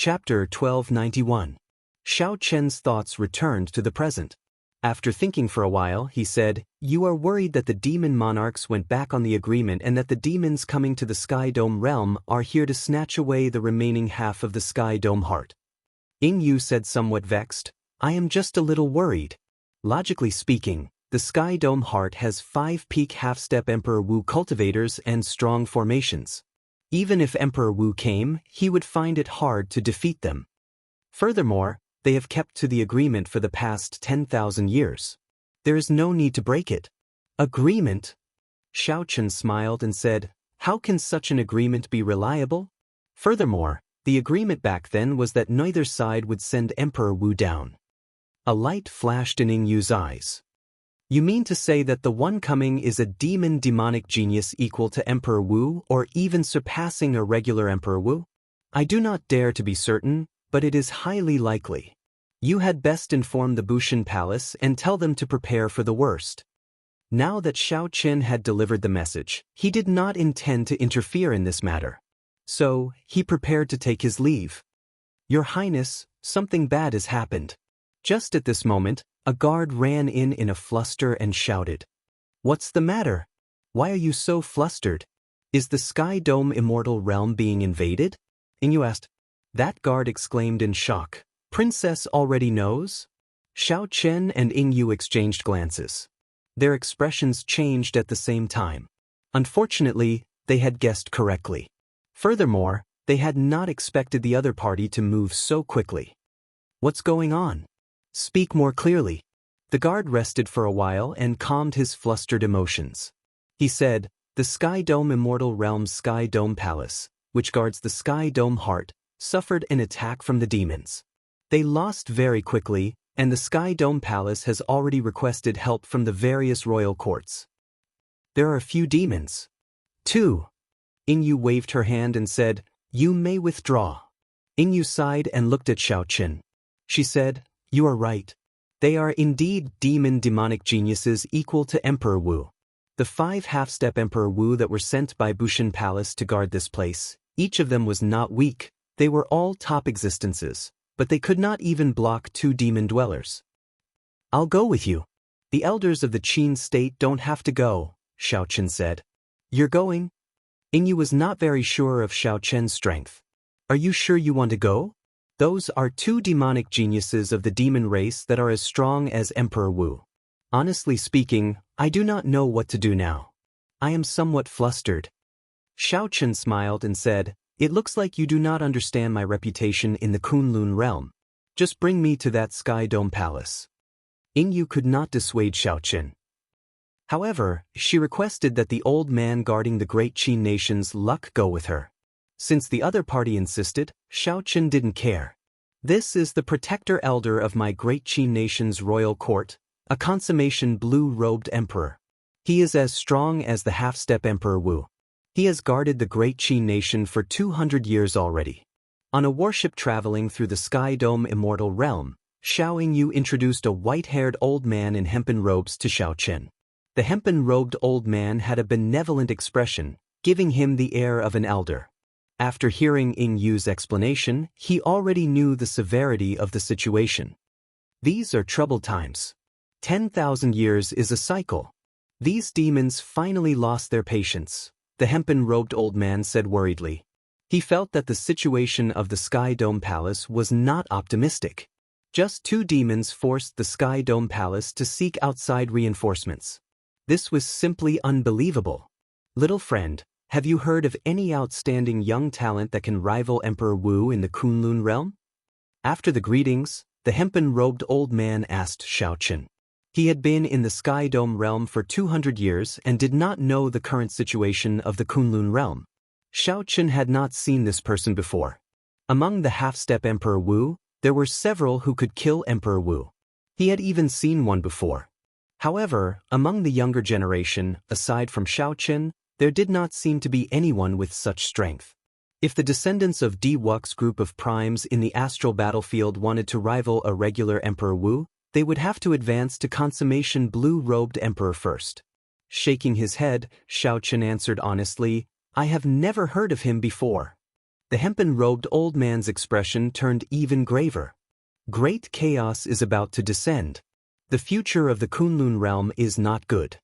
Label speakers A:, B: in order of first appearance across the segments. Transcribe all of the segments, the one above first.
A: Chapter 1291. Xiao Chen's thoughts returned to the present. After thinking for a while, he said, "You are worried that the demon monarchs went back on the agreement and that the demons coming to the Sky Dome realm are here to snatch away the remaining half of the Sky Dome heart." Ying Yu said, somewhat vexed, "I am just a little worried. Logically speaking, the Sky Dome heart has 5 peak half-step Emperor Wu cultivators and strong formations. Even if Emperor Wu came, he would find it hard to defeat them. Furthermore, they have kept to the agreement for the past 10,000 years. There is no need to break it." "Agreement?" Xiao Chen smiled and said, "How can such an agreement be reliable? Furthermore, the agreement back then was that neither side would send Emperor Wu down." A light flashed in Ying Yu's eyes. "You mean to say that the one coming is a demonic genius equal to Emperor Wu or even surpassing a regular Emperor Wu? I do not dare to be certain, but it is highly likely. You had best inform the Bushan Palace and tell them to prepare for the worst." Now that Xiao Chen had delivered the message, he did not intend to interfere in this matter. So, he prepared to take his leave. "Your Highness, something bad has happened." Just at this moment, a guard ran in a fluster and shouted, "What's the matter? Why are you so flustered? Is the Sky Dome immortal realm being invaded?" Ying Yu asked. That guard exclaimed in shock, "Princess already knows?" Xiao Chen and Ying Yu exchanged glances. Their expressions changed at the same time. Unfortunately, they had guessed correctly. Furthermore, they had not expected the other party to move so quickly. "What's going on? Speak more clearly." The guard rested for a while and calmed his flustered emotions. He said, "The Sky Dome Immortal Realm's Sky Dome Palace, which guards the Sky Dome heart, suffered an attack from the demons. They lost very quickly, and the Sky Dome Palace has already requested help from the various royal courts. There are a few demons. 2. Ying Yu waved her hand and said, "You may withdraw." Ying Yu sighed and looked at Xiao Chen. She said, "You are right. They are indeed demonic geniuses equal to Emperor Wu. The 5 half-step Emperor Wu that were sent by Bushan Palace to guard this place, each of them was not weak. They were all top existences, but they could not even block 2 demon dwellers." "I'll go with you. The elders of the Qin state don't have to go," Xiao Chen said. "You're going?" Ying Yu was not very sure of Xiao Chen's strength. "Are you sure you want to go? Those are 2 demonic geniuses of the demon race that are as strong as Emperor Wu. Honestly speaking, I do not know what to do now. I am somewhat flustered." Xiao Chen smiled and said, "It looks like you do not understand my reputation in the Kunlun realm. Just bring me to that Sky Dome Palace." Ying Yu could not dissuade Xiao Chen. However, she requested that the old man guarding the great Qin nation's luck go with her. Since the other party insisted, Xiao Chen didn't care. "This is the protector elder of my great Qin nation's royal court, a consummation blue-robed emperor. He is as strong as the half-step Emperor Wu. He has guarded the great Qin nation for 200 years already." On a warship traveling through the Sky Dome Immortal Realm, Xiao Yingyu introduced a white-haired old man in hempen robes to Xiao Chen. The hempen-robed old man had a benevolent expression, giving him the air of an elder. After hearing Ying Yu's explanation, he already knew the severity of the situation. These are troubled times. 10,000 years is a cycle. These demons finally lost their patience, the hempen-robed old man said worriedly. He felt that the situation of the Sky Dome Palace was not optimistic. Just 2 demons forced the Sky Dome Palace to seek outside reinforcements. This was simply unbelievable. "Little friend, have you heard of any outstanding young talent that can rival Emperor Wu in the Kunlun realm?" After the greetings, the hempen-robed old man asked Xiao Chen. He had been in the Sky Dome realm for 200 years and did not know the current situation of the Kunlun realm. Xiao Chen had not seen this person before. Among the half-step Emperor Wu, there were several who could kill Emperor Wu. He had even seen one before. However, among the younger generation, aside from Xiao Chen, there did not seem to be anyone with such strength. If the descendants of Di Wux's group of primes in the astral battlefield wanted to rival a regular Emperor Wu, they would have to advance to consummation blue-robed emperor first. Shaking his head, Xiao Chen answered honestly, "I have never heard of him before." The hempen-robed old man's expression turned even graver. Great chaos is about to descend. The future of the Kunlun realm is not good.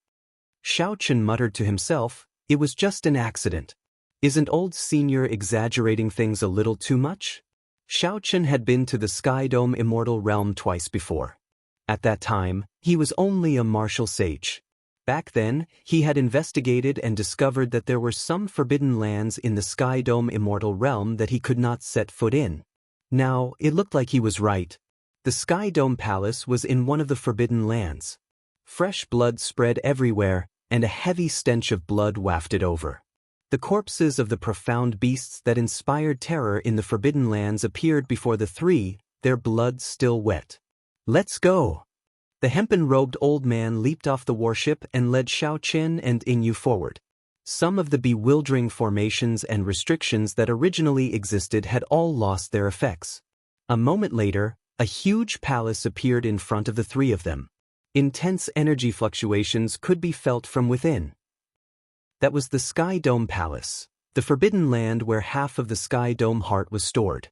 A: Xiao Chen muttered to himself, it was just an accident. Isn't old senior exaggerating things a little too much? Xiao Chen had been to the Sky Dome Immortal Realm twice before. At that time, he was only a martial sage. Back then, he had investigated and discovered that there were some forbidden lands in the Sky Dome Immortal Realm that he could not set foot in. Now, it looked like he was right. The Sky Dome Palace was in one of the forbidden lands. Fresh blood spread everywhere, and a heavy stench of blood wafted over. The corpses of the profound beasts that inspired terror in the forbidden lands appeared before the three, their blood still wet. Let's go! The hempen-robed old man leaped off the warship and led Xiao Chen and Yin forward. Some of the bewildering formations and restrictions that originally existed had all lost their effects. A moment later, a huge palace appeared in front of the three of them. Intense energy fluctuations could be felt from within. That was the Sky Dome Palace, the forbidden land where half of the Sky Dome heart was stored.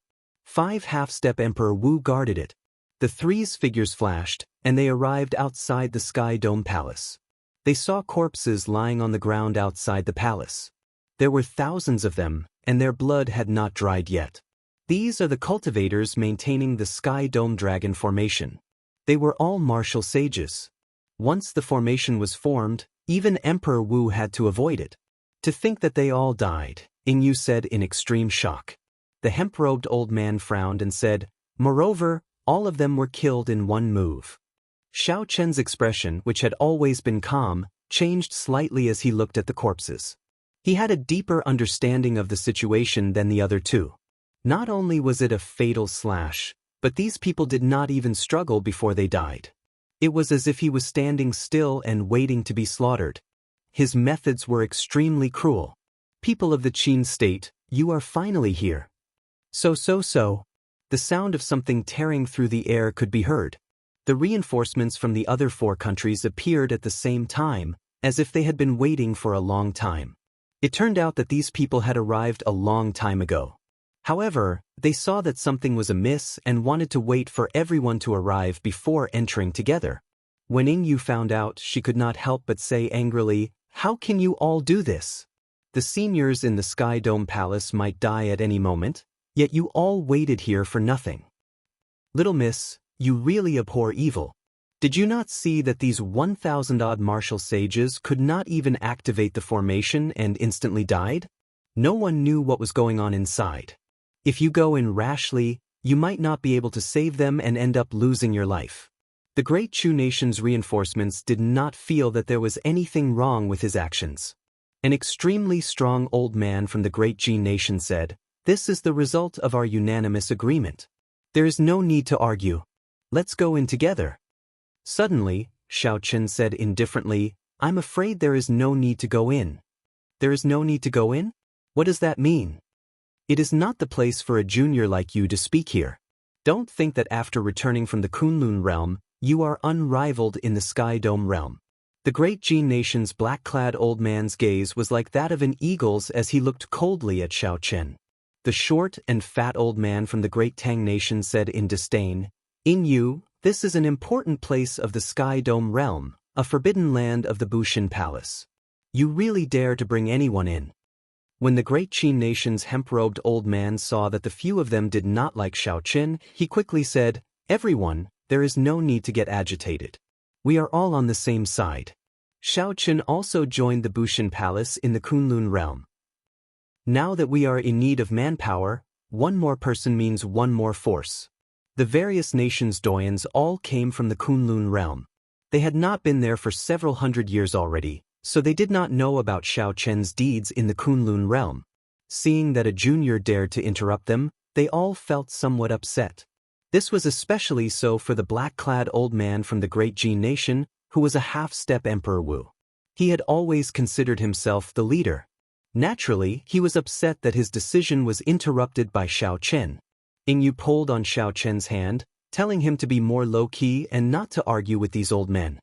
A: 5 half-step Emperor Wu guarded it. The three's figures flashed, and they arrived outside the Sky Dome Palace. They saw corpses lying on the ground outside the palace. There were thousands of them, and their blood had not dried yet. These are the cultivators maintaining the Sky Dome Dragon formation. They were all martial sages. Once the formation was formed, even Emperor Wu had to avoid it. To think that they all died, Yin said in extreme shock. The hemp-robed old man frowned and said, moreover, all of them were killed in one move. Xiao Chen's expression, which had always been calm, changed slightly as he looked at the corpses. He had a deeper understanding of the situation than the other two. Not only was it a fatal slash, but these people did not even struggle before they died. It was as if he was standing still and waiting to be slaughtered. His methods were extremely cruel. People of the Qin state, you are finally here. So. The sound of something tearing through the air could be heard. The reinforcements from the other 4 countries appeared at the same time, as if they had been waiting for a long time. It turned out that these people had arrived a long time ago. However, they saw that something was amiss and wanted to wait for everyone to arrive before entering together. When Yin found out, she could not help but say angrily, how can you all do this? The seniors in the Sky Dome Palace might die at any moment, yet you all waited here for nothing. Little miss, you really abhor evil. Did you not see that these 1,000-odd martial sages could not even activate the formation and instantly died? No one knew what was going on inside. If you go in rashly, you might not be able to save them and end up losing your life. The Great Chu Nation's reinforcements did not feel that there was anything wrong with his actions. An extremely strong old man from the Great Jin Nation said, this is the result of our unanimous agreement. There is no need to argue. Let's go in together. Suddenly, Xiao Chen said indifferently, I'm afraid there is no need to go in. There is no need to go in? What does that mean? It is not the place for a junior like you to speak here. Don't think that after returning from the Kunlun realm, you are unrivaled in the Sky Dome realm. The Great Jin Nation's black-clad old man's gaze was like that of an eagle's as he looked coldly at Xiao Chen. The short and fat old man from the Great Tang Nation said in disdain, Yin, this is an important place of the Sky Dome realm, a forbidden land of the Bushin Palace. You really dare to bring anyone in. When the Great Qin Nation's hemp-robed old man saw that the few of them did not like Xiao Chen, he quickly said, everyone, there is no need to get agitated. We are all on the same side. Xiao Chen also joined the Bushin Palace in the Kunlun realm. Now that we are in need of manpower, one more person means one more force. The various nations' doyens all came from the Kunlun realm. They had not been there for several hundred years already, so they did not know about Xiao Chen's deeds in the Kunlun realm. Seeing that a junior dared to interrupt them, they all felt somewhat upset. This was especially so for the black-clad old man from the Great Jin Nation, who was a half-step Emperor Wu. He had always considered himself the leader. Naturally, he was upset that his decision was interrupted by Xiao Chen. Yin pulled on Xiao Chen's hand, telling him to be more low-key and not to argue with these old men.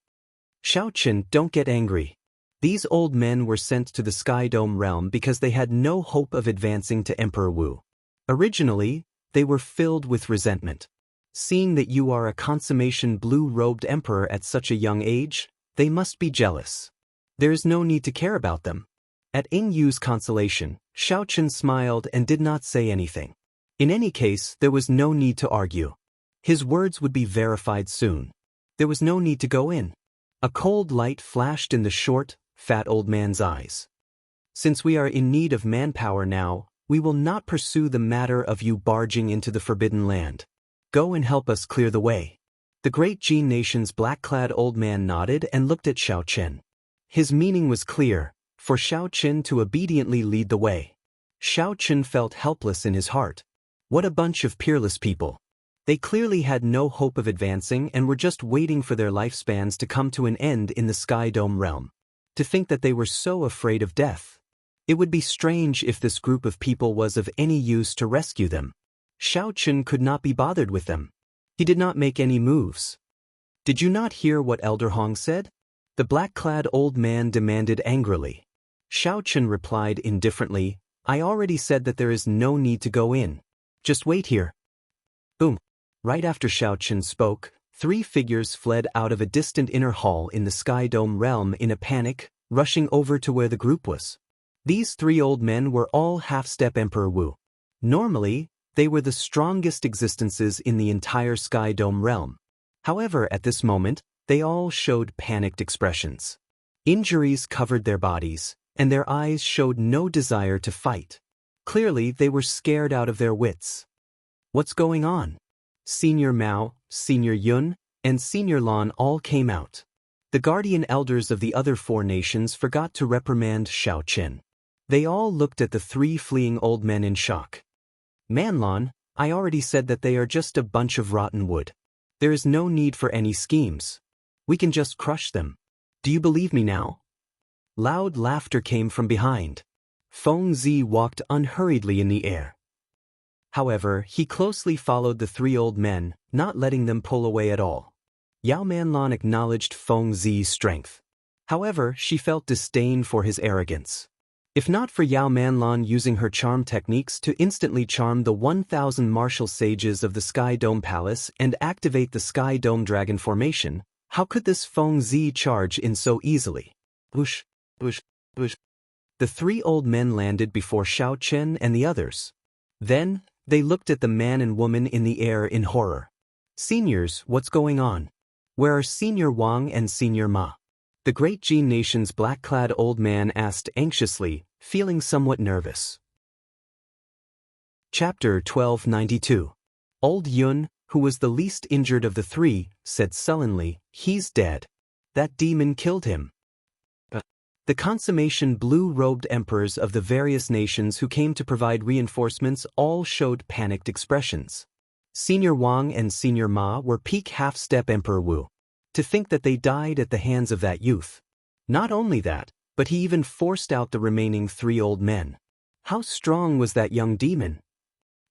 A: Xiao Chen, don't get angry. These old men were sent to the Sky Dome realm because they had no hope of advancing to Emperor Wu. Originally, they were filled with resentment. Seeing that you are a consummation blue-robed emperor at such a young age, they must be jealous. There is no need to care about them. At Ing Yu's consolation, Xiao Chen smiled and did not say anything. In any case, there was no need to argue. His words would be verified soon. There was no need to go in. A cold light flashed in the short, fat old man's eyes. Since we are in need of manpower now, we will not pursue the matter of you barging into the Forbidden Land. Go and help us clear the way. The great Jin nation's black-clad old man nodded and looked at Xiao Chen. His meaning was clear, for Xiao Chen to obediently lead the way. Xiao Chen felt helpless in his heart. What a bunch of peerless people. They clearly had no hope of advancing and were just waiting for their lifespans to come to an end in the Sky Dome realm. To think that they were so afraid of death. It would be strange if this group of people was of any use to rescue them. Xiao Chen could not be bothered with them. He did not make any moves. Did you not hear what Elder Hong said? The black-clad old man demanded angrily. Xiao Chen replied indifferently, I already said that there is no need to go in. Just wait here. Boom. Right after Xiao Chen spoke, 3 figures fled out of a distant inner hall in the Sky Dome realm in a panic, rushing over to where the group was. These 3 old men were all half-step Emperor Wu. Normally, they were the strongest existences in the entire Sky Dome realm. However, at this moment, they all showed panicked expressions. Injuries covered their bodies, and their eyes showed no desire to fight. Clearly, they were scared out of their wits. What's going on? Senior Mao, Senior Yun, and Senior Lan all came out. The guardian elders of the other 4 nations forgot to reprimand Xiao Chen. They all looked at the 3 fleeing old men in shock. Manlon, I already said that they are just a bunch of rotten wood. There is no need for any schemes. We can just crush them. Do you believe me now? Loud laughter came from behind. Feng Zi walked unhurriedly in the air. However, he closely followed the 3 old men, not letting them pull away at all. Yao Manlon acknowledged Feng Zi's strength. However, she felt disdain for his arrogance. If not for Yao Manlon using her charm techniques to instantly charm the 1,000 martial sages of the Sky Dome Palace and activate the Sky Dome Dragon formation, how could this Feng Zi charge in so easily? Whoosh, whoosh, whoosh. The 3 old men landed before Xiao Chen and the others. Then, they looked at the man and woman in the air in horror. Seniors, what's going on? Where are Senior Wang and Senior Ma? The great Jin nation's black-clad old man asked anxiously, feeling somewhat nervous. Chapter 1292. Old Yun, who was the least injured of the 3, said sullenly, he's dead. That demon killed him. The consummation blue-robed emperors of the various nations who came to provide reinforcements all showed panicked expressions. Senior Wang and Senior Ma were peak half-step Emperor Wu. To think that they died at the hands of that youth. Not only that, but he even forced out the remaining 3 old men. How strong was that young demon?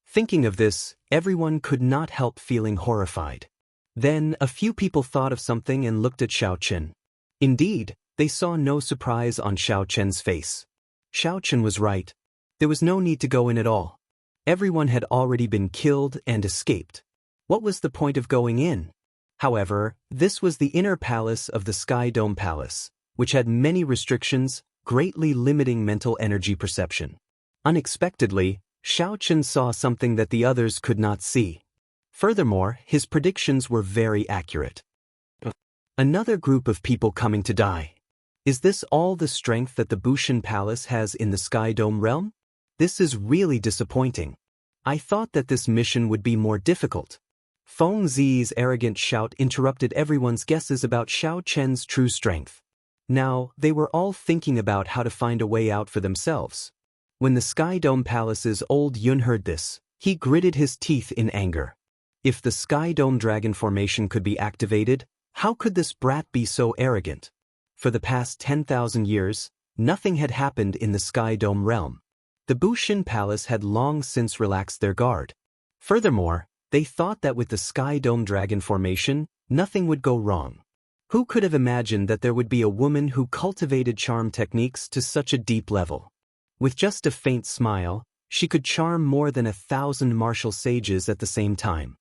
A: Thinking of this, everyone could not help feeling horrified. Then, a few people thought of something and looked at Xiao Chen. Indeed, they saw no surprise on Xiao Chen's face. Xiao Chen was right. There was no need to go in at all. Everyone had already been killed and escaped. What was the point of going in? However, this was the inner palace of the Sky Dome Palace, which had many restrictions, greatly limiting mental energy perception. Unexpectedly, Xiao Chen saw something that the others could not see. Furthermore, his predictions were very accurate. Another group of people coming to die. Is this all the strength that the Bushan Palace has in the Sky Dome realm? This is really disappointing. I thought that this mission would be more difficult. Feng Zi's arrogant shout interrupted everyone's guesses about Xiao Chen's true strength. Now, they were all thinking about how to find a way out for themselves. When the Sky Dome Palace's old Yun heard this, he gritted his teeth in anger. If the Sky Dome Dragon formation could be activated, how could this brat be so arrogant? For the past 10,000 years, nothing had happened in the Sky Dome realm. The Bushan Palace had long since relaxed their guard. Furthermore, they thought that with the Sky Dome Dragon formation, nothing would go wrong. Who could have imagined that there would be a woman who cultivated charm techniques to such a deep level? With just a faint smile, She could charm more than 1,000 martial sages at the same time.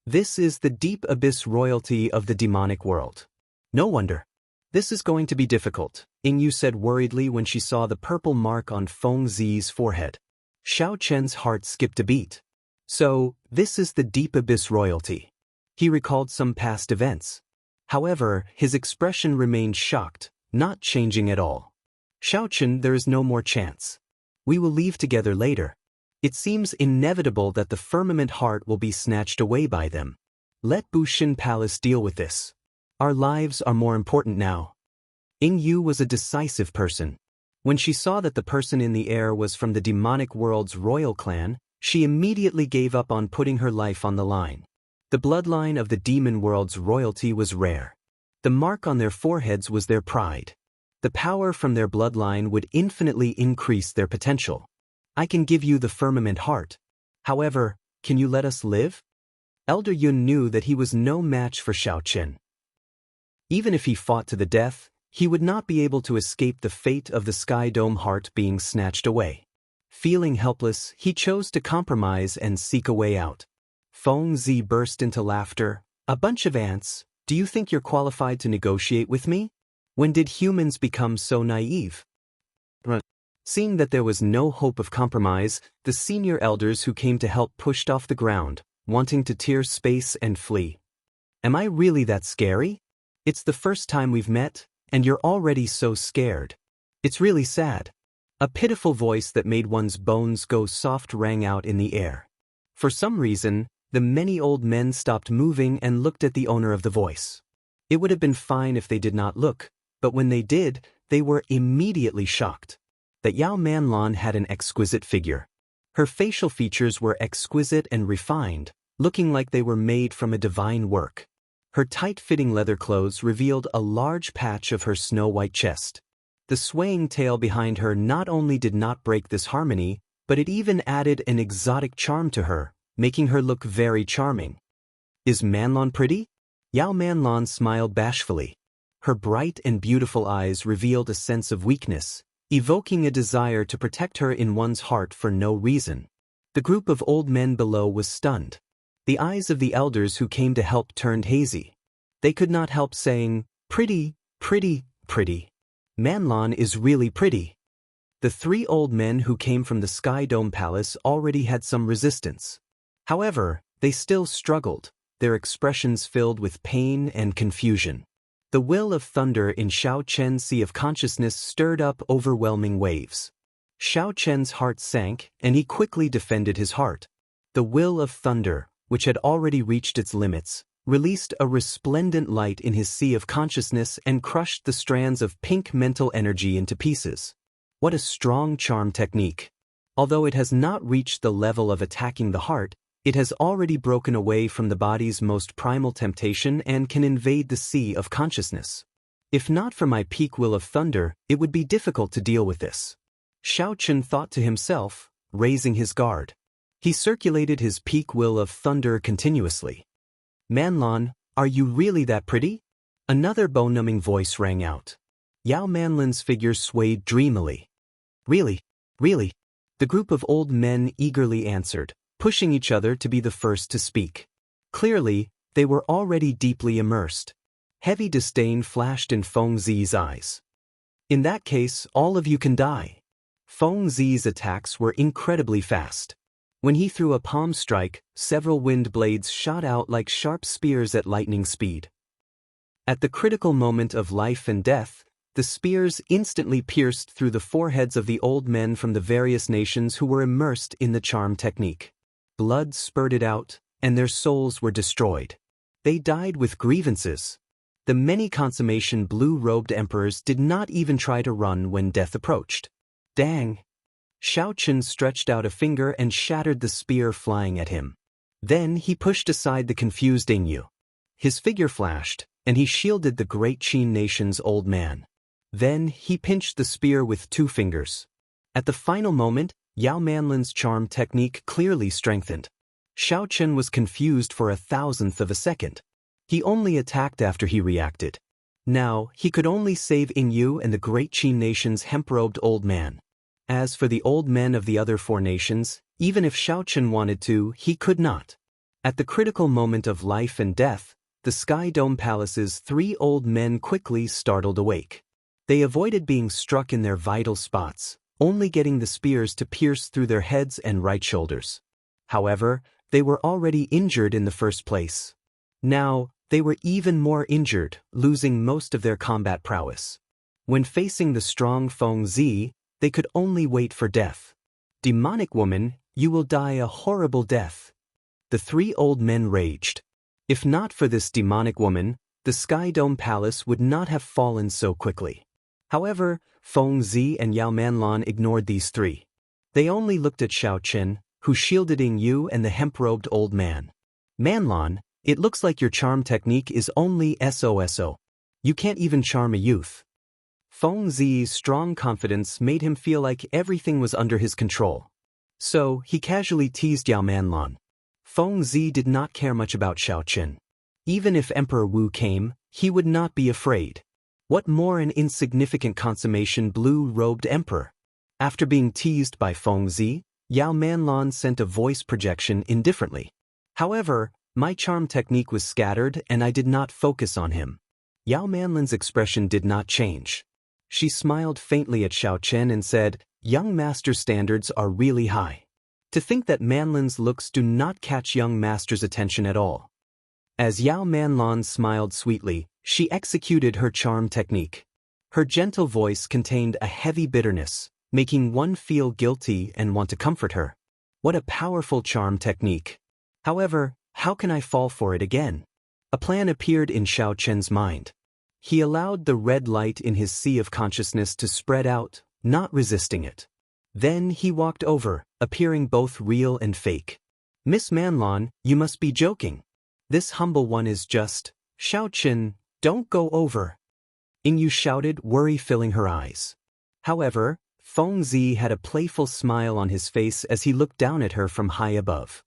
A: This is the deep abyss royalty of the demonic world. No wonder. This is going to be difficult, Yingyu said worriedly when she saw the purple mark on Feng Zi's forehead. Xiao Chen's heart skipped a beat. So, this is the deep abyss royalty. He recalled some past events. However, his expression remained shocked, not changing at all. Xiao Chen, there is no more chance. We will leave together later. It seems inevitable that the firmament heart will be snatched away by them. Let Bushin Palace deal with this. Our lives are more important now. Yingyu was a decisive person. When she saw that the person in the air was from the demonic world's royal clan, she immediately gave up on putting her life on the line. The bloodline of the demon world's royalty was rare. The mark on their foreheads was their pride. The power from their bloodline would infinitely increase their potential. I can give you the firmament heart. However, can you let us live? Elder Yun knew that he was no match for Xiao Chen. Even if he fought to the death, he would not be able to escape the fate of the Sky Dome heart being snatched away. Feeling helpless, he chose to compromise and seek a way out. Feng Zi burst into laughter. A bunch of ants, do you think you're qualified to negotiate with me? When did humans become so naive? Seeing that there was no hope of compromise, the senior elders who came to help pushed off the ground, wanting to tear space and flee. Am I really that scary? It's the first time we've met, and you're already so scared. It's really sad. A pitiful voice that made one's bones go soft rang out in the air. For some reason, the many old men stopped moving and looked at the owner of the voice. It would have been fine if they did not look, but when they did, they were immediately shocked. That Yao Manlan had an exquisite figure. Her facial features were exquisite and refined, looking like they were made from a divine work. Her tight-fitting leather clothes revealed a large patch of her snow-white chest. The swaying tail behind her not only did not break this harmony, but it even added an exotic charm to her, making her look very charming. Is Manlan pretty? Yao Manlan smiled bashfully. Her bright and beautiful eyes revealed a sense of weakness, evoking a desire to protect her in one's heart for no reason. The group of old men below was stunned. The eyes of the elders who came to help turned hazy. They could not help saying, pretty, pretty, pretty. Manlan is really pretty. The three old men who came from the Sky Dome Palace already had some resistance. However, they still struggled, their expressions filled with pain and confusion. The will of thunder in Xiao Chen's sea of consciousness stirred up overwhelming waves. Xiao Chen's heart sank, and he quickly defended his heart. The will of thunder, which had already reached its limits, released a resplendent light in his sea of consciousness and crushed the strands of pink mental energy into pieces. What a strong charm technique! Although it has not reached the level of attacking the heart, it has already broken away from the body's most primal temptation and can invade the sea of consciousness. If not for my peak will of thunder, it would be difficult to deal with this. Xiao Chen thought to himself, raising his guard. He circulated his peak will of thunder continuously. Manlan, are you really that pretty? Another bone-numbing voice rang out. Yao Manlan's figure swayed dreamily. Really? Really? The group of old men eagerly answered, pushing each other to be the first to speak. Clearly, they were already deeply immersed. Heavy disdain flashed in Feng Zi's eyes. In that case, all of you can die. Feng Zi's attacks were incredibly fast. When he threw a palm strike, several wind blades shot out like sharp spears at lightning speed. At the critical moment of life and death, the spears instantly pierced through the foreheads of the old men from the various nations who were immersed in the charm technique. Blood spurted out, and their souls were destroyed. They died with grievances. The many consummation blue-robed emperors did not even try to run when death approached. Dang! Xiao Chen stretched out a finger and shattered the spear flying at him. Then he pushed aside the confused Yingyu. His figure flashed, and he shielded the great Qin nation's old man. Then he pinched the spear with 2 fingers. At the final moment, Yao Manlan's charm technique clearly strengthened. Xiao Chen was confused for 1,000th of a second. He only attacked after he reacted. Now, he could only save Yingyu and the great Qin nation's hemp-robed old man. As for the old men of the other 4 nations, even if Xiao Chen wanted to, he could not. At the critical moment of life and death, the Sky Dome Palace's 3 old men quickly startled awake. They avoided being struck in their vital spots, only getting the spears to pierce through their heads and right shoulders. However, they were already injured in the first place. Now, they were even more injured, losing most of their combat prowess. When facing the strong Feng Zi, they could only wait for death. Demonic woman, you will die a horrible death. The 3 old men raged. If not for this demonic woman, the Sky Dome Palace would not have fallen so quickly. However, Feng Zi and Yao Manlan ignored these 3. They only looked at Xiao Chen, who shielded Ying Yu and the hemp-robed old man. Manlan, it looks like your charm technique is only SOSO. You can't even charm a youth. Feng Zi's strong confidence made him feel like everything was under his control. So, he casually teased Yao Manlan. Feng Zi did not care much about Xiao Chen. Even if Emperor Wu came, he would not be afraid. What more an insignificant consummation blue-robed emperor? After being teased by Feng Zi, Yao Manlan sent a voice projection indifferently. However, my charm technique was scattered and I did not focus on him. Yao Manlan's expression did not change. She smiled faintly at Xiao Chen and said, young master standards are really high. To think that Manlan's looks do not catch young master's attention at all. As Yao Manlan smiled sweetly, she executed her charm technique. Her gentle voice contained a heavy bitterness, making one feel guilty and want to comfort her. What a powerful charm technique. However, how can I fall for it again? A plan appeared in Xiao Chen's mind. He allowed the red light in his sea of consciousness to spread out, not resisting it. Then he walked over, appearing both real and fake. Miss Manlan, you must be joking. This humble one is just, Xiao Chen, don't go over. Ying Yu shouted, worry filling her eyes. However, Feng Zi had a playful smile on his face as he looked down at her from high above.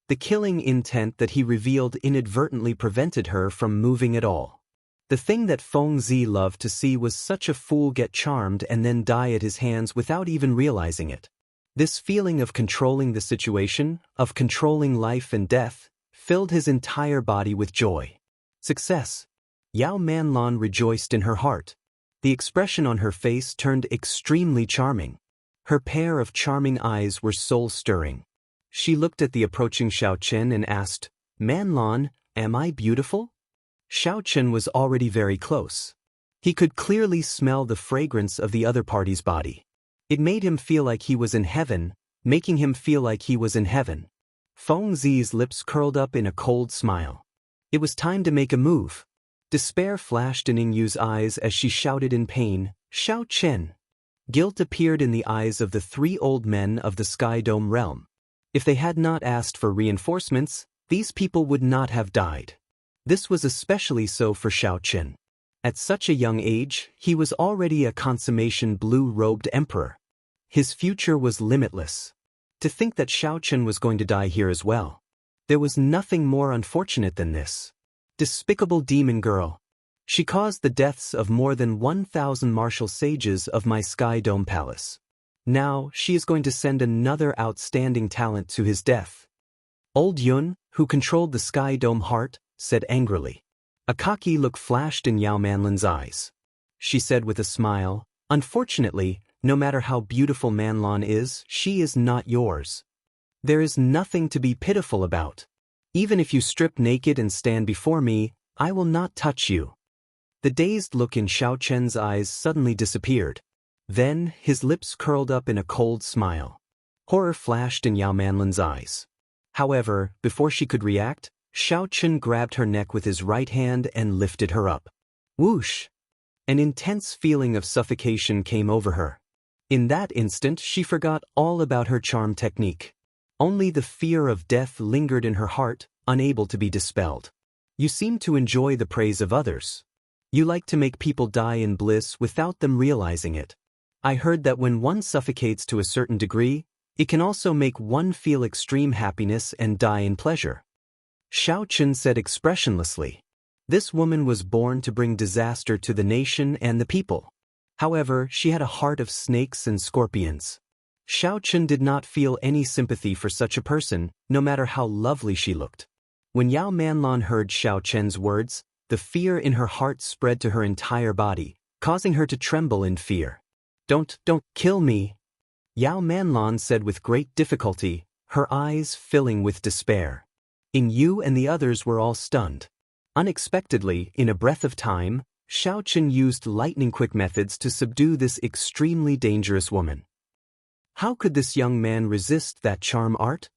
A: The killing intent that he revealed inadvertently prevented her from moving at all. The thing that Feng Zi loved to see was such a fool get charmed and then die at his hands without even realizing it. This feeling of controlling the situation, of controlling life and death, filled his entire body with joy. Success. Yao Manlan rejoiced in her heart. The expression on her face turned extremely charming. Her pair of charming eyes were soul-stirring. She looked at the approaching Xiao Chen and asked, Manlan, am I beautiful? Xiao Chen was already very close. He could clearly smell the fragrance of the other party's body. It made him feel like he was in heaven, making him feel like he was in heaven. Feng Zi's lips curled up in a cold smile. It was time to make a move. Despair flashed in Ying Yu's eyes as she shouted in pain, Xiao Chen. Guilt appeared in the eyes of the 3 old men of the Sky Dome realm. If they had not asked for reinforcements, these people would not have died. This was especially so for Xiao Chen. At such a young age, he was already a consummation blue-robed emperor. His future was limitless. To think that Xiao Chen was going to die here as well. There was nothing more unfortunate than this. Despicable demon girl. She caused the deaths of more than 1,000 martial sages of my Sky Dome Palace. Now, she is going to send another outstanding talent to his death. Old Yun, who controlled the Sky Dome heart, said angrily. A cocky look flashed in Yao Manlan's eyes. She said with a smile, unfortunately, no matter how beautiful Manlan is, she is not yours. There is nothing to be pitiful about. Even if you strip naked and stand before me, I will not touch you. The dazed look in Xiao Chen's eyes suddenly disappeared. Then, his lips curled up in a cold smile. Horror flashed in Yao Manlan's eyes. However, before she could react, Xiao Chen grabbed her neck with his right hand and lifted her up. Whoosh! An intense feeling of suffocation came over her. In that instant, she forgot all about her charm technique. Only the fear of death lingered in her heart, unable to be dispelled. You seem to enjoy the praise of others. You like to make people die in bliss without them realizing it. I heard that when one suffocates to a certain degree, it can also make one feel extreme happiness and die in pleasure. Xiao Chen said expressionlessly. This woman was born to bring disaster to the nation and the people. However, she had a heart of snakes and scorpions. Xiao Chen did not feel any sympathy for such a person, no matter how lovely she looked. When Yao Manlan heard Xiao Chen's words, the fear in her heart spread to her entire body, causing her to tremble in fear. Don't kill me," Yao Manlan said with great difficulty, her eyes filling with despair. Yu and the others were all stunned. Unexpectedly, in a breath of time, Xiao Chen used lightning-quick methods to subdue this extremely dangerous woman. How could this young man resist that charm art?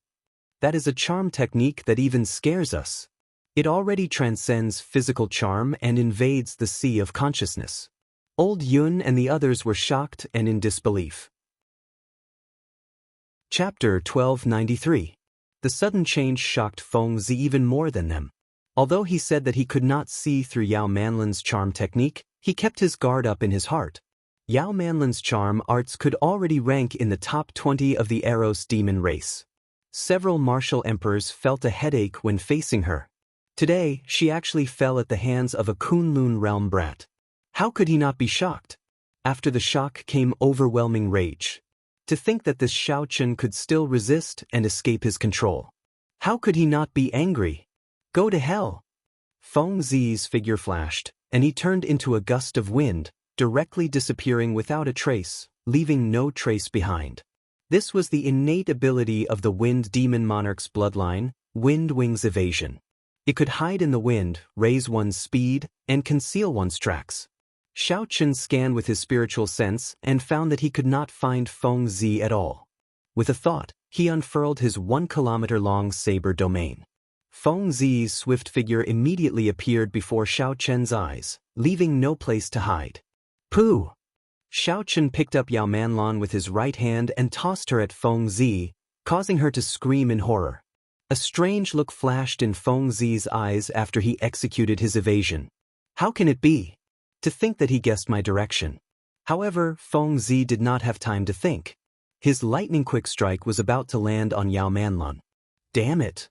A: That is a charm technique that even scares us. It already transcends physical charm and invades the sea of consciousness. Old Yun and the others were shocked and in disbelief. Chapter 1293. The sudden change shocked Feng Zi even more than them. Although he said that he could not see through Yao Manlan's charm technique, he kept his guard up in his heart. Yao Manlan's charm arts could already rank in the top 20 of the Eros demon race. Several martial emperors felt a headache when facing her. Today, she actually fell at the hands of a Kunlun realm brat. How could he not be shocked? After the shock came overwhelming rage. To think that this Xiao Chen could still resist and escape his control. How could he not be angry? Go to hell! Feng Zi's figure flashed, and he turned into a gust of wind, directly disappearing without a trace, leaving no trace behind. This was the innate ability of the Wind Demon Monarch's bloodline, Wind Wings Evasion. It could hide in the wind, raise one's speed, and conceal one's tracks. Xiao Chen scanned with his spiritual sense and found that he could not find Feng Zi at all. With a thought, he unfurled his 1-kilometer-long saber domain. Feng Zi's swift figure immediately appeared before Xiao Chen's eyes, leaving no place to hide. Pooh! Xiao Chen picked up Yao Manlan with his right hand and tossed her at Feng Zi, causing her to scream in horror. A strange look flashed in Feng Zi's eyes after he executed his evasion. How can it be? To think that he guessed my direction. However, Feng Zi did not have time to think. His lightning-quick strike was about to land on Yao Manlan. Damn it!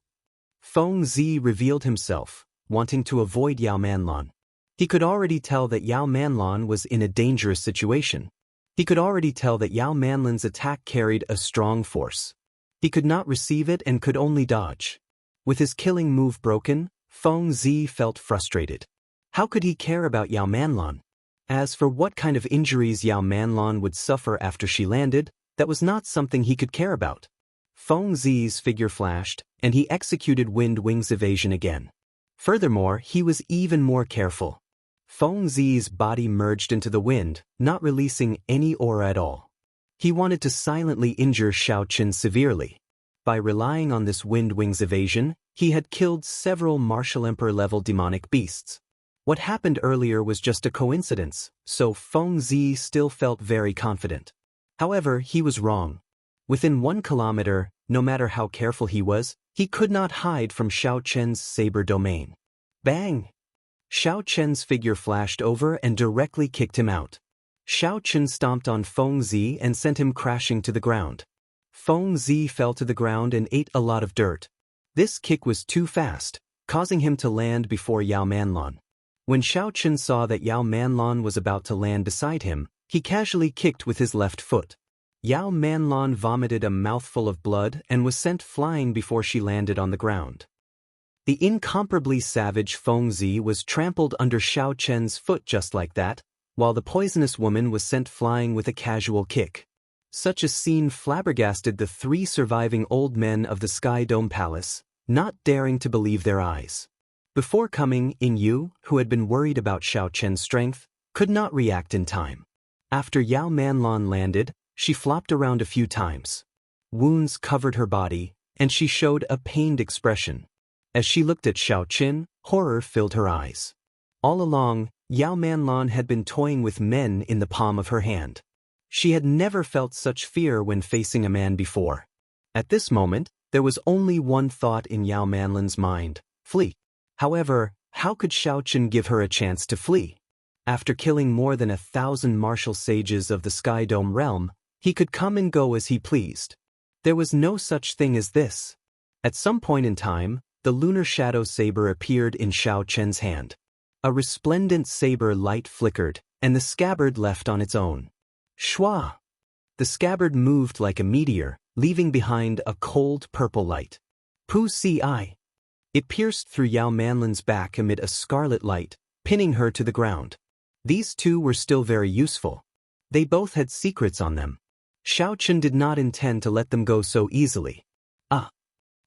A: Feng Zi revealed himself, wanting to avoid Yao Manlan. He could already tell that Yao Manlan was in a dangerous situation. He could already tell that Yao Manlan's attack carried a strong force. He could not receive it and could only dodge. With his killing move broken, Feng Zi felt frustrated. How could he care about Yao Manlan? As for what kind of injuries Yao Manlan would suffer after she landed, that was not something he could care about. Feng Zi's figure flashed, and he executed Wind Wings Evasion again. Furthermore, he was even more careful. Feng Zi's body merged into the wind, not releasing any aura at all. He wanted to silently injure Xiao Chen severely. By relying on this Wind Wings Evasion, he had killed several Martial Emperor-level demonic beasts. What happened earlier was just a coincidence, so Feng Zi still felt very confident. However, he was wrong. Within 1 kilometer, no matter how careful he was, he could not hide from Xiao Chen's saber domain. Bang! Xiao Chen's figure flashed over and directly kicked him out. Xiao Chen stomped on Feng Zi and sent him crashing to the ground. Feng Zi fell to the ground and ate a lot of dirt. This kick was too fast, causing him to land before Yao Manlan. When Xiao Chen saw that Yao Manlan was about to land beside him, he casually kicked with his left foot. Yao Manlan vomited a mouthful of blood and was sent flying before she landed on the ground. The incomparably savage Feng Zi was trampled under Xiao Chen's foot just like that, while the poisonous woman was sent flying with a casual kick. Such a scene flabbergasted the 3 surviving old men of the Sky Dome Palace, not daring to believe their eyes. Before coming, Yu, who had been worried about Xiao Chen's strength, could not react in time. After Yao Manlan landed, she flopped around a few times. Wounds covered her body, and she showed a pained expression. As she looked at Xiao Chen, horror filled her eyes. All along, Yao Manlan had been toying with men in the palm of her hand. She had never felt such fear when facing a man before. At this moment, there was only one thought in Yao Manlan's mind: flee. However, how could Xiao Chen give her a chance to flee? After killing more than 1,000 martial sages of the Sky Dome realm, he could come and go as he pleased. There was no such thing as this. At some point in time, the lunar shadow saber appeared in Xiao Chen's hand. A resplendent saber light flickered, and the scabbard left on its own. Shwa! The scabbard moved like a meteor, leaving behind a cold purple light. Pu Si. It pierced through Yao Manlin's back amid a scarlet light, pinning her to the ground. These two were still very useful. They both had secrets on them. Xiaochen did not intend to let them go so easily.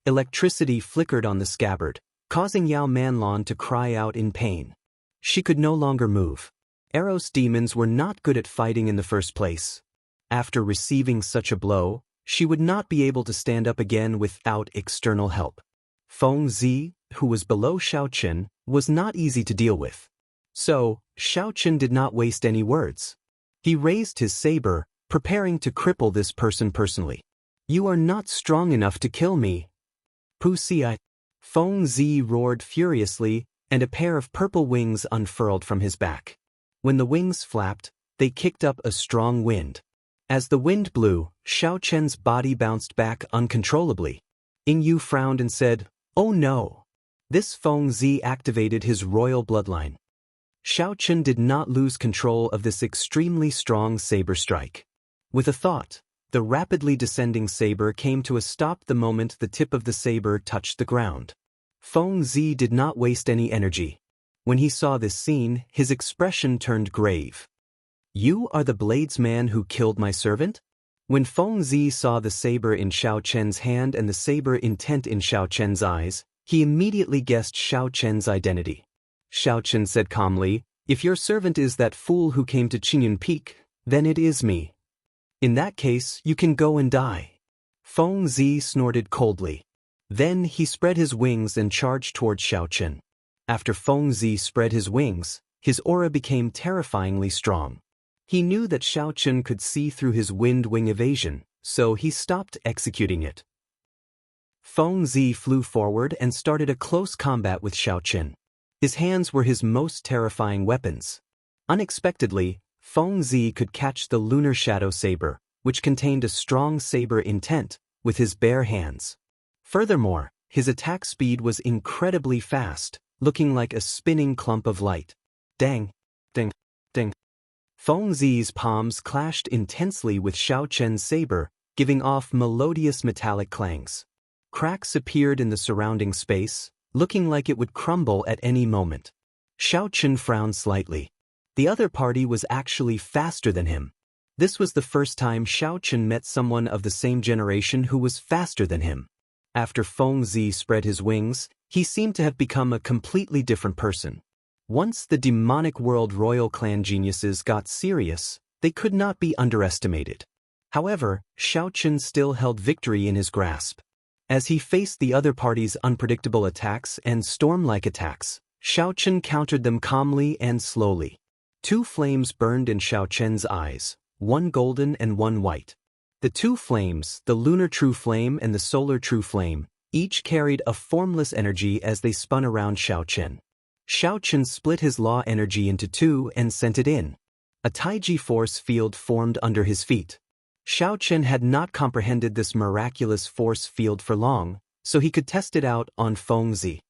A: Electricity flickered on the scabbard, causing Yao Manlin to cry out in pain. She could no longer move. Eros demons were not good at fighting in the first place. After receiving such a blow, she would not be able to stand up again without external help. Feng Zi, who was below Xiaochen, was not easy to deal with. So, Xiaochen did not waste any words. He raised his saber, preparing to cripple this person personally. "You are not strong enough to kill me." Pu Si. Feng Zi roared furiously, and a pair of purple wings unfurled from his back. When the wings flapped, they kicked up a strong wind. As the wind blew, Xiaochen's body bounced back uncontrollably. Ying Yu frowned and said, "Oh no." This Feng Zi activated his royal bloodline. Xiaochen did not lose control of this extremely strong saber strike. With a thought, the rapidly descending saber came to a stop the moment the tip of the saber touched the ground. Feng Zi did not waste any energy. When he saw this scene, his expression turned grave. "You are the bladesman who killed my servant?" When Feng Zi saw the saber in Xiaochen's hand and the saber intent in Xiaochen's eyes, he immediately guessed Xiaochen's identity. Xiaochen said calmly, "If your servant is that fool who came to Qingyun Peak, then it is me. In that case, you can go and die." Feng Zi snorted coldly. Then he spread his wings and charged towards Xiaochen. After Feng Zi spread his wings, his aura became terrifyingly strong. He knew that Xiaochen could see through his wind wing evasion, so he stopped executing it. Feng Zi flew forward and started a close combat with Xiaochen. His hands were his most terrifying weapons. Unexpectedly, Feng Zi could catch the lunar shadow saber, which contained a strong saber intent, with his bare hands. Furthermore, his attack speed was incredibly fast, looking like a spinning clump of light. Dang! Ding! Ding! Feng Zi's palms clashed intensely with Xiaochen's saber, giving off melodious metallic clangs. Cracks appeared in the surrounding space, looking like it would crumble at any moment. Xiaochen frowned slightly. The other party was actually faster than him. This was the first time Xiaochen met someone of the same generation who was faster than him. After Feng Zi spread his wings, he seemed to have become a completely different person. Once the demonic world royal clan geniuses got serious, they could not be underestimated. However, Xiaochen still held victory in his grasp. As he faced the other party's unpredictable attacks and storm-like attacks, Xiaochen countered them calmly and slowly. Two flames burned in Xiaochen's eyes, one golden and one white. The two flames, the lunar true flame and the solar true flame, each carried a formless energy as they spun around Xiaochen. Xiaochen split his law energy into two and sent it in. A Taiji force field formed under his feet. Xiaochen had not comprehended this miraculous force field for long, so he could test it out on Feng Zi.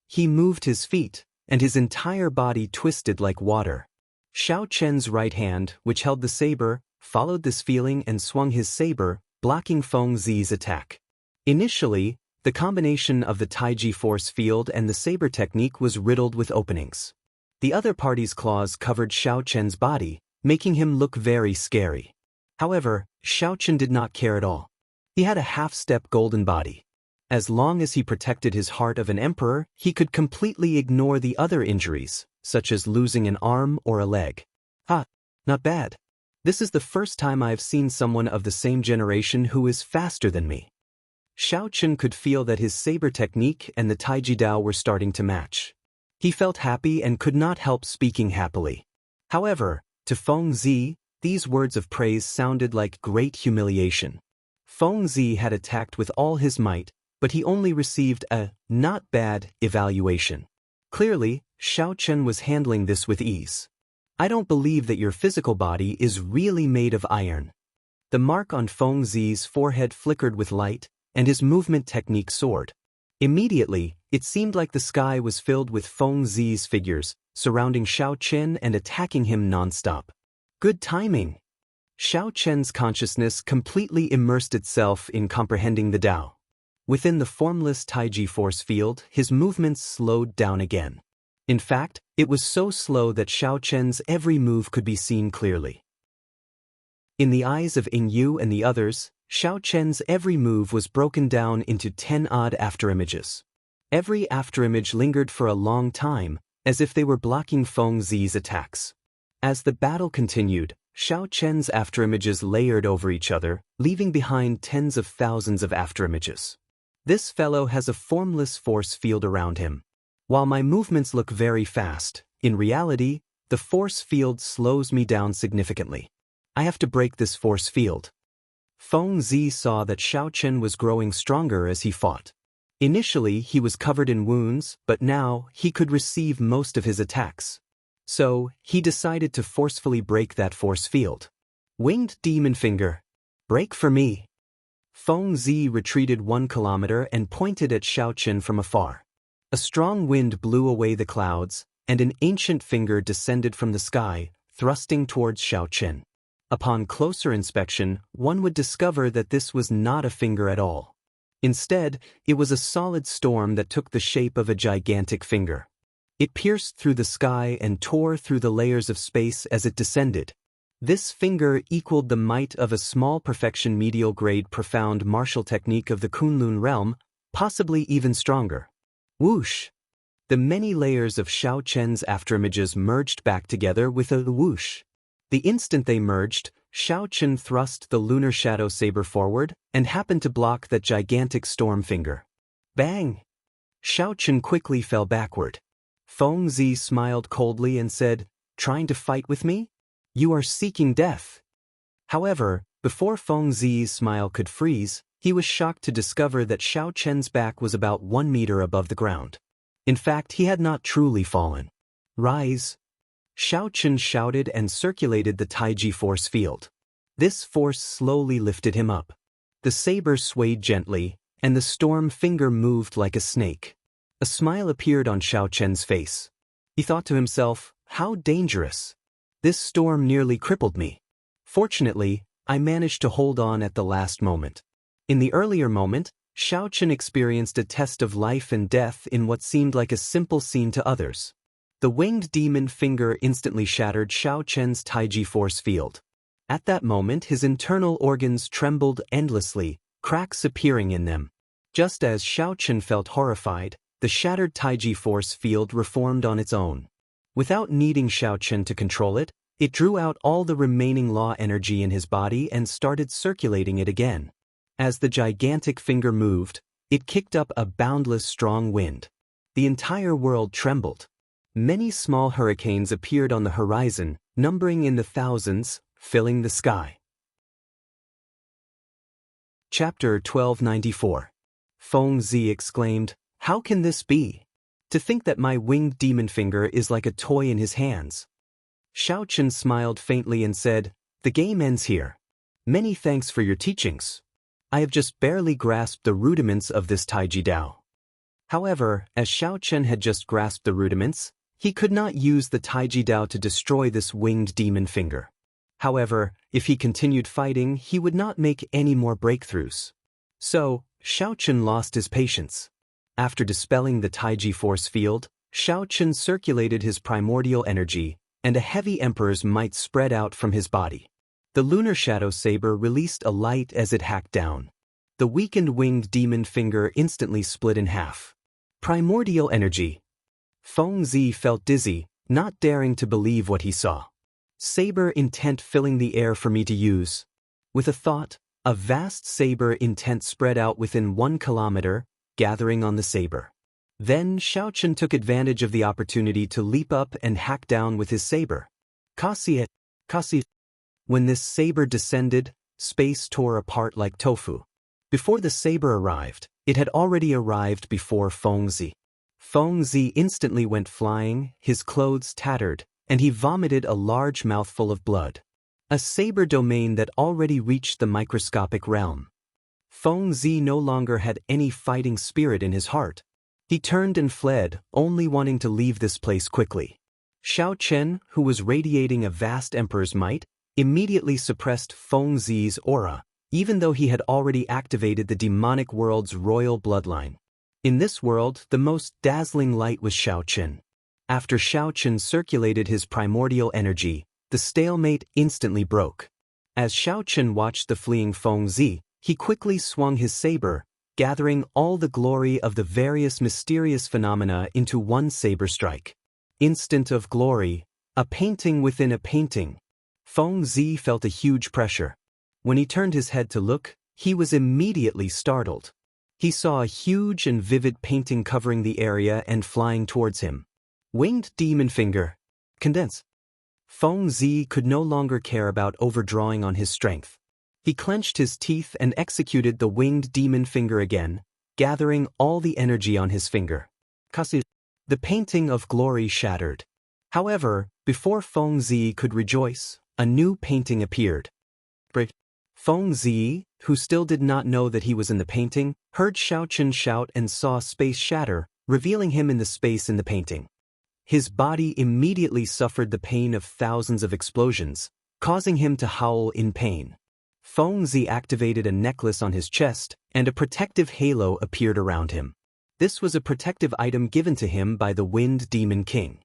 A: He moved his feet, and his entire body twisted like water. Xiaochen's right hand, which held the saber, followed this feeling and swung his saber, blocking Feng Zi's attack. Initially, the combination of the Taiji force field and the saber technique was riddled with openings. The other party's claws covered Xiaochen's body, making him look very scary. However, Xiaochen did not care at all. He had a half-step golden body. As long as he protected his heart of an emperor, he could completely ignore the other injuries, such as losing an arm or a leg. Not bad. This is the first time I have seen someone of the same generation who is faster than me. Xiaochen could feel that his saber technique and the Taiji Dao were starting to match. He felt happy and could not help speaking happily. However, to Feng Zi, these words of praise sounded like great humiliation. Feng Zi had attacked with all his might, but he only received a not bad evaluation. Clearly, Xiaochen was handling this with ease. I don't believe that your physical body is really made of iron. The mark on Feng Zi's forehead flickered with light, and his movement technique soared. Immediately, It seemed like the sky was filled with Feng Zi's figures, surrounding Xiao Chen and attacking him non-stop. Good timing. Xiao Chen's consciousness completely immersed itself in comprehending the Tao. Within the formless Taiji force field, his movements slowed down again. In fact, it was so slow that Xiao Chen's every move could be seen clearly. In the eyes of Ying Yu and the others, Xiao Chen's every move was broken down into 10 odd afterimages. Every afterimage lingered for a long time, as if they were blocking Feng Zi's attacks. As the battle continued, Xiao Chen's afterimages layered over each other, leaving behind tens of thousands of afterimages. This fellow has a formless force field around him. While my movements look very fast, in reality, the force field slows me down significantly. I have to break this force field. Feng Zi saw that Xiao Chen was growing stronger as he fought. Initially, he was covered in wounds, but now he could receive most of his attacks. So, he decided to forcefully break that force field. Winged Demon Finger. Break for me. Feng Zi retreated 1 kilometer and pointed at Xiao Chen from afar. A strong wind blew away the clouds, and an ancient finger descended from the sky, thrusting towards Xiao Chen. Upon closer inspection, one would discover that this was not a finger at all. Instead, it was a solid storm that took the shape of a gigantic finger. It pierced through the sky and tore through the layers of space as it descended. This finger equaled the might of a small perfection medial-grade profound martial technique of the Kunlun realm, possibly even stronger. Whoosh! The many layers of Xiao Chen's afterimages merged back together with a whoosh. The instant they merged, Xiao Chen thrust the lunar shadow saber forward and happened to block that gigantic storm finger. Bang! Xiao Chen quickly fell backward. Feng Zi smiled coldly and said, "Trying to fight with me? You are seeking death." However, before Feng Zi's smile could freeze, he was shocked to discover that Xiao Chen's back was about 1 meter above the ground. In fact, he had not truly fallen. Rise! Xiao Chen shouted and circulated the Taiji force field. This force slowly lifted him up. The saber swayed gently, and the storm finger moved like a snake. A smile appeared on Xiao Chen's face. He thought to himself, how dangerous. This storm nearly crippled me. Fortunately, I managed to hold on at the last moment. In the earlier moment, Xiao Chen experienced a test of life and death in what seemed like a simple scene to others. The winged demon finger instantly shattered Xiao Chen's Taiji force field. At that moment, his internal organs trembled endlessly, cracks appearing in them. Just as Xiao Chen felt horrified, the shattered Taiji force field reformed on its own. Without needing Xiao Chen to control it, it drew out all the remaining law energy in his body and started circulating it again. As the gigantic finger moved, it kicked up a boundless strong wind. The entire world trembled. Many small hurricanes appeared on the horizon, numbering in the thousands, filling the sky. Chapter 1294. Feng Zi exclaimed, "How can this be? To think that my winged demon finger is like a toy in his hands." Xiao Chen smiled faintly and said, "The game ends here. Many thanks for your teachings. I have just barely grasped the rudiments of this Taiji Dao." However, as Xiao Chen had just grasped the rudiments, he could not use the Taiji Dao to destroy this winged demon finger. However, if he continued fighting, he would not make any more breakthroughs. So, Xiao Chen lost his patience. After dispelling the Taiji force field, Xiao Chen circulated his primordial energy, and a heavy emperor's might spread out from his body. The lunar shadow saber released a light as it hacked down. The weakened winged demon finger instantly split in half. Primordial energy. Feng Zi felt dizzy, not daring to believe what he saw. Saber intent filling the air for me to use. With a thought, a vast saber intent spread out within 1 kilometer, gathering on the saber. Then Xiao Chen took advantage of the opportunity to leap up and hack down with his saber. Kasi. When this saber descended, space tore apart like tofu. Before the saber arrived, it had already arrived before Feng Zi. Feng Zi instantly went flying, his clothes tattered, and he vomited a large mouthful of blood. A saber domain that already reached the microscopic realm. Feng Zi no longer had any fighting spirit in his heart. He turned and fled, only wanting to leave this place quickly. Xiao Chen, who was radiating a vast emperor's might, immediately suppressed Feng Zi's aura, even though he had already activated the demonic world's royal bloodline. In this world, the most dazzling light was Xiao Chen. After Xiao Chen circulated his primordial energy, the stalemate instantly broke. As Xiao Chen watched the fleeing Feng Zi, he quickly swung his saber, gathering all the glory of the various mysterious phenomena into one saber strike. Instant of glory, a painting within a painting. Feng Zi felt a huge pressure. When he turned his head to look, he was immediately startled. He saw a huge and vivid painting covering the area and flying towards him. Winged demon finger. Condense. Feng Zi could no longer care about overdrawing on his strength. He clenched his teeth and executed the winged demon finger again, gathering all the energy on his finger. The painting of glory shattered. However, before Feng Zi could rejoice, a new painting appeared. Feng Zi, who still did not know that he was in the painting, heard Xiao Chen shout and saw space shatter, revealing him in the space in the painting. His body immediately suffered the pain of thousands of explosions, causing him to howl in pain. Feng Zi activated a necklace on his chest, and a protective halo appeared around him. This was a protective item given to him by the Wind Demon King.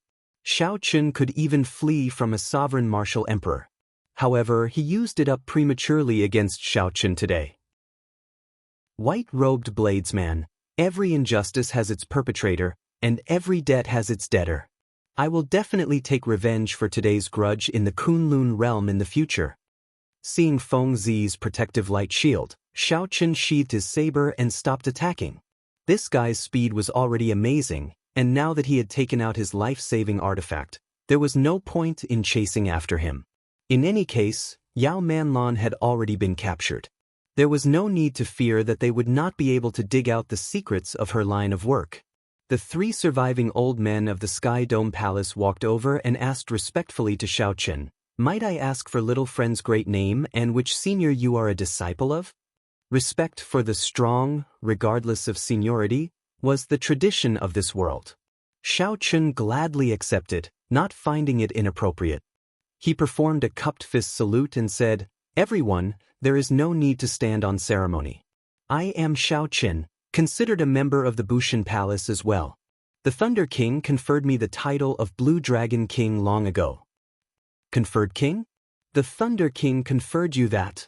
A: Xiao Chen could even flee from a sovereign martial emperor. However, he used it up prematurely against Xiao Chen today. White-robed bladesman, every injustice has its perpetrator, and every debt has its debtor. I will definitely take revenge for today's grudge in the Kunlun realm in the future. Seeing Feng Zi's protective light shield, Xiao Chen sheathed his saber and stopped attacking. This guy's speed was already amazing, and now that he had taken out his life-saving artifact, there was no point in chasing after him. In any case, Yao Manlan had already been captured. There was no need to fear that they would not be able to dig out the secrets of her line of work. The three surviving old men of the Sky Dome Palace walked over and asked respectfully to Xiao Chen, "Might I ask for little friend's great name and which senior you are a disciple of?" Respect for the strong, regardless of seniority, was the tradition of this world. Xiao Chen gladly accepted, not finding it inappropriate. He performed a cupped fist salute and said, "Everyone, there is no need to stand on ceremony. I am Xiao Chen, considered a member of the Bushan Palace as well. The Thunder King conferred me the title of Blue Dragon King long ago." Conferred king? The Thunder King conferred you that?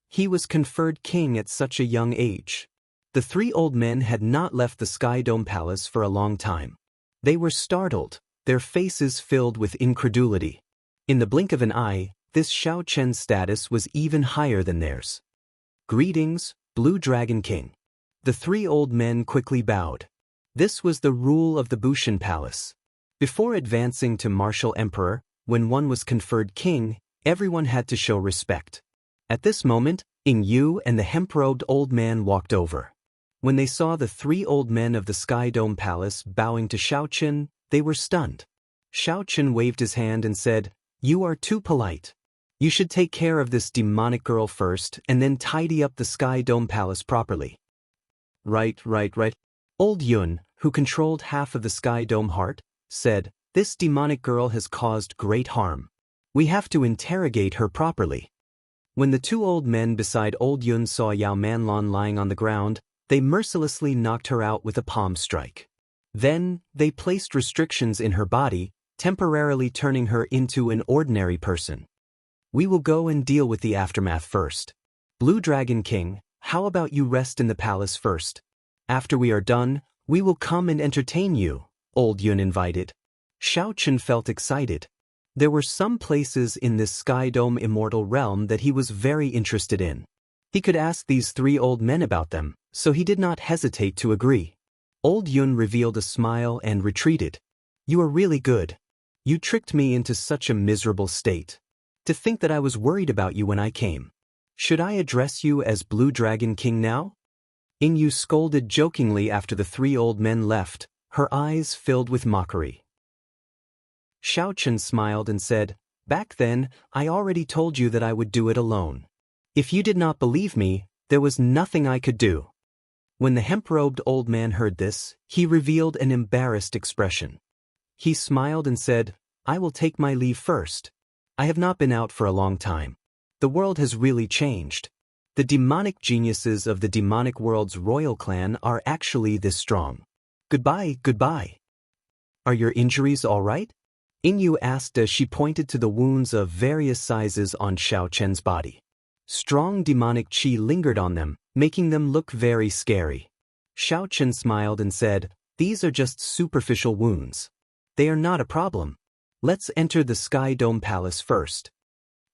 A: He was conferred king at such a young age. The three old men had not left the Sky Dome Palace for a long time. They were startled, their faces filled with incredulity. In the blink of an eye, this Xiao Chen's status was even higher than theirs. "Greetings, Blue Dragon King." The three old men quickly bowed. This was the rule of the Bushan Palace. Before advancing to martial emperor, when one was conferred king, everyone had to show respect. At this moment, Ying Yu and the hemp-robed old man walked over. When they saw the three old men of the Sky Dome Palace bowing to Xiao Chen, they were stunned. Xiao Chen waved his hand and said, "You are too polite. You should take care of this demonic girl first and then tidy up the Sky Dome Palace properly." Right. Old Yun, who controlled half of the Sky Dome Heart, said, "This demonic girl has caused great harm. We have to interrogate her properly." When the two old men beside Old Yun saw Yao Manlan lying on the ground, they mercilessly knocked her out with a palm strike. Then, they placed restrictions in her body, temporarily turning her into an ordinary person. "We will go and deal with the aftermath first. Blue Dragon King, how about you rest in the palace first? After we are done, we will come and entertain you," Old Yun invited. Xiao Chen felt excited. There were some places in this Sky Dome immortal realm that he was very interested in. He could ask these three old men about them, so he did not hesitate to agree. Old Yun revealed a smile and retreated. "You are really good. You tricked me into such a miserable state. To think that I was worried about you when I came. Should I address you as Blue Dragon King now?" Ying Yu scolded jokingly after the three old men left, her eyes filled with mockery. Xiao Chen smiled and said, "Back then, I already told you that I would do it alone. If you did not believe me, there was nothing I could do." When the hemp-robed old man heard this, he revealed an embarrassed expression. He smiled and said, "I will take my leave first. I have not been out for a long time. The world has really changed. The demonic geniuses of the demonic world's royal clan are actually this strong. Goodbye, goodbye." "Are your injuries all right?" Inyu asked as she pointed to the wounds of various sizes on Xiao Chen's body. Strong demonic qi lingered on them, making them look very scary. Xiao Chen smiled and said, "These are just superficial wounds. They are not a problem. Let's enter the Sky Dome Palace first."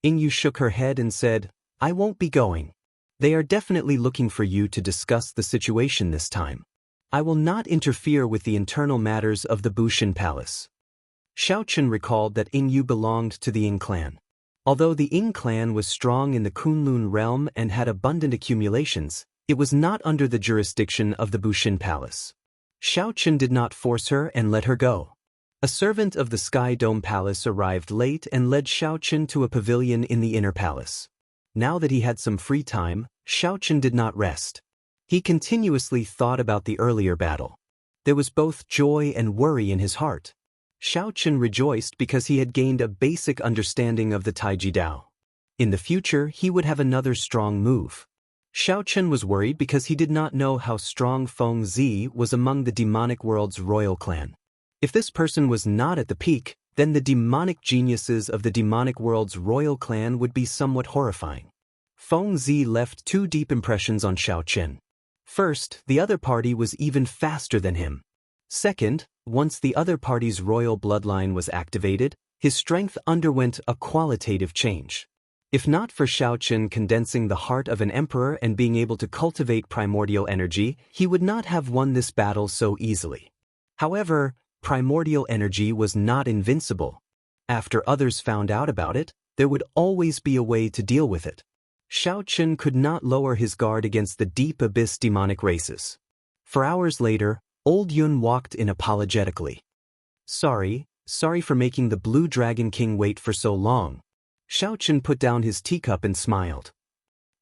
A: Inyu shook her head and said, "I won't be going. They are definitely looking for you to discuss the situation this time. I will not interfere with the internal matters of the Bushin Palace." Xiao Chen recalled that Inyu belonged to the Ying clan. Although the Ying clan was strong in the Kunlun realm and had abundant accumulations, it was not under the jurisdiction of the Bushin Palace. Xiao Chen did not force her and let her go. A servant of the Sky Dome Palace arrived late and led Xiao Chen to a pavilion in the inner palace. Now that he had some free time, Xiao Chen did not rest. He continuously thought about the earlier battle. There was both joy and worry in his heart. Xiao Chen rejoiced because he had gained a basic understanding of the Taiji Dao. In the future, he would have another strong move. Xiao Chen was worried because he did not know how strong Feng Zi was among the demonic world's royal clan. If this person was not at the peak, then the demonic geniuses of the demonic world's royal clan would be somewhat horrifying. Feng Zi left two deep impressions on Xiao Chen. First, the other party was even faster than him. Second, once the other party's royal bloodline was activated, his strength underwent a qualitative change. If not for Xiao Chen condensing the heart of an emperor and being able to cultivate primordial energy, he would not have won this battle so easily. However, primordial energy was not invincible. After others found out about it, there would always be a way to deal with it. Xiao Chen could not lower his guard against the deep abyss demonic races. For hours later, Old Yun walked in apologetically. Sorry for making the Blue Dragon King wait for so long." Xiao Chen put down his teacup and smiled.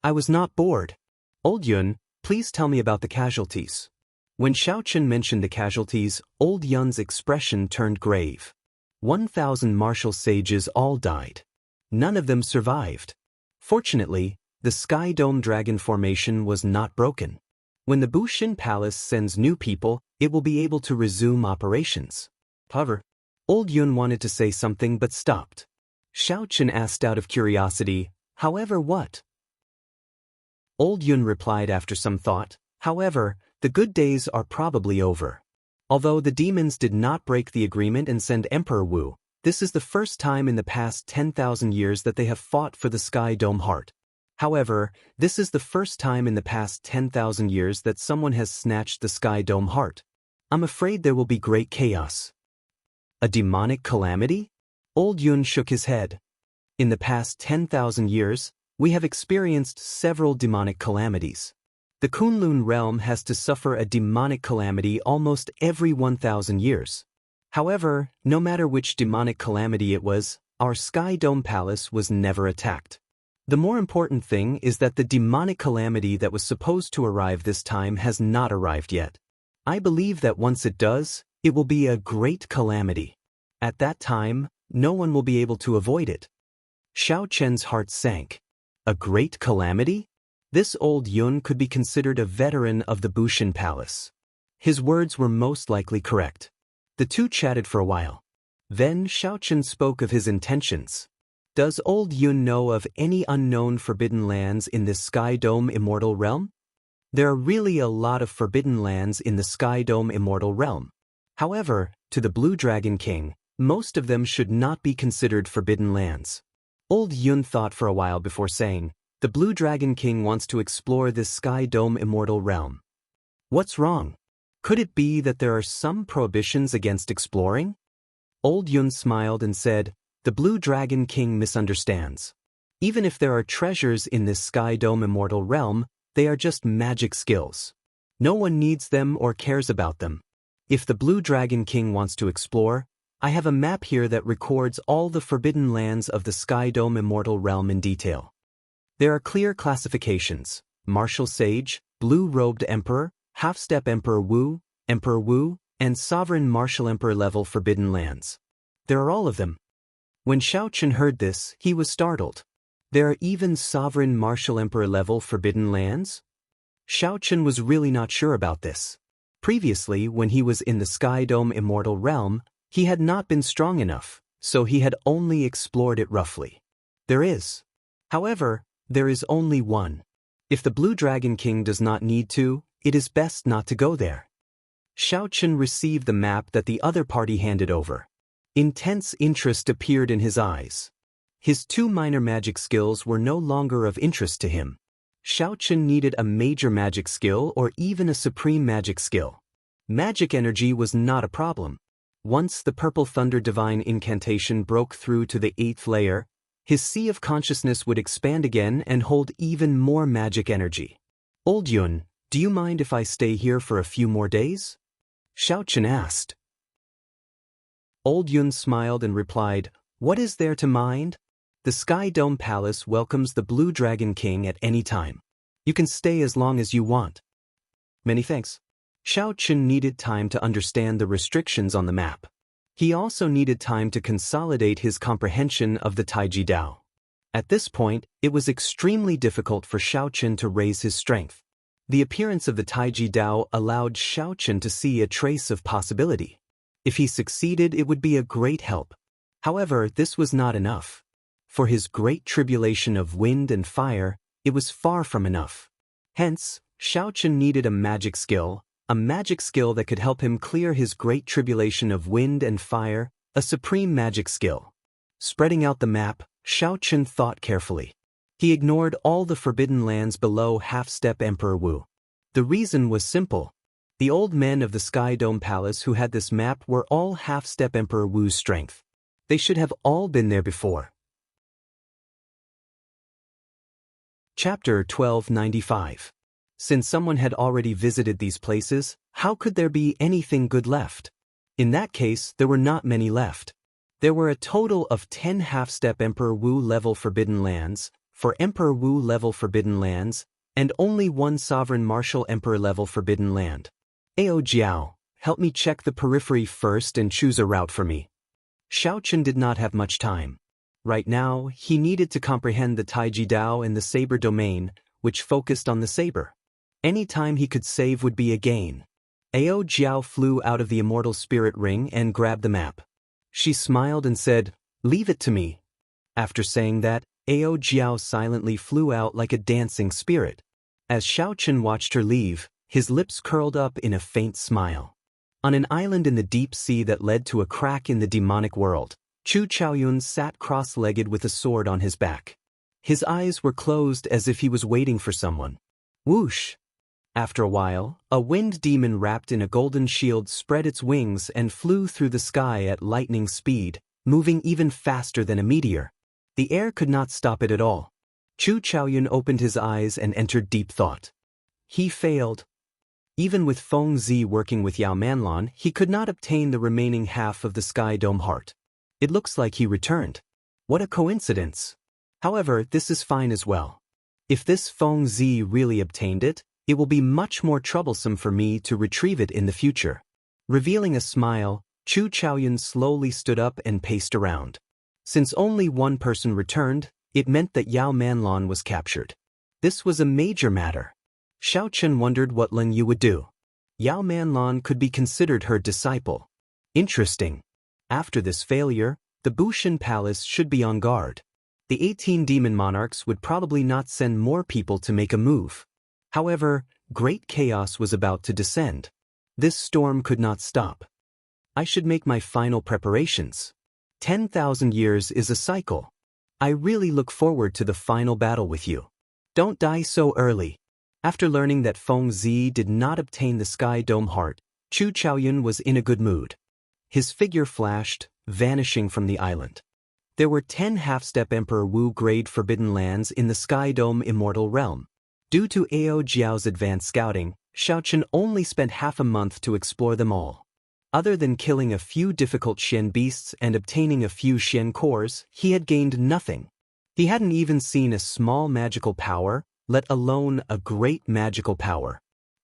A: "I was not bored. Old Yun, please tell me about the casualties." When Xiao Chen mentioned the casualties, Old Yun's expression turned grave. 1,000 martial sages all died. None of them survived. Fortunately, the Sky Dome Dragon formation was not broken. When the Bushin Palace sends new people, it will be able to resume operations. However, Old Yun wanted to say something but stopped. Xiao Chen asked out of curiosity, "However what?" Old Yun replied after some thought, "However, the good days are probably over. Although the demons did not break the agreement and send Emperor Wu, this is the first time in the past 10,000 years that they have fought for the Sky Dome Heart. However, this is the first time in the past 10,000 years that someone has snatched the Sky Dome Heart. I'm afraid there will be great chaos." "A demonic calamity?" Old Yun shook his head. "In the past 10,000 years, we have experienced several demonic calamities. The Kunlun realm has to suffer a demonic calamity almost every 1,000 years. However, no matter which demonic calamity it was, our Sky Dome Palace was never attacked. The more important thing is that the demonic calamity that was supposed to arrive this time has not arrived yet. I believe that once it does, it will be a great calamity. At that time, no one will be able to avoid it." Xiao Chen's heart sank. A great calamity? This Old Yun could be considered a veteran of the Bushin Palace. His words were most likely correct. The two chatted for a while. Then Xiao Chen spoke of his intentions. "Does Old Yun know of any unknown forbidden lands in this Sky Dome Immortal Realm?" There are really a lot of forbidden lands in the Sky Dome Immortal Realm. However, to the Blue Dragon King, most of them should not be considered forbidden lands. Old Yun thought for a while before saying, "The Blue Dragon King wants to explore this Sky Dome Immortal Realm. What's wrong? Could it be that there are some prohibitions against exploring?" Old Yun smiled and said, "The Blue Dragon King misunderstands. Even if there are treasures in this Sky Dome Immortal Realm, they are just magic skills. No one needs them or cares about them. If the Blue Dragon King wants to explore, I have a map here that records all the forbidden lands of the Sky Dome Immortal Realm in detail. There are clear classifications: Martial Sage, Blue-Robed Emperor, Half-Step Emperor Wu, and Sovereign Martial Emperor level Forbidden Lands. There are all of them. When Xiao Chen heard this, he was startled. There are even Sovereign Martial Emperor level Forbidden Lands? Xiao Chen was really not sure about this. Previously, when he was in the Sky Dome Immortal Realm, he had not been strong enough, so he had only explored it roughly. However, there is only one. If the Blue Dragon King does not need to, it is best not to go there. Xiao Chen received the map that the other party handed over. Intense interest appeared in his eyes. His 2 minor magic skills were no longer of interest to him. Xiao Chen needed a major magic skill or even a supreme magic skill. Magic energy was not a problem. Once the Purple Thunder Divine Incantation broke through to the 8th layer, his Sea of Consciousness would expand again and hold even more magic energy. Old Yun, do you mind if I stay here for a few more days? Xiao Chen asked. Old Yun smiled and replied, what is there to mind? The Sky Dome Palace welcomes the Blue Dragon King at any time. You can stay as long as you want. Many thanks. Xiao Chen needed time to understand the restrictions on the map. He also needed time to consolidate his comprehension of the Taiji Dao. At this point, it was extremely difficult for Xiao Chen to raise his strength. The appearance of the Taiji Dao allowed Xiao Chen to see a trace of possibility. If he succeeded, it would be a great help. However, this was not enough. For his great tribulation of wind and fire, it was far from enough. Hence, Xiao Chen needed a magic skill that could help him clear his great tribulation of wind and fire, a supreme magic skill. Spreading out the map, Xiao Chen thought carefully. He ignored all the forbidden lands below Half-Step Emperor Wu. The reason was simple. The old men of the Sky Dome Palace who had this map were all Half-Step Emperor Wu's strength. They should have all been there before. Chapter 1295. Since someone had already visited these places, how could there be anything good left? In that case, there were not many left. There were a total of 10 Half-Step Emperor Wu level Forbidden Lands, 4 Emperor Wu level Forbidden Lands, and only 1 Sovereign Martial Emperor level Forbidden Land. Ao Jiao, help me check the periphery first and choose a route for me. Xiao Chen did not have much time. Right now, he needed to comprehend the Taiji Dao and the Saber domain, which focused on the saber. Any time he could save would be a gain. Ao Jiao flew out of the Immortal Spirit Ring and grabbed the map. She smiled and said, leave it to me. After saying that, Ao Jiao silently flew out like a dancing spirit. As Xiao Chen watched her leave, his lips curled up in a faint smile. On an island in the deep sea that led to a crack in the demonic world, Chu Chaoyun sat cross-legged with a sword on his back. His eyes were closed as if he was waiting for someone. Whoosh! After a while, a wind demon wrapped in a golden shield spread its wings and flew through the sky at lightning speed, moving even faster than a meteor. The air could not stop it at all. Chu Chaoyun opened his eyes and entered deep thought. He failed. Even with Feng Zi working with Yao Manlon, he could not obtain the remaining half of the Sky Dome Heart. It looks like he returned. What a coincidence. However, this is fine as well. If this Feng Zi really obtained it, it will be much more troublesome for me to retrieve it in the future. Revealing a smile, Chu Chaoyun slowly stood up and paced around. Since only one person returned, it meant that Yao Manlon was captured. This was a major matter. Xiao Chen wondered what Lin Yu would do. Yao Manlon could be considered her disciple. Interesting. After this failure, the Bushin Palace should be on guard. The 18 demon monarchs would probably not send more people to make a move. However, great chaos was about to descend. This storm could not stop. I should make my final preparations. 10,000 years is a cycle. I really look forward to the final battle with you. Don't die so early. After learning that Feng Zi did not obtain the Sky Dome Heart, Chu Chaoyun was in a good mood. His figure flashed, vanishing from the island. There were 10 Half-Step Emperor Wu grade Forbidden Lands in the Sky Dome Immortal Realm. Due to Ao Jiao's advanced scouting, Xiao Chen only spent half a month to explore them all. Other than killing a few difficult Xian beasts and obtaining a few Xian cores, he had gained nothing. He hadn't even seen a small magical power, let alone a great magical power.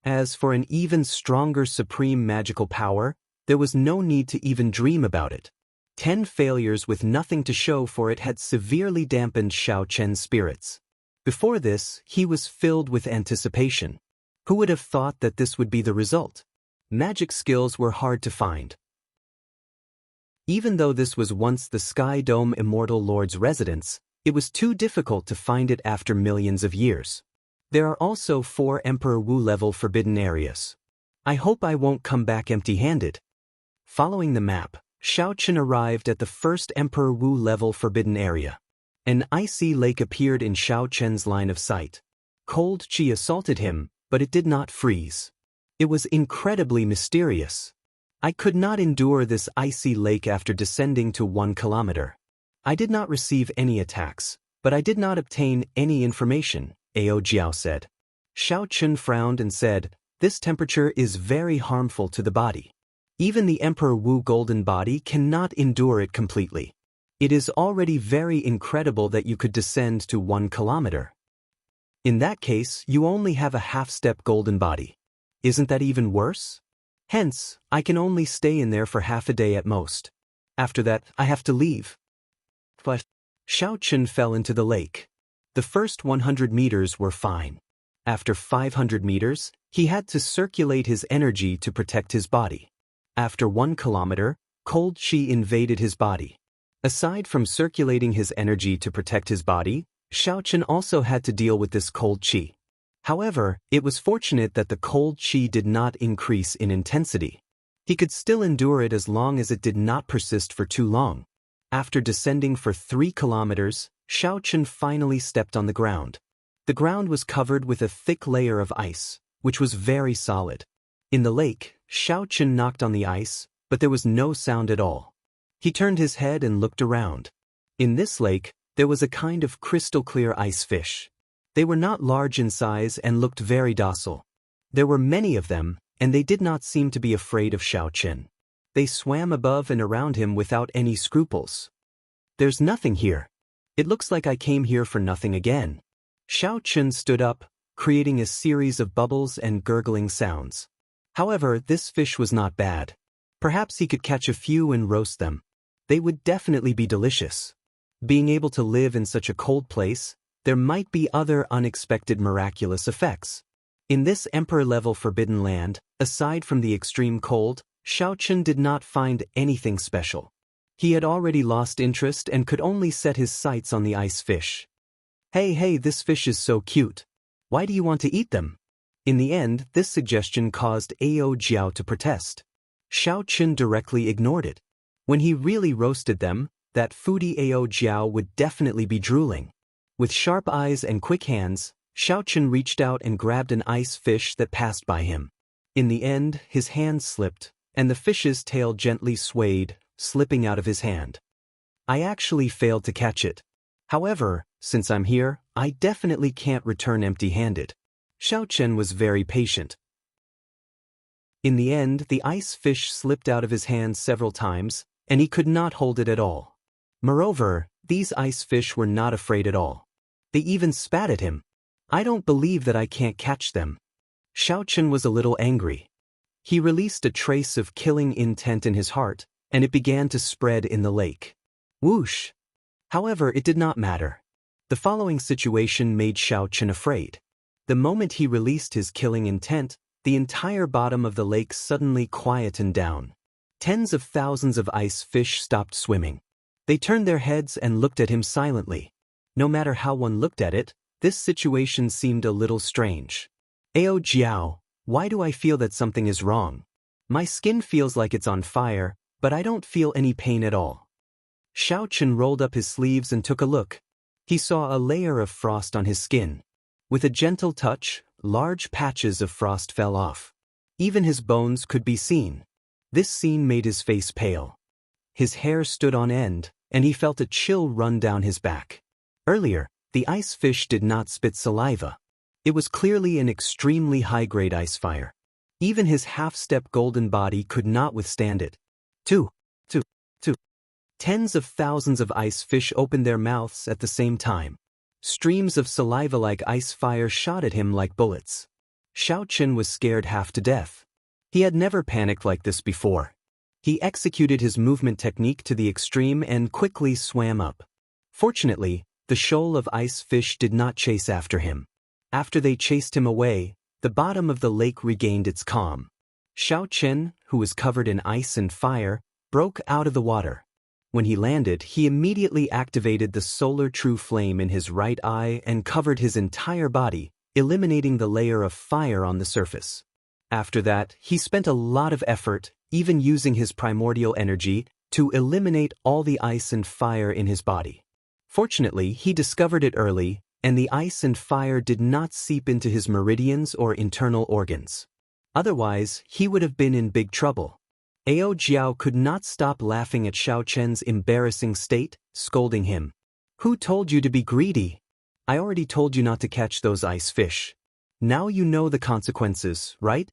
A: As for an even stronger supreme magical power, there was no need to even dream about it. 10 failures with nothing to show for it had severely dampened Xiao Chen's spirits. Before this, he was filled with anticipation. Who would have thought that this would be the result? Magic skills were hard to find. Even though this was once the Sky Dome Immortal Lord's residence, it was too difficult to find it after millions of years. There are also 4 Emperor Wu level forbidden areas. I hope I won't come back empty-handed. Following the map, Xiao Chen arrived at the first Emperor Wu level forbidden area. An icy lake appeared in Xiao Chen's line of sight. Cold qi assaulted him, but it did not freeze. It was incredibly mysterious. I could not endure this icy lake after descending to 1 kilometer. I did not receive any attacks, but I did not obtain any information, Ao Jiao said. Xiao Chen frowned and said, "This temperature is very harmful to the body. Even the Emperor Wu golden body cannot endure it completely. It is already very incredible that you could descend to 1 kilometer. In that case, you only have a half-step golden body. Isn't that even worse? Hence, I can only stay in there for half a day at most. After that, I have to leave." But Xiao Chen fell into the lake. The first 100 meters were fine. After 500 meters, he had to circulate his energy to protect his body. After 1 kilometer, cold qi invaded his body. Aside from circulating his energy to protect his body, Xiao Chen also had to deal with this cold qi. However, it was fortunate that the cold qi did not increase in intensity. He could still endure it as long as it did not persist for too long. After descending for 3 kilometers, Xiao Chen finally stepped on the ground. The ground was covered with a thick layer of ice, which was very solid. In the lake, Xiao Chen knocked on the ice, but there was no sound at all. He turned his head and looked around. In this lake, there was a kind of crystal-clear ice fish. They were not large in size and looked very docile. There were many of them, and they did not seem to be afraid of Xiao Chen. They swam above and around him without any scruples. "There's nothing here. It looks like I came here for nothing again." Xiao Chen stood up, creating a series of bubbles and gurgling sounds. However, this fish was not bad. Perhaps he could catch a few and roast them. They would definitely be delicious. Being able to live in such a cold place, there might be other unexpected miraculous effects. In this Emperor-level forbidden land, aside from the extreme cold, Xiao Chen did not find anything special. He had already lost interest and could only set his sights on the ice fish. Hey, this fish is so cute. Why do you want to eat them?" In the end, this suggestion caused Ao Jiao to protest. Xiao Chen directly ignored it. When he really roasted them, that foodie Ao Jiao would definitely be drooling. With sharp eyes and quick hands, Xiao Chen reached out and grabbed an ice fish that passed by him. In the end, his hand slipped, and the fish's tail gently swayed, slipping out of his hand. I actually failed to catch it. However, since I'm here, I definitely can't return empty-handed. Xiao Chen was very patient. In the end, the ice fish slipped out of his hand several times, and he could not hold it at all. Moreover, these ice fish were not afraid at all. They even spat at him. I don't believe that I can't catch them. Xiao Chen was a little angry. He released a trace of killing intent in his heart, and it began to spread in the lake. Whoosh! However, it did not matter. The following situation made Xiao Chen afraid. The moment he released his killing intent, the entire bottom of the lake suddenly quietened down. Tens of thousands of ice fish stopped swimming. They turned their heads and looked at him silently. No matter how one looked at it, this situation seemed a little strange. Ao Jiao, why do I feel that something is wrong? My skin feels like it's on fire, but I don't feel any pain at all. Xiao Chen rolled up his sleeves and took a look. He saw a layer of frost on his skin. With a gentle touch, large patches of frost fell off. Even his bones could be seen. This scene made his face pale. His hair stood on end, and he felt a chill run down his back. Earlier, the ice fish did not spit saliva. It was clearly an extremely high-grade ice fire. Even his half-step golden body could not withstand it. Two. Tens of thousands of ice fish opened their mouths at the same time. Streams of saliva like ice fire shot at him like bullets. Xiao Chen was scared half to death. He had never panicked like this before. He executed his movement technique to the extreme and quickly swam up. Fortunately, the shoal of ice fish did not chase after him. After they chased him away, the bottom of the lake regained its calm. Xiao Chen, who was covered in ice and fire, broke out of the water. When he landed, he immediately activated the solar true flame in his right eye and covered his entire body, eliminating the layer of fire on the surface. After that, he spent a lot of effort, even using his primordial energy, to eliminate all the ice and fire in his body. Fortunately, he discovered it early, and the ice and fire did not seep into his meridians or internal organs. Otherwise, he would have been in big trouble. Ao Jiao could not stop laughing at Xiao Chen's embarrassing state, scolding him. "Who told you to be greedy? I already told you not to catch those ice fish. Now you know the consequences, right?"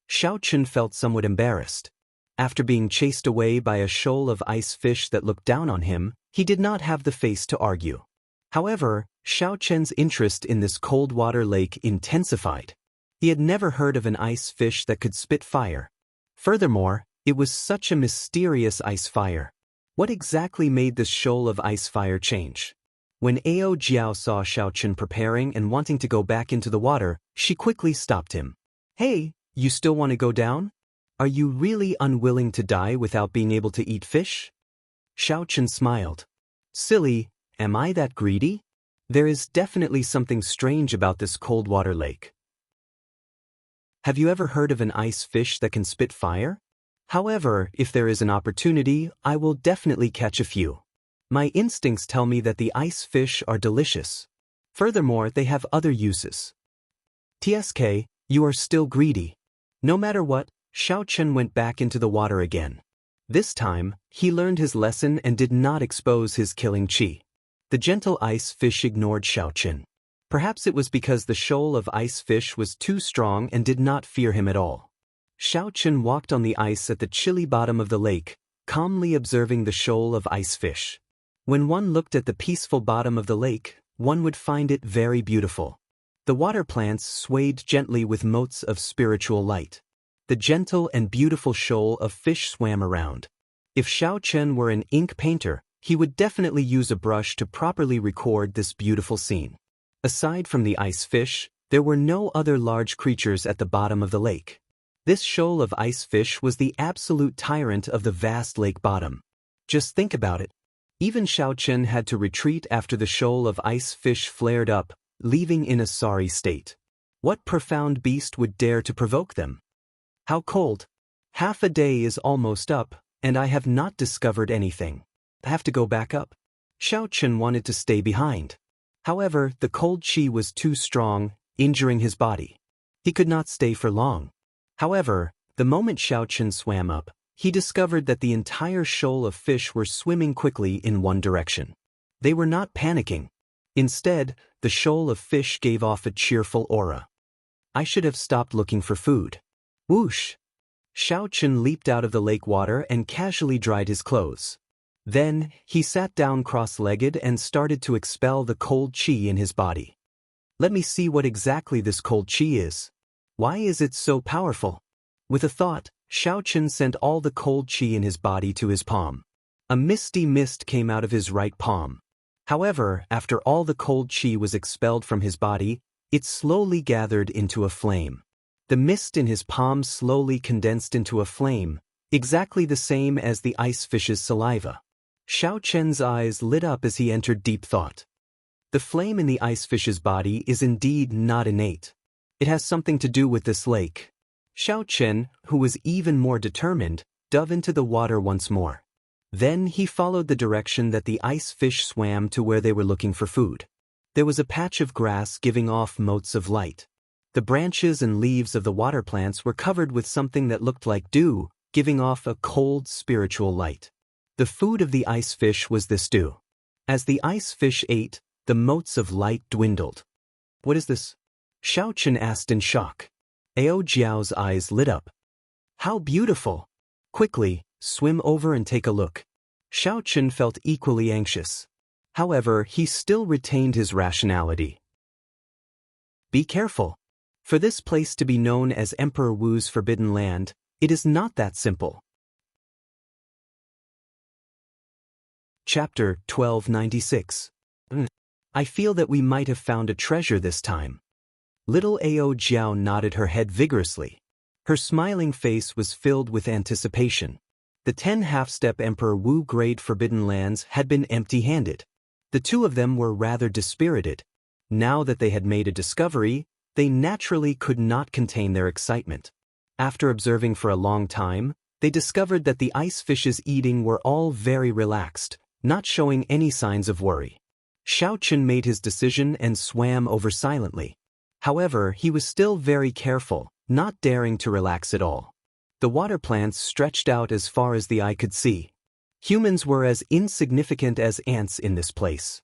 A: Xiao Chen felt somewhat embarrassed. After being chased away by a shoal of ice fish that looked down on him, he did not have the face to argue. However, Xiao Chen's interest in this cold water lake intensified. He had never heard of an ice fish that could spit fire. Furthermore, it was such a mysterious ice fire. What exactly made this shoal of ice fire change? When Ao Jiao saw Xiao Chen preparing and wanting to go back into the water, she quickly stopped him. "Hey, you still want to go down? Are you really unwilling to die without being able to eat fish?" Xiao Chen smiled. "Silly, am I that greedy? There is definitely something strange about this cold water lake. Have you ever heard of an ice fish that can spit fire? However, if there is an opportunity, I will definitely catch a few. My instincts tell me that the ice fish are delicious. Furthermore, they have other uses." "TSK, you are still greedy." No matter what, Xiao Chen went back into the water again. This time, he learned his lesson and did not expose his killing qi. The gentle ice fish ignored Xiao Chen. Perhaps it was because the shoal of ice fish was too strong and did not fear him at all. Xiao Chen walked on the ice at the chilly bottom of the lake, calmly observing the shoal of ice fish. When one looked at the peaceful bottom of the lake, one would find it very beautiful. The water plants swayed gently with motes of spiritual light. The gentle and beautiful shoal of fish swam around. If Xiao Chen were an ink painter, he would definitely use a brush to properly record this beautiful scene. Aside from the ice fish, there were no other large creatures at the bottom of the lake. This shoal of ice fish was the absolute tyrant of the vast lake bottom. Just think about it. Even Xiao Chen had to retreat after the shoal of ice fish flared up, leaving in a sorry state. What profound beast would dare to provoke them? How cold. Half a day is almost up, and I have not discovered anything. I have to go back up. Xiao Chen wanted to stay behind. However, the cold qi was too strong, injuring his body. He could not stay for long. However, the moment Xiao Chen swam up, he discovered that the entire shoal of fish were swimming quickly in one direction. They were not panicking. Instead, the shoal of fish gave off a cheerful aura. I should have stopped looking for food. Whoosh! Xiao Chen leaped out of the lake water and casually dried his clothes. Then, he sat down cross-legged and started to expel the cold qi in his body. Let me see what exactly this cold qi is. Why is it so powerful? With a thought, Xiao Chen sent all the cold qi in his body to his palm. A misty mist came out of his right palm. However, after all the cold qi was expelled from his body, it slowly gathered into a flame. The mist in his palm slowly condensed into a flame, exactly the same as the ice fish's saliva. Xiao Chen's eyes lit up as he entered deep thought. The flame in the ice fish's body is indeed not innate. It has something to do with this lake. Xiao Chen, who was even more determined, dove into the water once more. Then he followed the direction that the ice fish swam to where they were looking for food. There was a patch of grass giving off motes of light. The branches and leaves of the water plants were covered with something that looked like dew, giving off a cold spiritual light. The food of the ice fish was this dew. As the ice fish ate, the motes of light dwindled. What is this? Xiao Chen asked in shock. Ao Jiao's eyes lit up. How beautiful! Quickly, swim over and take a look. Xiao Chen felt equally anxious. However, he still retained his rationality. Be careful. For this place to be known as Emperor Wu's Forbidden Land, it is not that simple. Chapter 1296. I feel that we might have found a treasure this time. Little Ao Jiao nodded her head vigorously. Her smiling face was filled with anticipation. The 10 half-step Emperor Wu grade Forbidden Lands had been empty-handed. The two of them were rather dispirited. Now that they had made a discovery, they naturally could not contain their excitement. After observing for a long time, they discovered that the ice fishes eating were all very relaxed, not showing any signs of worry. Xiaochen made his decision and swam over silently. However, he was still very careful, not daring to relax at all. The water plants stretched out as far as the eye could see. Humans were as insignificant as ants in this place.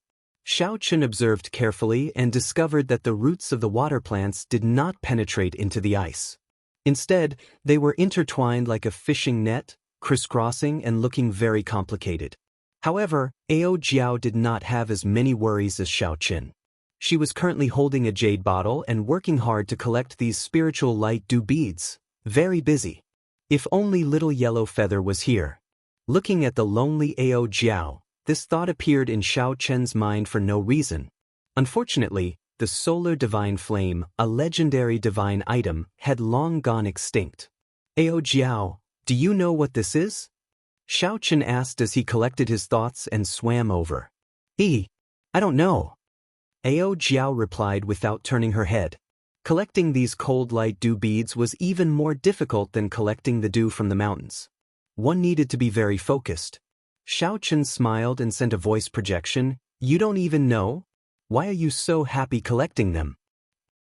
A: Xiaochen observed carefully and discovered that the roots of the water plants did not penetrate into the ice. Instead, they were intertwined like a fishing net, crisscrossing and looking very complicated. However, Ao Jiao did not have as many worries as Xiaochen. She was currently holding a jade bottle and working hard to collect these spiritual light dew beads. Very busy. If only little Yellow Feather was here. Looking at the lonely Ao Jiao, this thought appeared in Xiaochen's mind for no reason. Unfortunately, the solar divine flame, a legendary divine item, had long gone extinct. Ao Jiao, do you know what this is? Xiaochen asked as he collected his thoughts and swam over. I don't know. Ao Jiao replied without turning her head. Collecting these cold light dew beads was even more difficult than collecting the dew from the mountains. One needed to be very focused. Xiaochen smiled and sent a voice projection. You don't even know? Why are you so happy collecting them?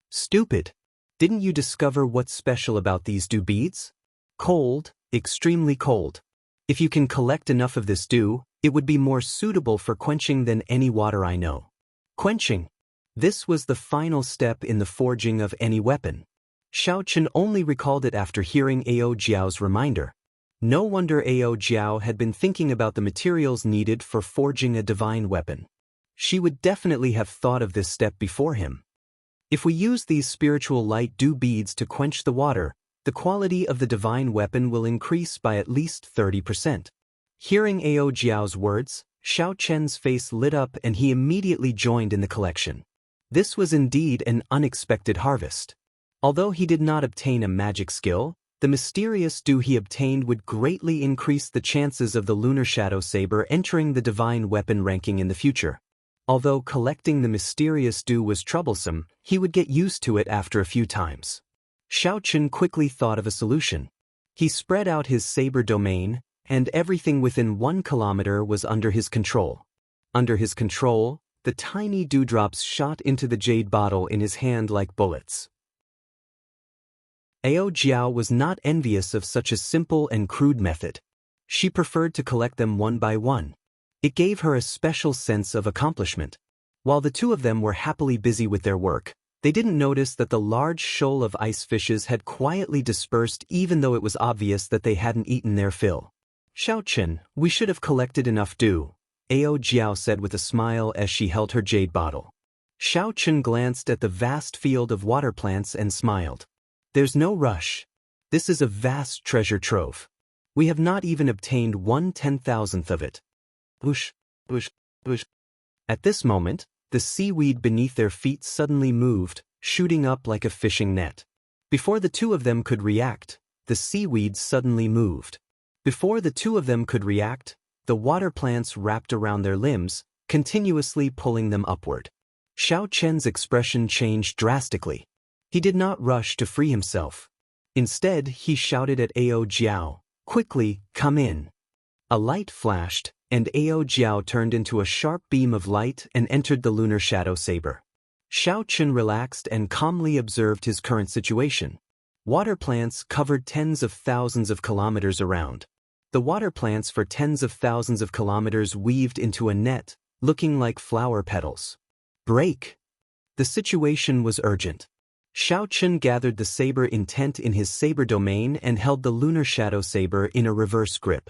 A: Stupid. Didn't you discover what's special about these dew beads? Cold, extremely cold. If you can collect enough of this dew, it would be more suitable for quenching than any water I know. Quenching. This was the final step in the forging of any weapon. Xiaochen only recalled it after hearing Ao Jiao's reminder. No wonder Ao Jiao had been thinking about the materials needed for forging a divine weapon. She would definitely have thought of this step before him. If we use these spiritual light dew beads to quench the water, the quality of the divine weapon will increase by at least 30%. Hearing Ao Jiao's words, Xiaochen's face lit up and he immediately joined in the collection. This was indeed an unexpected harvest. Although he did not obtain a magic skill, the mysterious dew he obtained would greatly increase the chances of the lunar shadow saber entering the divine weapon ranking in the future. Although collecting the mysterious dew was troublesome, he would get used to it after a few times. Xiaochen quickly thought of a solution. He spread out his saber domain, and everything within 1 kilometer was under his control. Under his control, the tiny dewdrops shot into the jade bottle in his hand like bullets. Ao Jiao was not envious of such a simple and crude method. She preferred to collect them one by one. It gave her a special sense of accomplishment. While the two of them were happily busy with their work, they didn't notice that the large shoal of ice fishes had quietly dispersed even though it was obvious that they hadn't eaten their fill. Xiaochen, we should have collected enough dew, Ao Jiao said with a smile as she held her jade bottle. Xiaochen glanced at the vast field of water plants and smiled. There's no rush. This is a vast treasure trove. We have not even obtained 1/10,000th of it. Whoosh, whoosh, whoosh. At this moment, the seaweed beneath their feet suddenly moved, shooting up like a fishing net. Before the two of them could react, the seaweed suddenly moved. Before the two of them could react, the water plants wrapped around their limbs, continuously pulling them upward. Xiaochen's expression changed drastically. He did not rush to free himself. Instead, he shouted at Ao Jiao, "Quickly, come in." A light flashed, and Ao Jiao turned into a sharp beam of light and entered the lunar shadow saber. Xiaochen relaxed and calmly observed his current situation. Water plants covered tens of thousands of kilometers around. The water plants for tens of thousands of kilometers weaved into a net, looking like flower petals. Break! The situation was urgent. Xiaochen gathered the saber intent in his saber domain and held the lunar shadow saber in a reverse grip.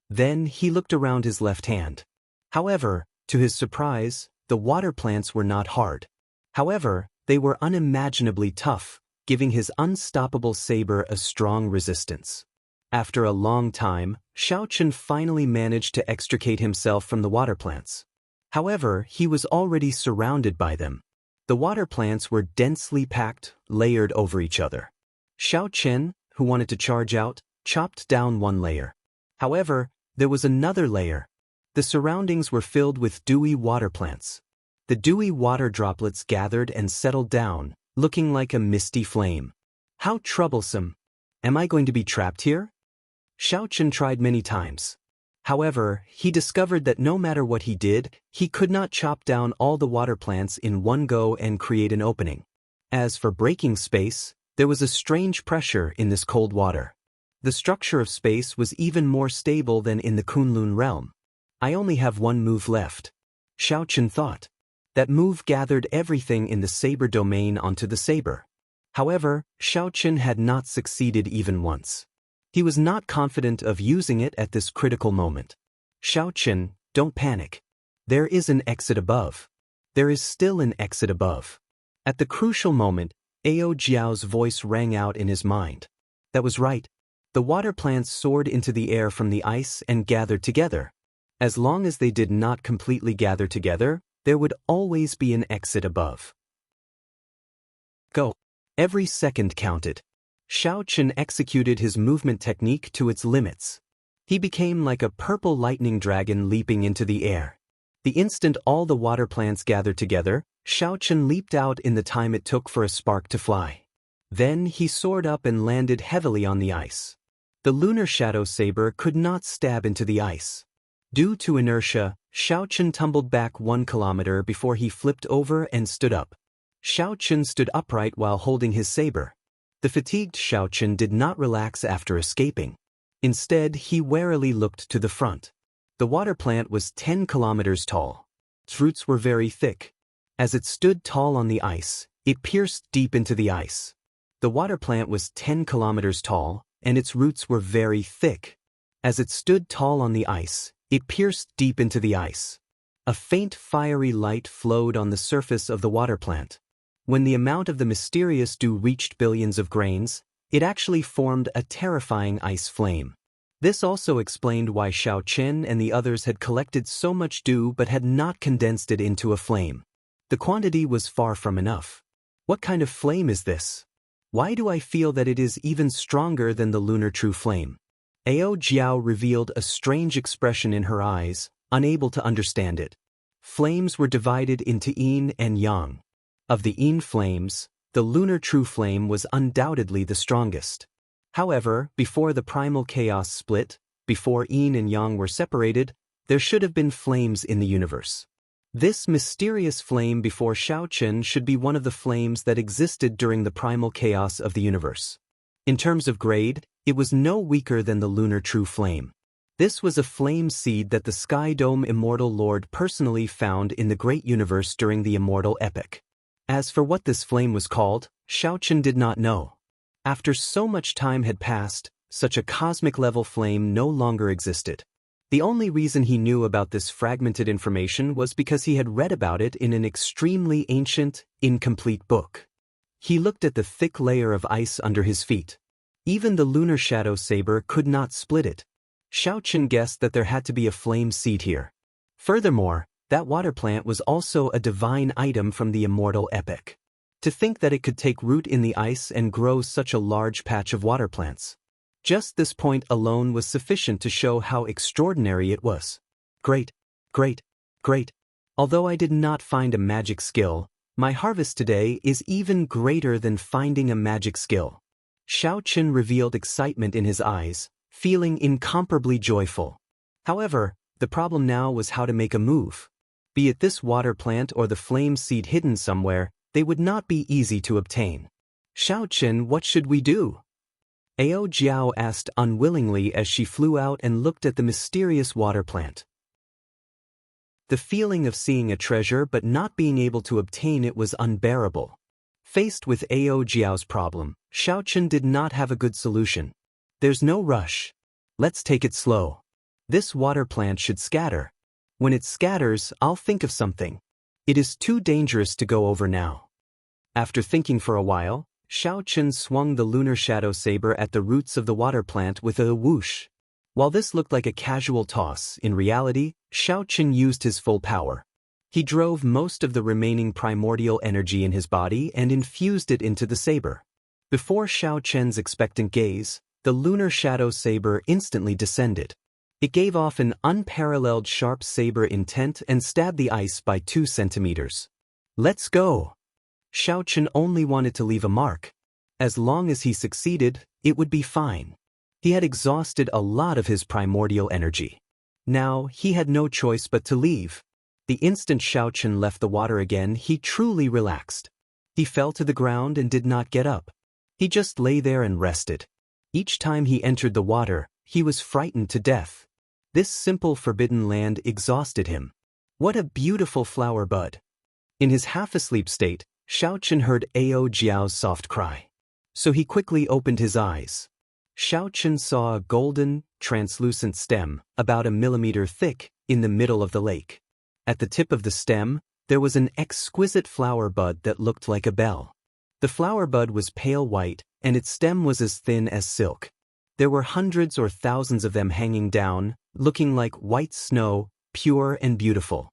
A: Then he looked around his left hand. However, to his surprise, the water plants were not hard. However, they were unimaginably tough, giving his unstoppable saber a strong resistance. After a long time, Xiaochen finally managed to extricate himself from the water plants. However, he was already surrounded by them. The water plants were densely packed, layered over each other. Xiaochen, who wanted to charge out, chopped down one layer. However, there was another layer. The surroundings were filled with dewy water plants. The dewy water droplets gathered and settled down, looking like a misty flame. How troublesome! Am I going to be trapped here? Xiaochen tried many times. However, he discovered that no matter what he did, he could not chop down all the water plants in one go and create an opening. As for breaking space, there was a strange pressure in this cold water. The structure of space was even more stable than in the Kunlun realm. I only have one move left. Xiaochen thought. That move gathered everything in the saber domain onto the saber. However, Xiaochen had not succeeded even once. He was not confident of using it at this critical moment. Xiaochen, don't panic. There is an exit above. There is still an exit above. At the crucial moment, Ao Jiao's voice rang out in his mind. That was right. The water plants soared into the air from the ice and gathered together. As long as they did not completely gather together, there would always be an exit above. Go. Every second counted. Xiaochen executed his movement technique to its limits. He became like a purple lightning dragon leaping into the air. The instant all the water plants gathered together, Xiaochen leaped out in the time it took for a spark to fly. Then he soared up and landed heavily on the ice. The lunar shadow saber could not stab into the ice. Due to inertia, Xiaochen tumbled back 1 kilometer before he flipped over and stood up. Xiaochen stood upright while holding his saber. The fatigued Xiaochen did not relax after escaping. Instead, he warily looked to the front. The water plant was 10 kilometers tall. Its roots were very thick. As it stood tall on the ice, it pierced deep into the ice. The water plant was 10 kilometers tall, and its roots were very thick. As it stood tall on the ice, it pierced deep into the ice. A faint fiery light flowed on the surface of the water plant. When the amount of the mysterious dew reached billions of grains, it actually formed a terrifying ice flame. This also explained why Xiaochen and the others had collected so much dew but had not condensed it into a flame. The quantity was far from enough. What kind of flame is this? Why do I feel that it is even stronger than the lunar true flame? Ao Jiao revealed a strange expression in her eyes, unable to understand it. Flames were divided into yin and yang. Of the yin flames, the lunar true flame was undoubtedly the strongest. However, before the primal chaos split, before yin and yang were separated, there should have been flames in the universe. This mysterious flame before Xiaochen should be one of the flames that existed during the primal chaos of the universe. In terms of grade, it was no weaker than the lunar true flame. This was a flame seed that the Sky Dome Immortal Lord personally found in the Great Universe during the Immortal Epic. As for what this flame was called, Xiaochen did not know. After so much time had passed, such a cosmic-level flame no longer existed. The only reason he knew about this fragmented information was because he had read about it in an extremely ancient, incomplete book. He looked at the thick layer of ice under his feet. Even the lunar shadow saber could not split it. Xiaochen guessed that there had to be a flame seed here. Furthermore, that water plant was also a divine item from the Immortal Epic. To think that it could take root in the ice and grow such a large patch of water plants. Just this point alone was sufficient to show how extraordinary it was. Great, great, great. Although I did not find a magic skill, my harvest today is even greater than finding a magic skill. Xiaochen revealed excitement in his eyes, feeling incomparably joyful. However, the problem now was how to make a move. Be it this water plant or the flame seed hidden somewhere, they would not be easy to obtain. Xiaochen, what should we do? Ao Jiao asked unwillingly as she flew out and looked at the mysterious water plant. The feeling of seeing a treasure but not being able to obtain it was unbearable. Faced with Ao Jiao's problem, Xiaochen did not have a good solution. There's no rush. Let's take it slow. This water plant should scatter. When it scatters, I'll think of something. It is too dangerous to go over now. After thinking for a while, Xiao Chen swung the lunar shadow saber at the roots of the water plant with a whoosh. While this looked like a casual toss, in reality, Xiao Chen used his full power. He drove most of the remaining primordial energy in his body and infused it into the saber. Before Xiao Chen's expectant gaze, the lunar shadow saber instantly descended. It gave off an unparalleled sharp saber intent and stabbed the ice by 2 centimeters. Let's go! Xiao Chen only wanted to leave a mark. As long as he succeeded, it would be fine. He had exhausted a lot of his primordial energy. Now, he had no choice but to leave. The instant Xiao Chen left the water again, he truly relaxed. He fell to the ground and did not get up. He just lay there and rested. Each time he entered the water, he was frightened to death. This simple forbidden land exhausted him. What a beautiful flower bud! In his half-asleep state, Xiao Chen heard Ao Jiao's soft cry. So he quickly opened his eyes. Xiao Chen saw a golden, translucent stem, about a millimeter thick, in the middle of the lake. At the tip of the stem, there was an exquisite flower bud that looked like a bell. The flower bud was pale white, and its stem was as thin as silk. There were hundreds or thousands of them hanging down, looking like white snow, pure and beautiful.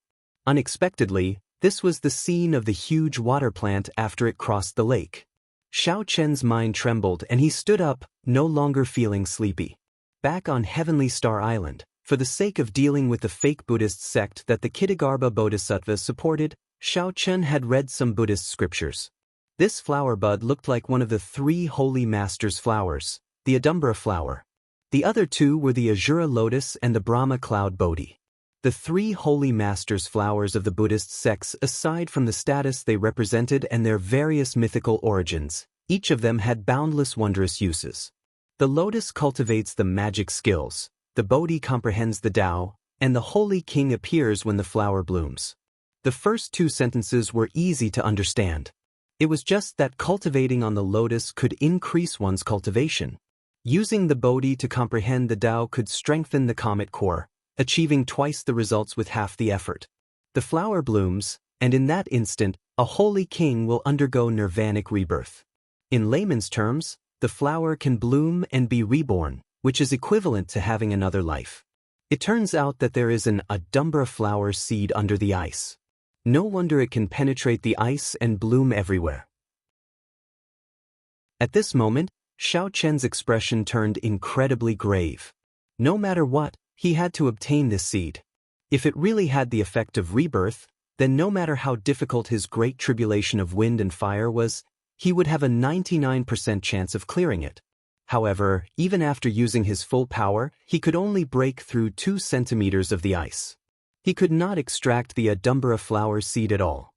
A: Unexpectedly, this was the scene of the huge water plant after it crossed the lake. Xiao Chen's mind trembled and he stood up, no longer feeling sleepy. Back on Heavenly Star Island, for the sake of dealing with the fake Buddhist sect that the Kitagarbha Bodhisattva supported, Xiao Chen had read some Buddhist scriptures. This flower bud looked like one of the 3 holy masters' flowers, the Adumbra flower. The other 2 were the Azura lotus and the Brahma cloud Bodhi. The 3 holy masters' flowers of the Buddhist sects, aside from the status they represented and their various mythical origins, each of them had boundless wondrous uses. The lotus cultivates the magic skills, the Bodhi comprehends the Tao, and the Holy King appears when the flower blooms. The first 2 sentences were easy to understand. It was just that cultivating on the lotus could increase one's cultivation. Using the Bodhi to comprehend the Tao could strengthen the comet core, achieving twice the results with half the effort. The flower blooms, and in that instant, a holy king will undergo nirvanic rebirth. In layman's terms, the flower can bloom and be reborn, which is equivalent to having another life. It turns out that there is an Adumbra flower seed under the ice. No wonder it can penetrate the ice and bloom everywhere. At this moment, Xiao Chen's expression turned incredibly grave. No matter what, he had to obtain this seed. If it really had the effect of rebirth, then no matter how difficult his great tribulation of wind and fire was, he would have a 99% chance of clearing it. However, even after using his full power, he could only break through 2 centimeters of the ice. He could not extract the Adumbra flower seed at all.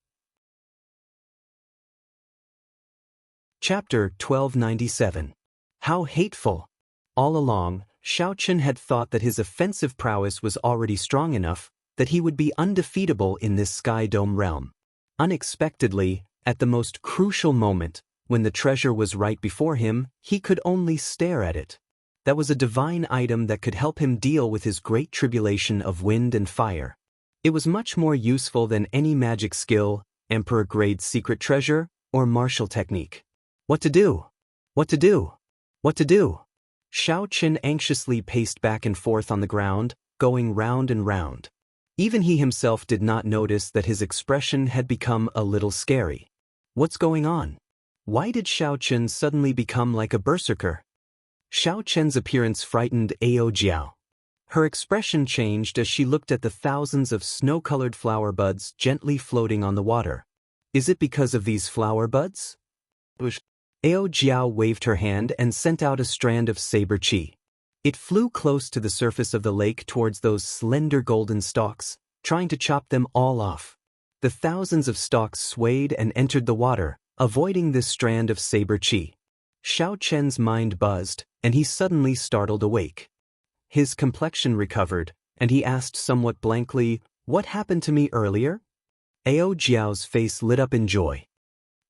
A: Chapter 1297. How hateful! All along, Xiao Chen had thought that his offensive prowess was already strong enough, that he would be undefeatable in this Sky Dome realm. Unexpectedly, at the most crucial moment, when the treasure was right before him, he could only stare at it. That was a divine item that could help him deal with his great tribulation of wind and fire. It was much more useful than any magic skill, emperor-grade secret treasure, or martial technique. What to do? What to do? What to do? Xiao Chen anxiously paced back and forth on the ground, going round and round. Even he himself did not notice that his expression had become a little scary. What's going on? Why did Xiao Chen suddenly become like a berserker? Xiao Chen's appearance frightened Ao Jiao. Her expression changed as she looked at the thousands of snow-colored flower buds gently floating on the water. Is it because of these flower buds? Ao Jiao waved her hand and sent out a strand of saber chi. It flew close to the surface of the lake towards those slender golden stalks, trying to chop them all off. The thousands of stalks swayed and entered the water, avoiding this strand of saber chi. Xiao Chen's mind buzzed, and he suddenly startled awake. His complexion recovered, and he asked somewhat blankly, "What happened to me earlier?" Ao Jiao's face lit up in joy.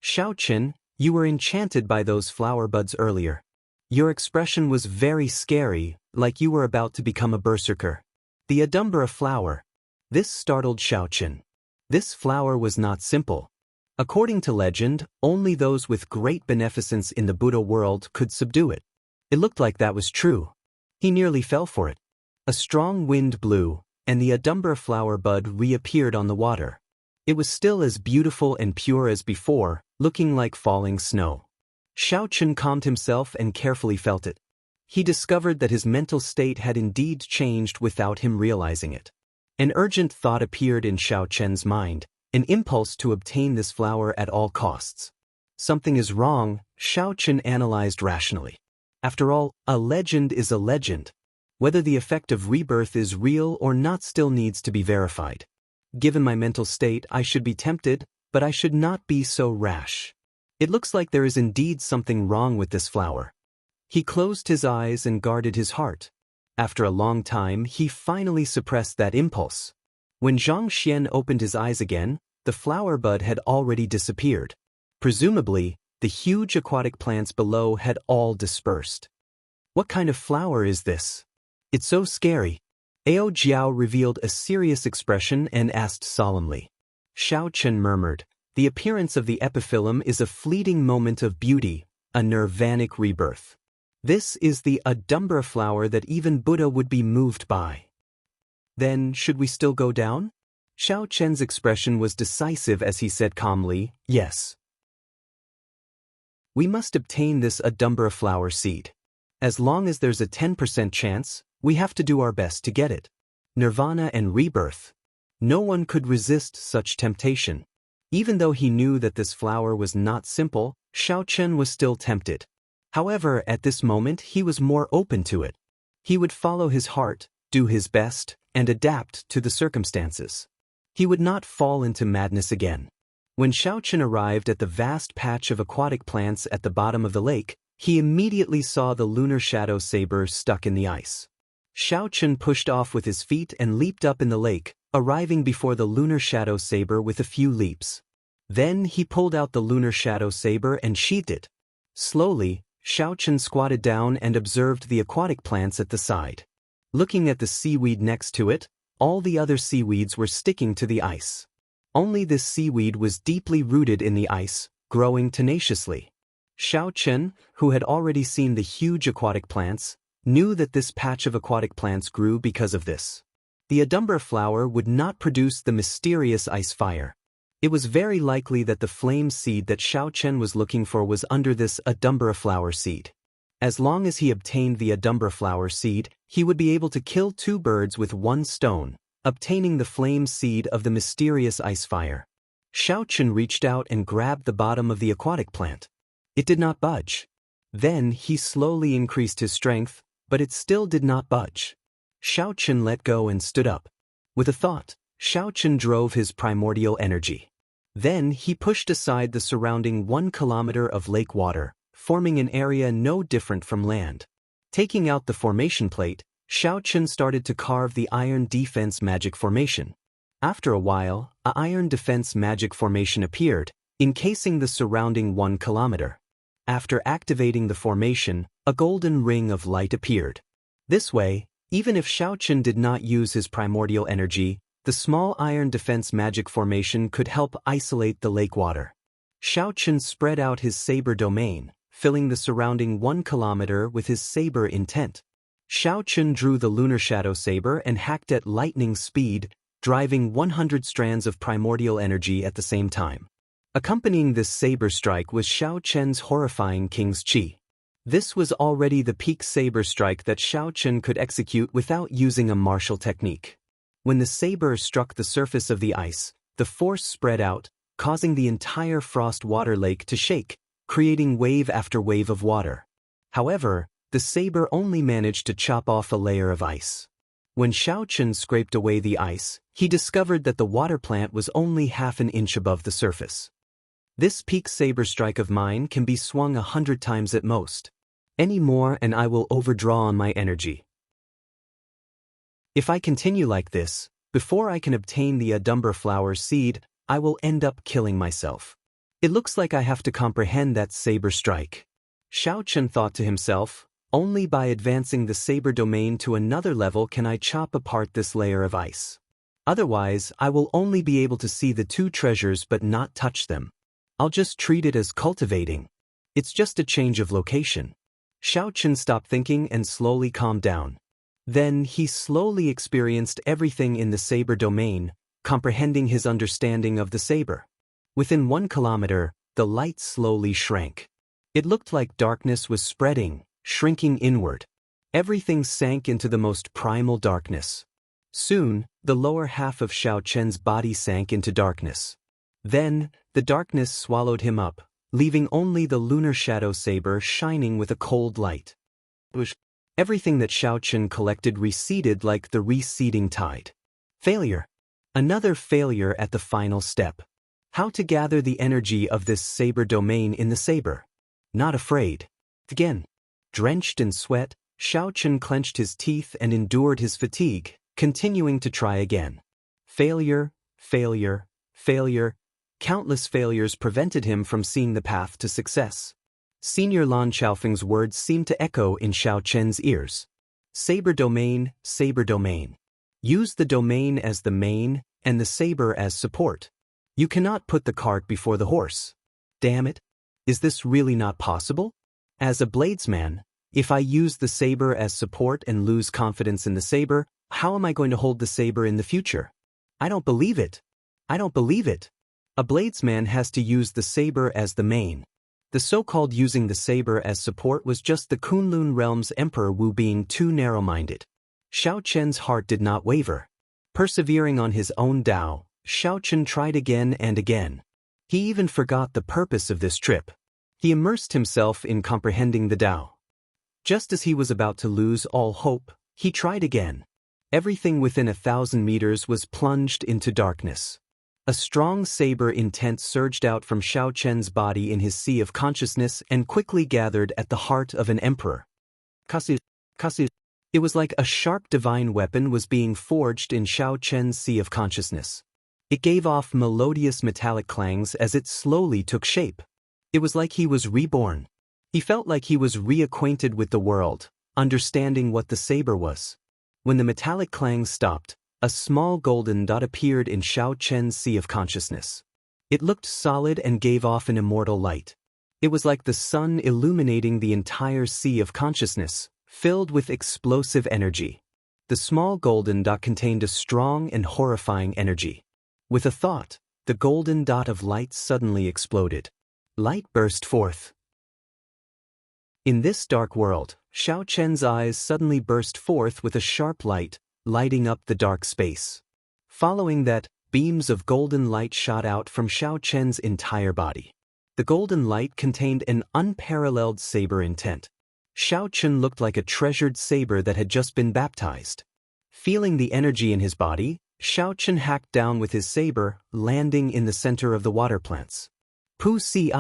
A: "Xiao Chen, you were enchanted by those flower buds earlier. Your expression was very scary, like you were about to become a berserker. The Adumbra flower." This startled Xiao Chen. This flower was not simple. According to legend, only those with great beneficence in the Buddha world could subdue it. It looked like that was true. He nearly fell for it. A strong wind blew, and the Adumbra flower bud reappeared on the water. It was still as beautiful and pure as before, looking like falling snow. Xiaochen calmed himself and carefully felt it. He discovered that his mental state had indeed changed without him realizing it. An urgent thought appeared in Xiaochen's mind, an impulse to obtain this flower at all costs. Something is wrong, Xiaochen analyzed rationally. After all, a legend is a legend. Whether the effect of rebirth is real or not still needs to be verified. Given my mental state, I should be tempted, but I should not be so rash. It looks like there is indeed something wrong with this flower. He closed his eyes and guarded his heart. After a long time, he finally suppressed that impulse. When Zhang Xian opened his eyes again, the flower bud had already disappeared. Presumably, the huge aquatic plants below had all dispersed. What kind of flower is this? It's so scary. Ao Jiao revealed a serious expression and asked solemnly. Xiaochen murmured, the appearance of the epiphyllum is a fleeting moment of beauty, a nirvanic rebirth. This is the Adumbra flower that even Buddha would be moved by. Then, should we still go down? Xiaochen's expression was decisive as he said calmly, yes. We must obtain this Adumbra flower seed. As long as there's a 10% chance, we have to do our best to get it. Nirvana and rebirth. No one could resist such temptation. Even though he knew that this flower was not simple, Xiaochen was still tempted. However, at this moment he was more open to it. He would follow his heart, do his best, and adapt to the circumstances. He would not fall into madness again. When Xiaochen arrived at the vast patch of aquatic plants at the bottom of the lake, he immediately saw the lunar shadow saber stuck in the ice. Xiaochen pushed off with his feet and leaped up in the lake, arriving before the lunar shadow saber with a few leaps. Then he pulled out the lunar shadow saber and sheathed it. Slowly, Xiaochen squatted down and observed the aquatic plants at the side. Looking at the seaweed next to it, all the other seaweeds were sticking to the ice. Only this seaweed was deeply rooted in the ice, growing tenaciously. Xiaochen, who had already seen the huge aquatic plants, knew that this patch of aquatic plants grew because of this. The Adumbra flower would not produce the mysterious ice fire. It was very likely that the flame seed that Xiaochen was looking for was under this Adumbra flower seed. As long as he obtained the Adumbra flower seed, he would be able to kill two birds with one stone, obtaining the flame seed of the mysterious ice fire. Xiaochen reached out and grabbed the bottom of the aquatic plant. It did not budge. Then he slowly increased his strength, but it still did not budge. Xiaochen let go and stood up. With a thought, Xiaochen drove his primordial energy. Then he pushed aside the surrounding 1 kilometer of lake water, forming an area no different from land. Taking out the formation plate, Xiaochen started to carve the iron defense magic formation. After a while, an iron defense magic formation appeared, encasing the surrounding 1 kilometer. After activating the formation, a golden ring of light appeared. This way, even if Xiaochen did not use his primordial energy, the small iron defense magic formation could help isolate the lake water. Xiaochen spread out his saber domain, filling the surrounding 1 kilometer with his saber intent. Xiaochen drew the lunar shadow saber and hacked at lightning speed, driving 100 strands of primordial energy at the same time. Accompanying this saber strike was Xiaochen's horrifying King's Qi. This was already the peak saber strike that Xiaochen could execute without using a martial technique. When the saber struck the surface of the ice, the force spread out, causing the entire frost water lake to shake, creating wave after wave of water. However, the saber only managed to chop off a layer of ice. When Xiaochen scraped away the ice, he discovered that the water plant was only half an inch above the surface. This peak saber strike of mine can be swung 100 times at most. Any more and I will overdraw on my energy. If I continue like this, before I can obtain the Adumbra flower seed, I will end up killing myself. It looks like I have to comprehend that saber strike. Xiaochen thought to himself, only by advancing the saber domain to another level can I chop apart this layer of ice. Otherwise, I will only be able to see the two treasures but not touch them. I'll just treat it as cultivating. It's just a change of location. Xiao Chen stopped thinking and slowly calmed down. Then he slowly experienced everything in the saber domain, comprehending his understanding of the saber. Within 1 kilometer, the light slowly shrank. It looked like darkness was spreading, shrinking inward. Everything sank into the most primal darkness. Soon, the lower half of Xiao Chen's body sank into darkness. Then, the darkness swallowed him up, leaving only the lunar shadow saber shining with a cold light. Everything that Xiao Chen collected receded like the receding tide. Failure. Another failure at the final step. How to gather the energy of this saber domain in the saber. Not afraid. Again. Drenched in sweat, Xiao Chen clenched his teeth and endured his fatigue, continuing to try again. Failure, failure, failure. Countless failures prevented him from seeing the path to success. Senior Lan Chaofeng's words seemed to echo in Xiao Chen's ears. Saber domain, saber domain. Use the domain as the main, and the saber as support. You cannot put the cart before the horse. Damn it. Is this really not possible? As a bladesman, if I use the saber as support and lose confidence in the saber, how am I going to hold the saber in the future? I don't believe it. I don't believe it. A bladesman has to use the saber as the main. The so-called using the saber as support was just the Kunlun realm's Emperor Wu being too narrow-minded. Xiao Chen's heart did not waver. Persevering on his own Tao, Xiao Chen tried again and again. He even forgot the purpose of this trip. He immersed himself in comprehending the Tao. Just as he was about to lose all hope, he tried again. Everything within 1,000 meters was plunged into darkness. A strong saber intent surged out from Xiao Chen's body in his sea of consciousness and quickly gathered at the heart of an emperor. Kasu. It was like a sharp divine weapon was being forged in Xiao Chen's sea of consciousness. It gave off melodious metallic clangs as it slowly took shape. It was like he was reborn. He felt like he was reacquainted with the world, understanding what the saber was. When the metallic clangs stopped, a small golden dot appeared in Xiao Chen's sea of consciousness. It looked solid and gave off an immortal light. It was like the sun illuminating the entire sea of consciousness, filled with explosive energy. The small golden dot contained a strong and horrifying energy. With a thought, the golden dot of light suddenly exploded. Light burst forth. In this dark world, Xiao Chen's eyes suddenly burst forth with a sharp light, lighting up the dark space. Following that, beams of golden light shot out from Xiao Chen's entire body. The golden light contained an unparalleled saber intent. Xiao Chen looked like a treasured saber that had just been baptized. Feeling the energy in his body, Xiao Chen hacked down with his saber, landing in the center of the water plants. Pu Si.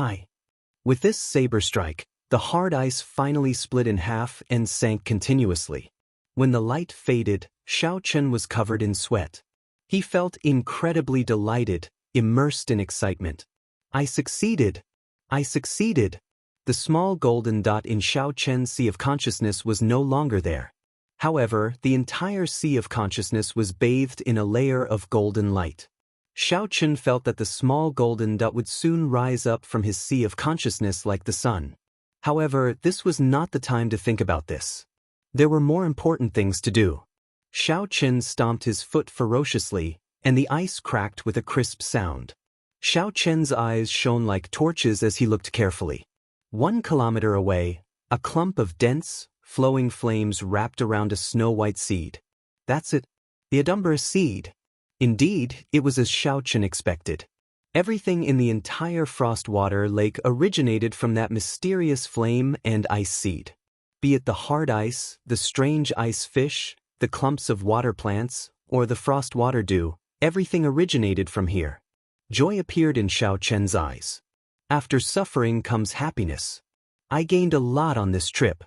A: With this saber strike, the hard ice finally split in half and sank continuously. When the light faded, Xiao Chen was covered in sweat. He felt incredibly delighted, immersed in excitement. I succeeded! I succeeded! The small golden dot in Xiao Chen's sea of consciousness was no longer there. However, the entire sea of consciousness was bathed in a layer of golden light. Xiao Chen felt that the small golden dot would soon rise up from his sea of consciousness like the sun. However, this was not the time to think about this. There were more important things to do. Xiao Chen stomped his foot ferociously, and the ice cracked with a crisp sound. Xiao Chen's eyes shone like torches as he looked carefully. 1 kilometer away, a clump of dense, flowing flames wrapped around a snow-white seed. That's it. The Adumbrous seed. Indeed, it was as Xiao Chen expected. Everything in the entire frostwater lake originated from that mysterious flame and ice seed. Be it the hard ice, the strange ice fish, the clumps of water plants, or the frost water dew, everything originated from here. Joy appeared in Xiao Chen's eyes. After suffering comes happiness. I gained a lot on this trip.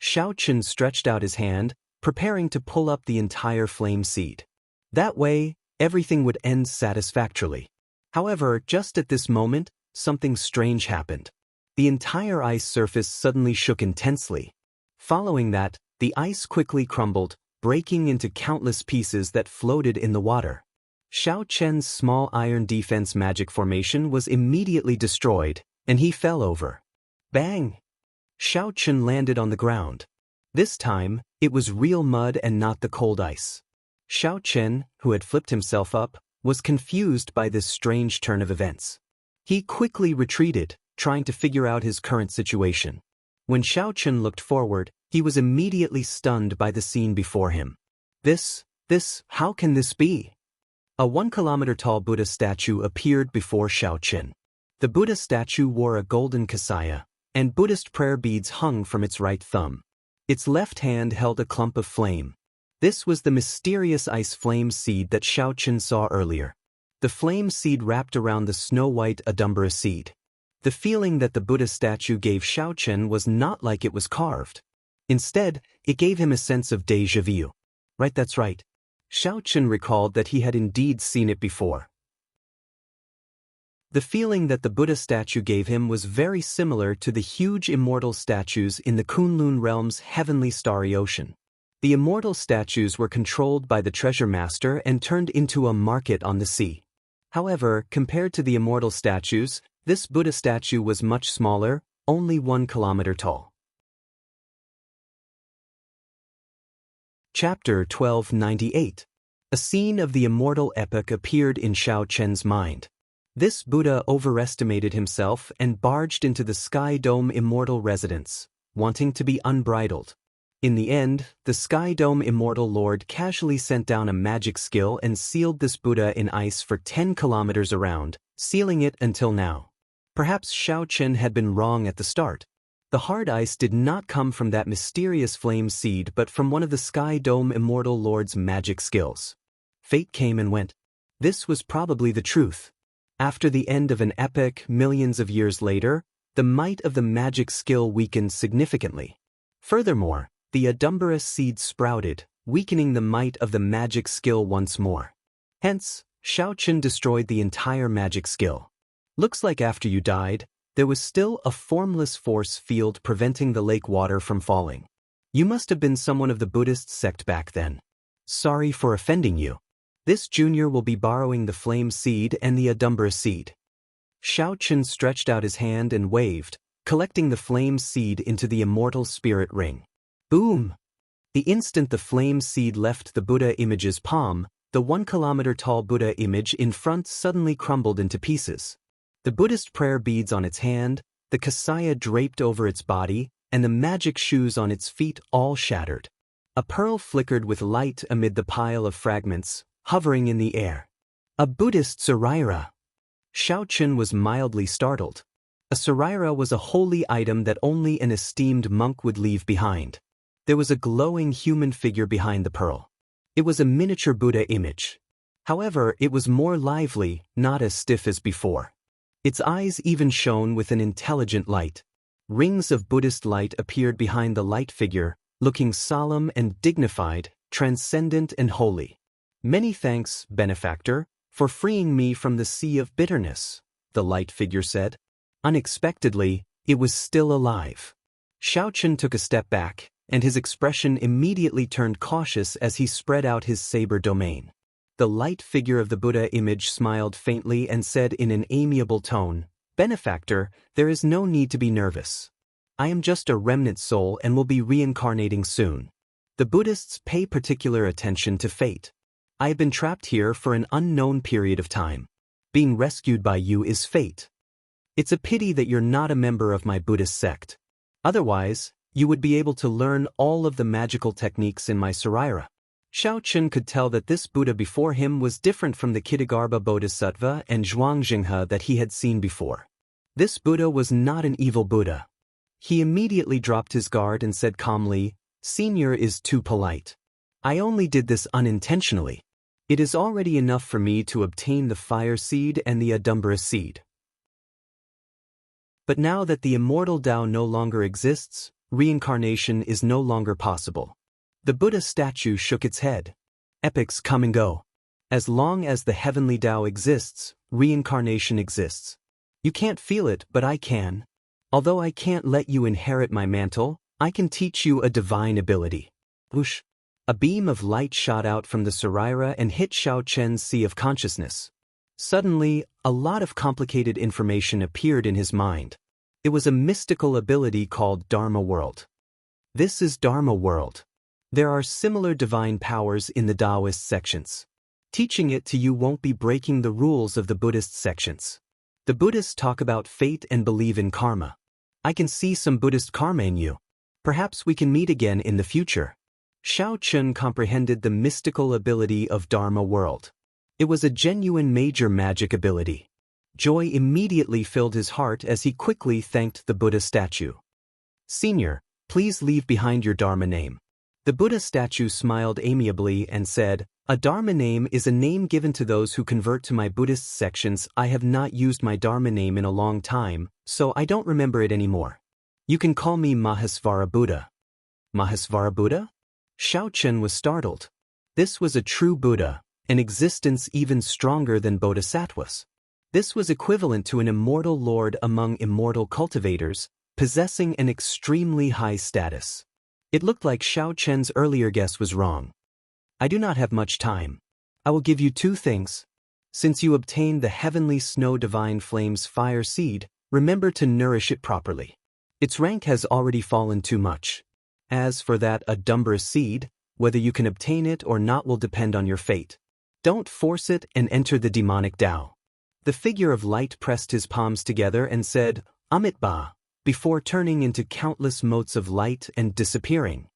A: Xiao Chen stretched out his hand, preparing to pull up the entire flame seed. That way, everything would end satisfactorily. However, just at this moment, something strange happened. The entire ice surface suddenly shook intensely. Following that, the ice quickly crumbled, breaking into countless pieces that floated in the water. Xiao Chen's small iron defense magic formation was immediately destroyed, and he fell over. Bang! Xiao Chen landed on the ground. This time, it was real mud and not the cold ice. Xiao Chen, who had flipped himself up, was confused by this strange turn of events. He quickly retreated, trying to figure out his current situation. When Xiao Chen looked forward, he was immediately stunned by the scene before him. How can this be? A 1-kilometer-tall Buddha statue appeared before Xiao Chen. The Buddha statue wore a golden kasaya, and Buddhist prayer beads hung from its right thumb. Its left hand held a clump of flame. This was the mysterious ice flame seed that Xiao Chen saw earlier. The flame seed wrapped around the snow-white Adumbra seed. The feeling that the Buddha statue gave Xiao Chen was not like it was carved. Instead, it gave him a sense of déjà vu. Right, that's right. Xiao Chen recalled that he had indeed seen it before. The feeling that the Buddha statue gave him was very similar to the huge immortal statues in the Kunlun realm's heavenly starry ocean. The immortal statues were controlled by the treasure master and turned into a market on the sea. However, compared to the immortal statues, this Buddha statue was much smaller, only 1 kilometer tall. Chapter 1298. A scene of the immortal epic appeared in Xiao Chen's mind. This Buddha overestimated himself and barged into the Sky Dome immortal residence, wanting to be unbridled. In the end, the Sky Dome immortal lord casually sent down a magic skill and sealed this Buddha in ice for 10 kilometers around, sealing it until now. Perhaps Xiao Chen had been wrong at the start. The hard ice did not come from that mysterious flame seed but from one of the Sky Dome immortal lord's magic skills. Fate came and went. This was probably the truth. After the end of an epic millions of years later, the might of the magic skill weakened significantly. Furthermore, the Adumbra seed sprouted, weakening the might of the magic skill once more. Hence, Xiao Chen destroyed the entire magic skill. Looks like after you died, there was still a formless force field preventing the lake water from falling. You must have been someone of the Buddhist sect back then. Sorry for offending you. This junior will be borrowing the flame seed and the Adumbra seed. Xiao Chen stretched out his hand and waved, collecting the flame seed into the immortal spirit ring. Boom! The instant the flame seed left the Buddha image's palm, the 1-kilometer-tall Buddha image in front suddenly crumbled into pieces. The Buddhist prayer beads on its hand, the kasaya draped over its body, and the magic shoes on its feet all shattered. A pearl flickered with light amid the pile of fragments, hovering in the air. A Buddhist saraira. Xiao Chen was mildly startled. A saraira was a holy item that only an esteemed monk would leave behind. There was a glowing human figure behind the pearl. It was a miniature Buddha image. However, it was more lively, not as stiff as before. Its eyes even shone with an intelligent light. Rings of Buddhist light appeared behind the light figure, looking solemn and dignified, transcendent and holy. Many thanks, benefactor, for freeing me from the sea of bitterness, the light figure said. Unexpectedly, it was still alive. Xiao Chen took a step back, and his expression immediately turned cautious as he spread out his saber domain. The light figure of the Buddha image smiled faintly and said in an amiable tone, Benefactor, there is no need to be nervous. I am just a remnant soul and will be reincarnating soon. The Buddhists pay particular attention to fate. I have been trapped here for an unknown period of time. Being rescued by you is fate. It's a pity that you're not a member of my Buddhist sect. Otherwise, you would be able to learn all of the magical techniques in my saraira. Xiao Chen could tell that this Buddha before him was different from the Kittagarbha Bodhisattva and Zhuangjinghe that he had seen before. This Buddha was not an evil Buddha. He immediately dropped his guard and said calmly, Senior is too polite. I only did this unintentionally. It is already enough for me to obtain the fire seed and the Adumbra seed. But now that the immortal Tao no longer exists, reincarnation is no longer possible. The Buddha statue shook its head. Epochs come and go. As long as the heavenly Tao exists, reincarnation exists. You can't feel it, but I can. Although I can't let you inherit my mantle, I can teach you a divine ability. Whoosh! A beam of light shot out from the Saraira and hit Xiao Chen's sea of consciousness. Suddenly, a lot of complicated information appeared in his mind. It was a mystical ability called Dharma World. This is Dharma World. There are similar divine powers in the Taoist sections. Teaching it to you won't be breaking the rules of the Buddhist sections. The Buddhists talk about fate and believe in karma. I can see some Buddhist karma in you. Perhaps we can meet again in the future. Xiao Chun comprehended the mystical ability of Dharma World. It was a genuine major magic ability. Joy immediately filled his heart as he quickly thanked the Buddha statue. "Senior, please leave behind your Dharma name." The Buddha statue smiled amiably and said, "A Dharma name is a name given to those who convert to my Buddhist sections. I have not used my Dharma name in a long time, so I don't remember it anymore. You can call me Mahasvara Buddha." Mahasvara Buddha? Xiao Chen was startled. This was a true Buddha, an existence even stronger than bodhisattvas. This was equivalent to an immortal lord among immortal cultivators, possessing an extremely high status. It looked like Xiao Chen's earlier guess was wrong. "I do not have much time. I will give you two things. Since you obtained the heavenly snow divine flame's fire seed, remember to nourish it properly. Its rank has already fallen too much. As for that Adumbra seed, whether you can obtain it or not will depend on your fate. Don't force it and enter the demonic Tao." The figure of light pressed his palms together and said, "Amit Ba," before turning into countless motes of light and disappearing.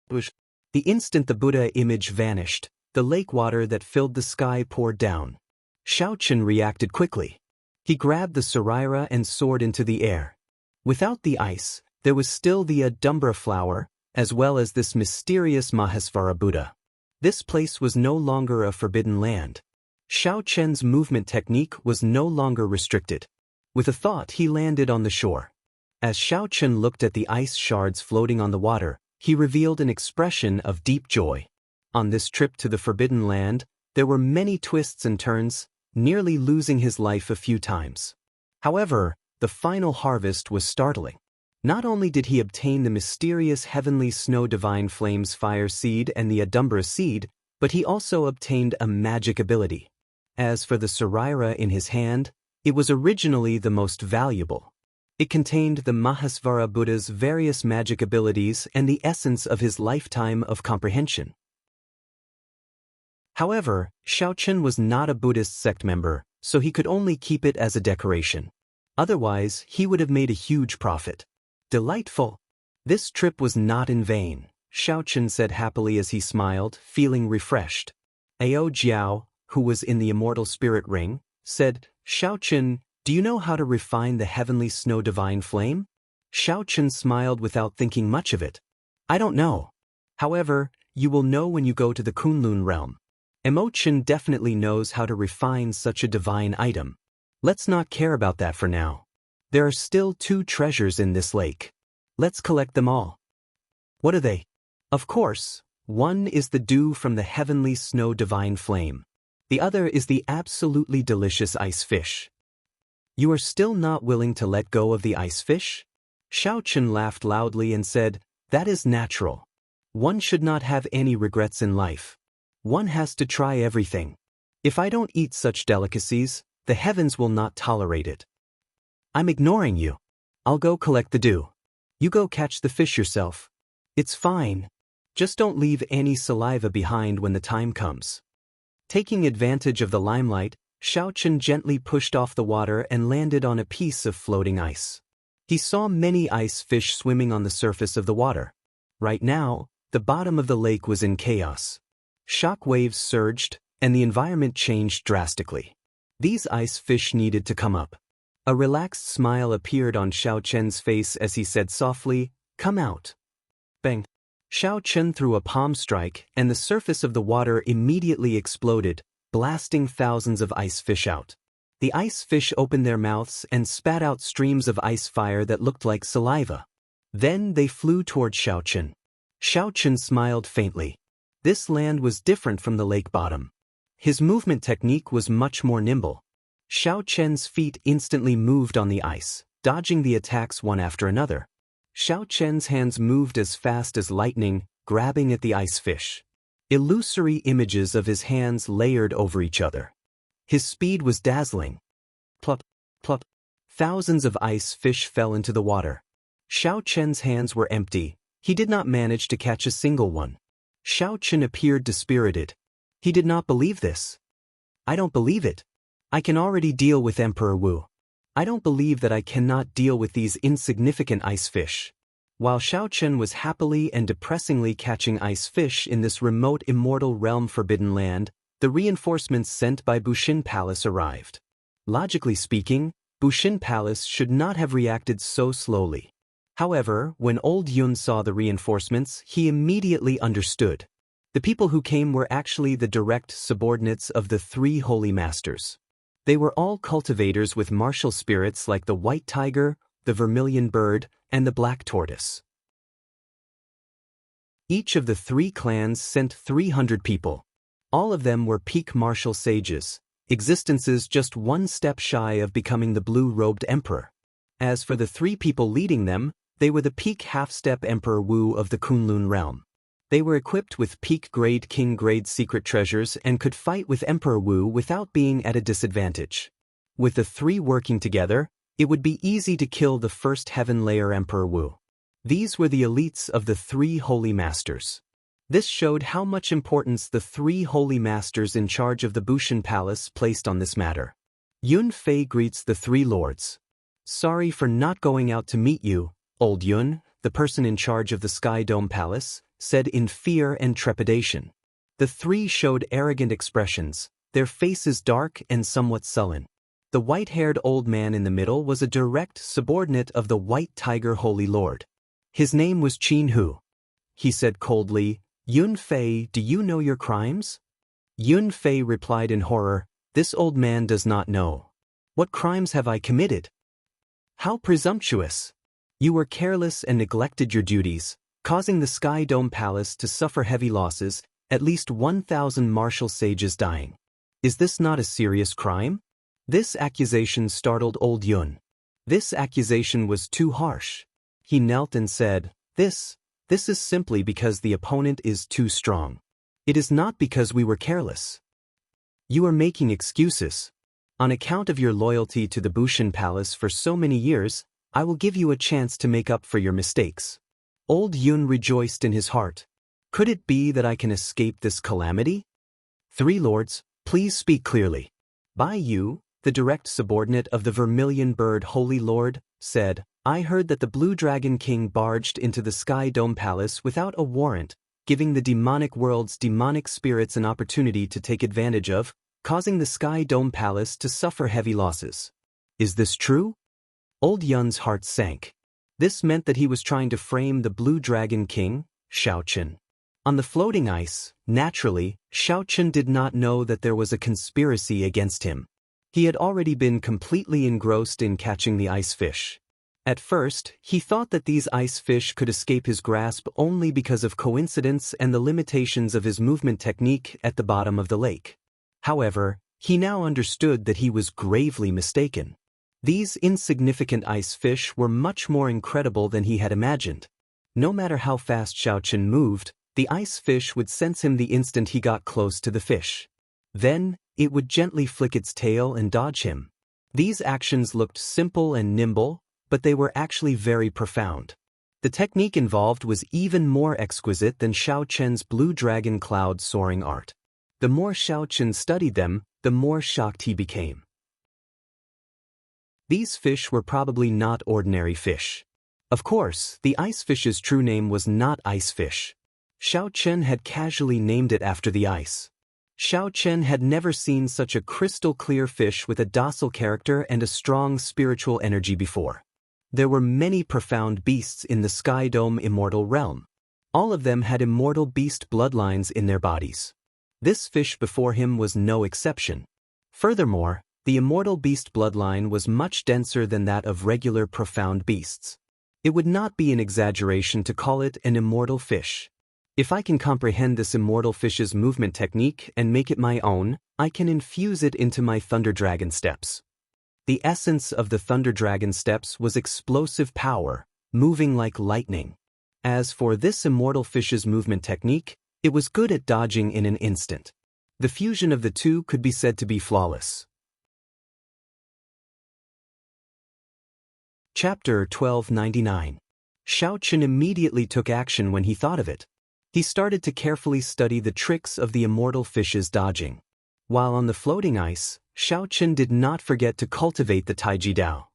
A: The instant the Buddha image vanished, the lake water that filled the sky poured down. Xiao Chen reacted quickly. He grabbed the Saraira and soared into the air. Without the ice, there was still the Adumbra flower, as well as this mysterious Mahasvara Buddha. This place was no longer a forbidden land. Xiao Chen's movement technique was no longer restricted. With a thought, he landed on the shore. As Xiao Chen looked at the ice shards floating on the water, he revealed an expression of deep joy. On this trip to the Forbidden Land, there were many twists and turns, nearly losing his life a few times. However, the final harvest was startling. Not only did he obtain the mysterious heavenly snow divine flame's fire seed and the Adumbra seed, but he also obtained a magic ability. As for the Saraira in his hand, it was originally the most valuable. It contained the Mahasvara Buddha's various magic abilities and the essence of his lifetime of comprehension. However, Xiao Chen was not a Buddhist sect member, so he could only keep it as a decoration. Otherwise, he would have made a huge profit. Delightful. This trip was not in vain, Xiao Chen said happily as he smiled, feeling refreshed. Ao Jiao, who was in the immortal spirit ring, said, "Xiao Chen, do you know how to refine the heavenly snow divine flame?" Xiao Chen smiled without thinking much of it. "I don't know. However, you will know when you go to the Kunlun realm. Mo Chen definitely knows how to refine such a divine item. Let's not care about that for now. There are still 2 treasures in this lake. Let's collect them all." "What are they?" "Of course, one is the dew from the heavenly snow divine flame. The other is the absolutely delicious ice fish." "You are still not willing to let go of the ice fish?" Xiao Chen laughed loudly and said, "That is natural. One should not have any regrets in life. One has to try everything. If I don't eat such delicacies, the heavens will not tolerate it." "I'm ignoring you. I'll go collect the dew. You go catch the fish yourself. It's fine. Just don't leave any saliva behind when the time comes." Taking advantage of the limelight, Xiao Chen gently pushed off the water and landed on a piece of floating ice. He saw many ice fish swimming on the surface of the water. Right now, the bottom of the lake was in chaos. Shock waves surged, and the environment changed drastically. These ice fish needed to come up. A relaxed smile appeared on Xiao Chen's face as he said softly, "Come out." Bang! Xiao Chen threw a palm strike, and the surface of the water immediately exploded, blasting thousands of ice fish out. The ice fish opened their mouths and spat out streams of ice fire that looked like saliva. Then they flew toward Xiao Chen. Xiao Chen smiled faintly. This land was different from the lake bottom. His movement technique was much more nimble. Xiao Chen's feet instantly moved on the ice, dodging the attacks one after another. Xiao Chen's hands moved as fast as lightning, grabbing at the ice fish. Illusory images of his hands layered over each other. His speed was dazzling. Plop, plop. Thousands of ice fish fell into the water. Xiao Chen's hands were empty. He did not manage to catch a single one. Xiao Chen appeared dispirited. He did not believe this. I don't believe it. I can already deal with Emperor Wu. I don't believe that I cannot deal with these insignificant ice fish. While Xiao Chen was happily and depressingly catching ice fish in this remote immortal realm Forbidden Land, the reinforcements sent by Bushin Palace arrived. Logically speaking, Bushin Palace should not have reacted so slowly. However, when Old Yun saw the reinforcements, he immediately understood. The people who came were actually the direct subordinates of the three holy masters. They were all cultivators with martial spirits like the white tiger, the vermilion bird, and the black tortoise. Each of the three clans sent 300 people. All of them were peak martial sages, existences just one step shy of becoming the blue-robed emperor. As for the three people leading them, they were the peak half-step Emperor Wu of the Kunlun realm. They were equipped with peak-grade king-grade secret treasures and could fight with Emperor Wu without being at a disadvantage. With the three working together, it would be easy to kill the first heaven layer Emperor Wu. These were the elites of the three holy masters. This showed how much importance the three holy masters in charge of the Bushin Palace placed on this matter. Yun Fei greets the three lords. Sorry for not going out to meet you, Old Yun, the person in charge of the Sky Dome Palace, said in fear and trepidation. The three showed arrogant expressions, their faces dark and somewhat sullen. The white-haired old man in the middle was a direct subordinate of the White Tiger Holy Lord. His name was Qin Hu. He said coldly, Yun Fei, do you know your crimes? Yun Fei replied in horror, this old man does not know. What crimes have I committed? How presumptuous! You were careless and neglected your duties, causing the Sky Dome Palace to suffer heavy losses, at least 1,000 martial sages dying. Is this not a serious crime? This accusation startled Old Yun. This accusation was too harsh. He knelt and said, This is simply because the opponent is too strong. It is not because we were careless. You are making excuses. On account of your loyalty to the Bushin Palace for so many years, I will give you a chance to make up for your mistakes. Old Yun rejoiced in his heart. Could it be that I can escape this calamity? Three lords, please speak clearly. Bai Yu, the direct subordinate of the Vermilion Bird Holy Lord, said, I heard that the Blue Dragon King barged into the Sky Dome Palace without a warrant, giving the demonic world's demonic spirits an opportunity to take advantage of, causing the Sky Dome Palace to suffer heavy losses. Is this true? Old Yun's heart sank. This meant that he was trying to frame the Blue Dragon King, Xiao Chen. On the floating ice, naturally, Xiao Chen did not know that there was a conspiracy against him. He had already been completely engrossed in catching the ice fish. At first, he thought that these ice fish could escape his grasp only because of coincidence and the limitations of his movement technique at the bottom of the lake. However, he now understood that he was gravely mistaken. These insignificant ice fish were much more incredible than he had imagined. No matter how fast Xiao Chen moved, the ice fish would sense him the instant he got close to the fish. Then, it would gently flick its tail and dodge him. These actions looked simple and nimble, but they were actually very profound. The technique involved was even more exquisite than Xiao Chen's Blue Dragon Cloud soaring art. The more Xiao Chen studied them, the more shocked he became. These fish were probably not ordinary fish. Of course, the ice fish's true name was not ice fish. Xiao Chen had casually named it after the ice. Xiao Chen had never seen such a crystal-clear fish with a docile character and a strong spiritual energy before. There were many profound beasts in the Sky Dome immortal realm. All of them had immortal beast bloodlines in their bodies. This fish before him was no exception. Furthermore, the immortal beast bloodline was much denser than that of regular profound beasts. It would not be an exaggeration to call it an immortal fish. If I can comprehend this immortal fish's movement technique and make it my own, I can infuse it into my Thunder Dragon steps. The essence of the Thunder Dragon steps was explosive power, moving like lightning. As for this immortal fish's movement technique, It was good at dodging in an instant. The fusion of the two could be said to be flawless. Chapter 1299. Xiao Chen immediately took action when he thought of it. He started to carefully study the tricks of the immortal fish's dodging. While on the floating ice, Xiao Chen did not forget to cultivate the Taiji Dao.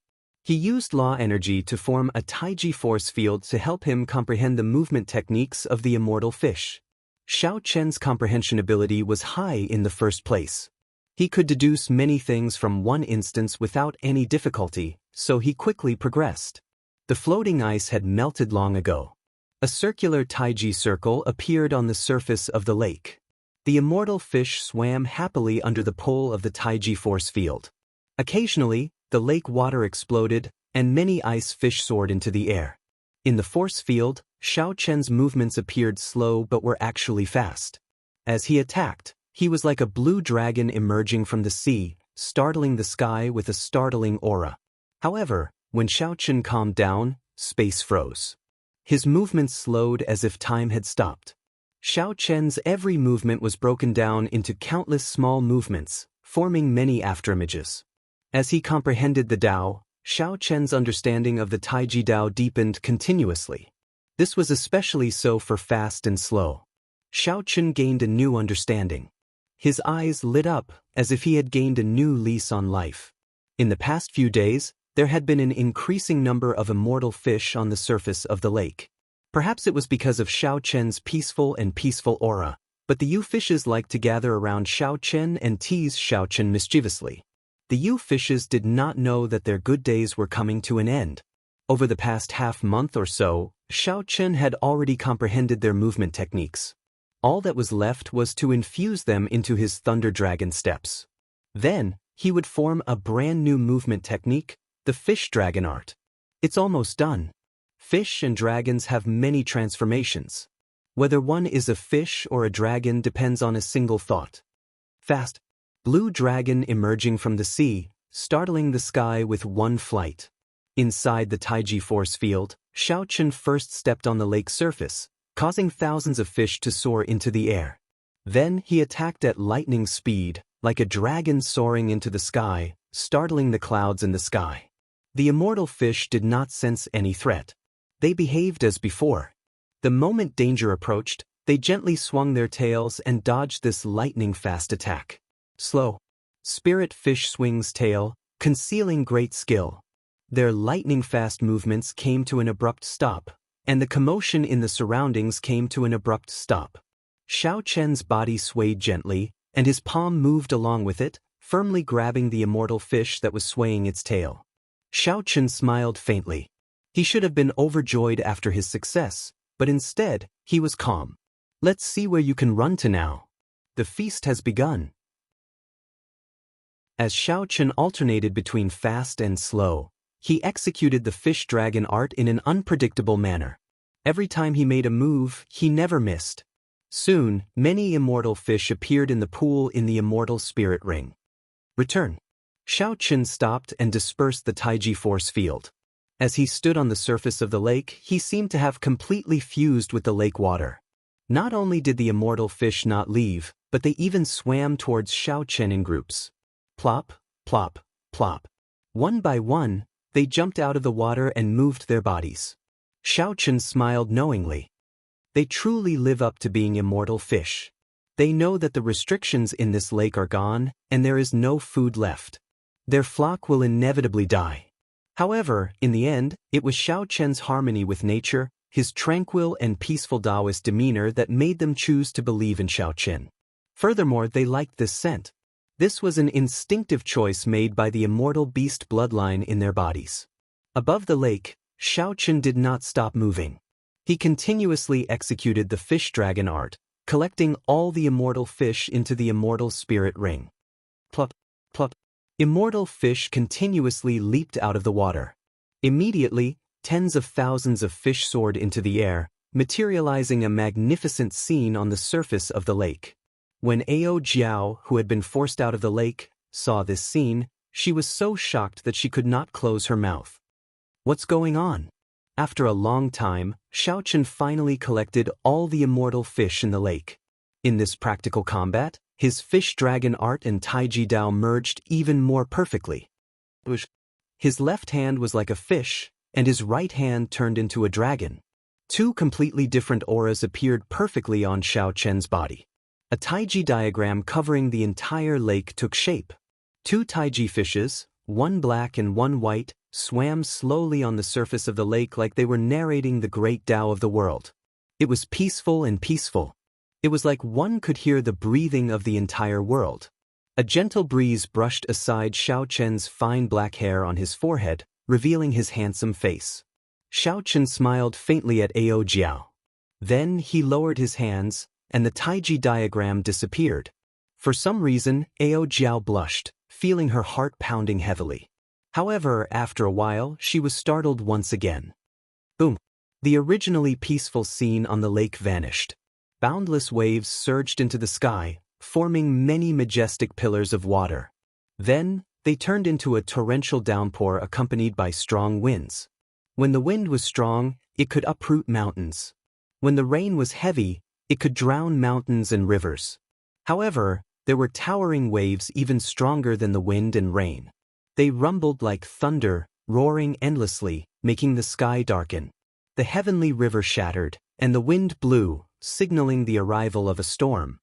A: He used law energy to form a Taiji force field to help him comprehend the movement techniques of the immortal fish. Xiao Chen's comprehension ability was high in the first place. He could deduce many things from one instance without any difficulty, so he quickly progressed. The floating ice had melted long ago. A circular Taiji circle appeared on the surface of the lake. The immortal fish swam happily under the pull of the Taiji force field. Occasionally, the lake water exploded, and many ice fish soared into the air. In the force field, Xiao Chen's movements appeared slow but were actually fast. As he attacked, he was like a blue dragon emerging from the sea, startling the sky with a startling aura. However, when Xiao Chen calmed down, space froze. His movements slowed as if time had stopped. Xiao Chen's every movement was broken down into countless small movements, forming many afterimages. As he comprehended the Dao, Xiao Chen's understanding of the Taiji Dao deepened continuously. This was especially so for fast and slow. Xiao Chen gained a new understanding. His eyes lit up as if he had gained a new lease on life. In the past few days, there had been an increasing number of immortal fish on the surface of the lake. Perhaps it was because of Xiao Chen's peaceful aura, but the Yu fishes liked to gather around Xiao Chen and tease Xiao Chen mischievously. The Yu fishes did not know that their good days were coming to an end. Over the past half-month or so, Xiao Chen had already comprehended their movement techniques. All that was left was to infuse them into his Thunder Dragon steps. Then, he would form a brand new movement technique, the Fish Dragon Art. It's almost done. Fish and dragons have many transformations. Whether one is a fish or a dragon depends on a single thought. Fast, blue dragon emerging from the sea, startling the sky with one flight. Inside the Taiji force field, Xiao Chen first stepped on the lake surface, causing thousands of fish to soar into the air. Then he attacked at lightning speed, like a dragon soaring into the sky, startling the clouds in the sky. The immortal fish did not sense any threat. They behaved as before. The moment danger approached, they gently swung their tails and dodged this lightning-fast attack. Slow. Spirit fish swings tail, concealing great skill. Their lightning-fast movements came to an abrupt stop, and the commotion in the surroundings came to an abrupt stop. Xiao Chen's body swayed gently, and his palm moved along with it, firmly grabbing the immortal fish that was swaying its tail. Xiao Chen smiled faintly. He should have been overjoyed after his success, but instead, he was calm. Let's see where you can run to now. The feast has begun. As Xiao Chen alternated between fast and slow, he executed the Fish Dragon Art in an unpredictable manner. Every time he made a move, he never missed. Soon, many immortal fish appeared in the pool in the immortal spirit ring. Return. Xiao Chen stopped and dispersed the Taiji force field. As he stood on the surface of the lake, he seemed to have completely fused with the lake water. Not only did the immortal fish not leave, but they even swam towards Xiao Chen in groups. Plop, plop, plop. One by one, they jumped out of the water and moved their bodies. Xiao Chen smiled knowingly. They truly live up to being immortal fish. They know that the restrictions in this lake are gone, and there is no food left. Their flock will inevitably die. However, in the end, it was Xiao Chen's harmony with nature, his tranquil and peaceful Taoist demeanor that made them choose to believe in Xiao Chen. Furthermore, they liked this scent. This was an instinctive choice made by the immortal beast bloodline in their bodies. Above the lake, Xiao Chen did not stop moving. He continuously executed the Fish Dragon Art, collecting all the immortal fish into the immortal spirit ring. Plop, plop. Immortal fish continuously leaped out of the water. Immediately, tens of thousands of fish soared into the air, materializing a magnificent scene on the surface of the lake. When Ao Jiao, who had been forced out of the lake, saw this scene, she was so shocked that she could not close her mouth. What's going on? After a long time, Xiaochen finally collected all the immortal fish in the lake. In this practical combat, his fish-dragon art and Taiji Dao merged even more perfectly. His left hand was like a fish, and his right hand turned into a dragon. Two completely different auras appeared perfectly on Xiaochen's body. A Taiji diagram covering the entire lake took shape. Two Taiji fishes, one black and one white, swam slowly on the surface of the lake like they were narrating the great Tao of the world. It was peaceful and peaceful. It was like one could hear the breathing of the entire world. A gentle breeze brushed aside Xiaochen's fine black hair on his forehead, revealing his handsome face. Xiaochen smiled faintly at Ao Jiao. Then he lowered his hands, and the Taiji diagram disappeared. For some reason, Ao Jiao blushed, feeling her heart pounding heavily. However, after a while, she was startled once again. Boom! The originally peaceful scene on the lake vanished. Boundless waves surged into the sky, forming many majestic pillars of water. Then, they turned into a torrential downpour accompanied by strong winds. When the wind was strong, it could uproot mountains. When the rain was heavy, it could drown mountains and rivers. However, there were towering waves even stronger than the wind and rain. They rumbled like thunder, roaring endlessly, making the sky darken. The heavenly river shattered, and the wind blew, signaling the arrival of a storm.